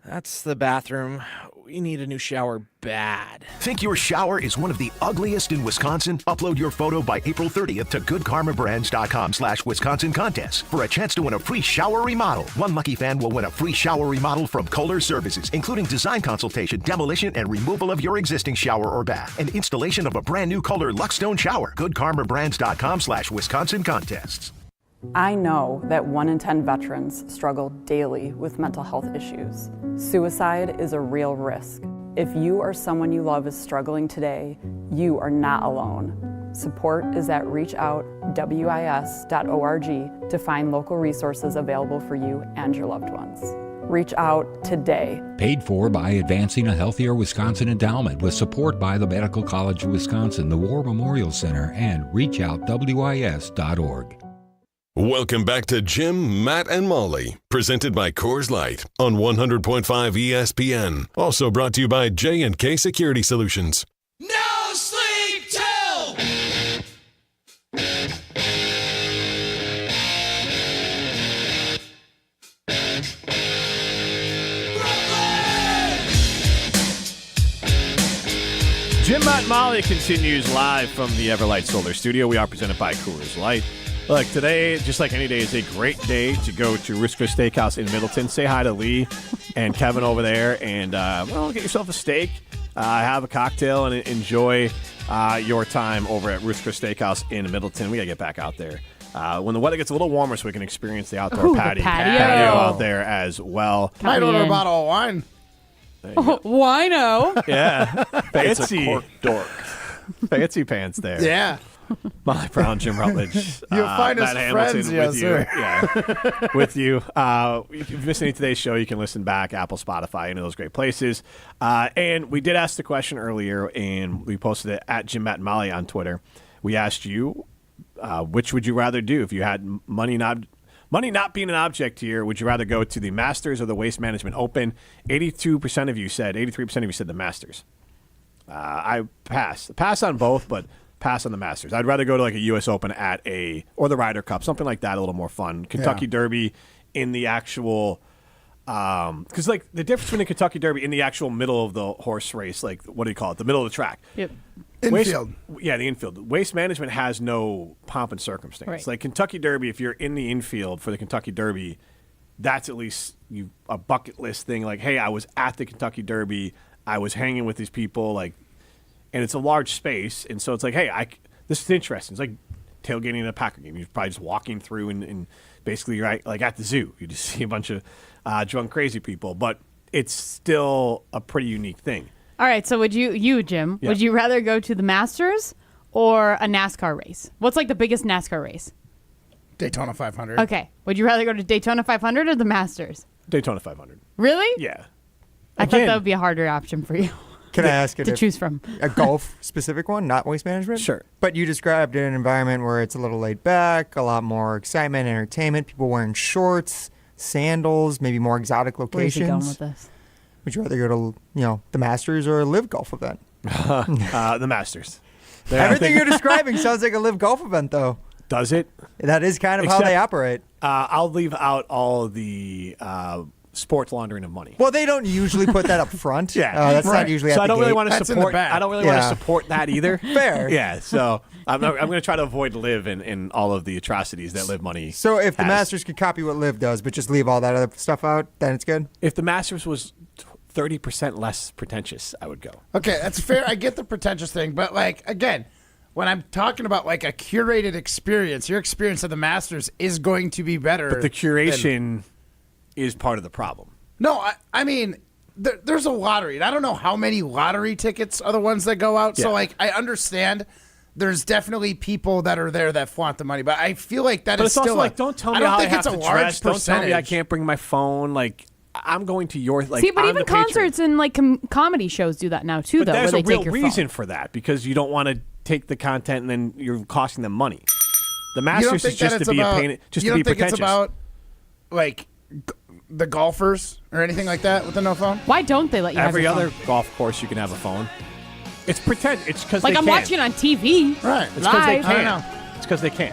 That's the bathroom. We need a new shower bad. Think your shower is one of the ugliest in Wisconsin? Upload your photo by April 30th to goodkarmabrands.com/Wisconsin contest for a chance to win a free shower remodel. One lucky fan will win a free shower remodel from Kohler Services, including design consultation, demolition, and removal of your existing shower or bath, and installation of a brand new Kohler Luxstone shower. goodkarmabrands.com/Wisconsin contests. I know that 1 in 10 veterans struggle daily with mental health issues. Suicide is a real risk. If you or someone you love is struggling today, you are not alone. Support is at reachoutwis.org to find local resources available for you and your loved ones. Reach out today. Paid for by Advancing a Healthier Wisconsin Endowment with support by the Medical College of Wisconsin, the War Memorial Center, and reachoutwis.org. Welcome back to Jim, Matt, and Molly, presented by Coors Light on 100.5 ESPN. Also brought to you by J&K Security Solutions. No sleep till. Jim, Matt, and Molly continues live from the Everlight Solar Studio. We are presented by Coors Light. Look, today, just like any day, is a great day to go to Risk Chris Steakhouse in Middleton. Say hi to Lee and Kevin over there, and get yourself a steak, have a cocktail, and enjoy your time over at Risk Chris Steakhouse in Middleton. We got to get back out there when the weather gets a little warmer so we can experience the outdoor patio out there as well. Might order a bottle of wine. Wino. Yeah. Fancy. It's a cork dork. Fancy pants there. Yeah. Molly Brown, Jim Rutledge. You'll find us Matt friends, Hamilton yes, with sir. you. Yeah, with you. If you missed any of today's show, you can listen back, Apple, Spotify, any of those great places. And we did ask the question earlier, and we posted it at Jim, Matt, and Molly on Twitter. We asked you, which would you rather do if you had money not being an object here? Would you rather go to the Masters or the Waste Management Open? 83% of you said the Masters. I pass on both, but pass on the Masters. I'd rather go to like a U.S. Open or the Ryder Cup, something like that, a little more fun. Kentucky Derby in the actual, because like the difference between the Kentucky Derby in the actual middle of the horse race, like what do you call it, the middle of the track? Yep. Infield. The infield. Waste Management has no pomp and circumstance. Right. Like Kentucky Derby, if you're in the infield for the Kentucky Derby, that's at least a bucket list thing. Like, hey, I was at the Kentucky Derby, I was hanging with these people, like. And it's a large space, and so it's like, hey, this is interesting. It's like tailgating in a Packer game. You're probably just walking through and basically right like at the zoo. You just see a bunch of drunk, crazy people, but it's still a pretty unique thing. All right, so Jim, would you rather go to the Masters or a NASCAR race? What's like the biggest NASCAR race? Daytona 500. Okay. Would you rather go to Daytona 500 or the Masters? Daytona 500. Really? Yeah. I thought that would be a harder option for you. Can I ask it to choose from? A golf-specific one, not Waste Management? Sure. But you described an environment where it's a little laid back, a lot more excitement, entertainment, people wearing shorts, sandals, maybe more exotic locations. Where's he going with this? Would you rather go to, the Masters or a live golf event? The Masters. Everything you're describing sounds like a live golf event, though. Does it? That is kind of how they operate. I'll leave out all the sports laundering of money. Well, they don't usually put that up front. Yeah, that's not usually. So at I don't the really gate. want to That's in the support. back. I don't really want to support that either. Fair. Yeah. So I'm going to try to avoid Live and all of the atrocities that Live money. So if the has. Masters could copy what Live does, but just leave all that other stuff out, then it's good. If the Masters was 30% less pretentious, I would go. Okay, that's fair. I get the pretentious thing, but like again, when I'm talking about like a curated experience, your experience of the Masters is going to be better. But the curation is part of the problem. No, I mean, there's a lottery, and I don't know how many lottery tickets are the ones that go out. Yeah. So, like, I understand there's definitely people that are there that flaunt the money, but I feel like that But is it's also still like, don't tell me I don't how think I it's have a to large dress. Don't tell me I percentage. can't bring my phone. Like, I'm going to your like. See, but I'm even the patron. concerts and like comedy shows do that now too, But though. there's where a they real take your reason phone. for that because you don't want to take the content and then you're costing them money. The You don't Masters think is just that to it's be about, a pain, just you to be don't think pretentious. it's about like the golfers or anything like that with a no phone? Why don't they let you Every have your other phone? golf course you can have a phone. It's pretend. It's because Like they I'm can. watching it on TV. Right. It's because they live. I don't can. know. It's because they can.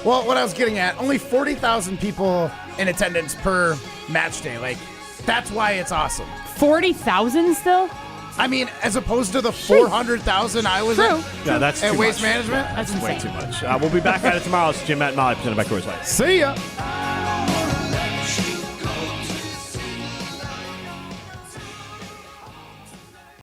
Well, what I was getting at, only 40,000 people in attendance per match day. Like, that's why it's awesome. 40,000 still? I mean, as opposed to the 400,000 I was True. Yeah, that's at too Waste much. Management. That's way too much. We'll be back at it tomorrow. It's Jim, Matt, and Molly presented by Coors Light. See ya.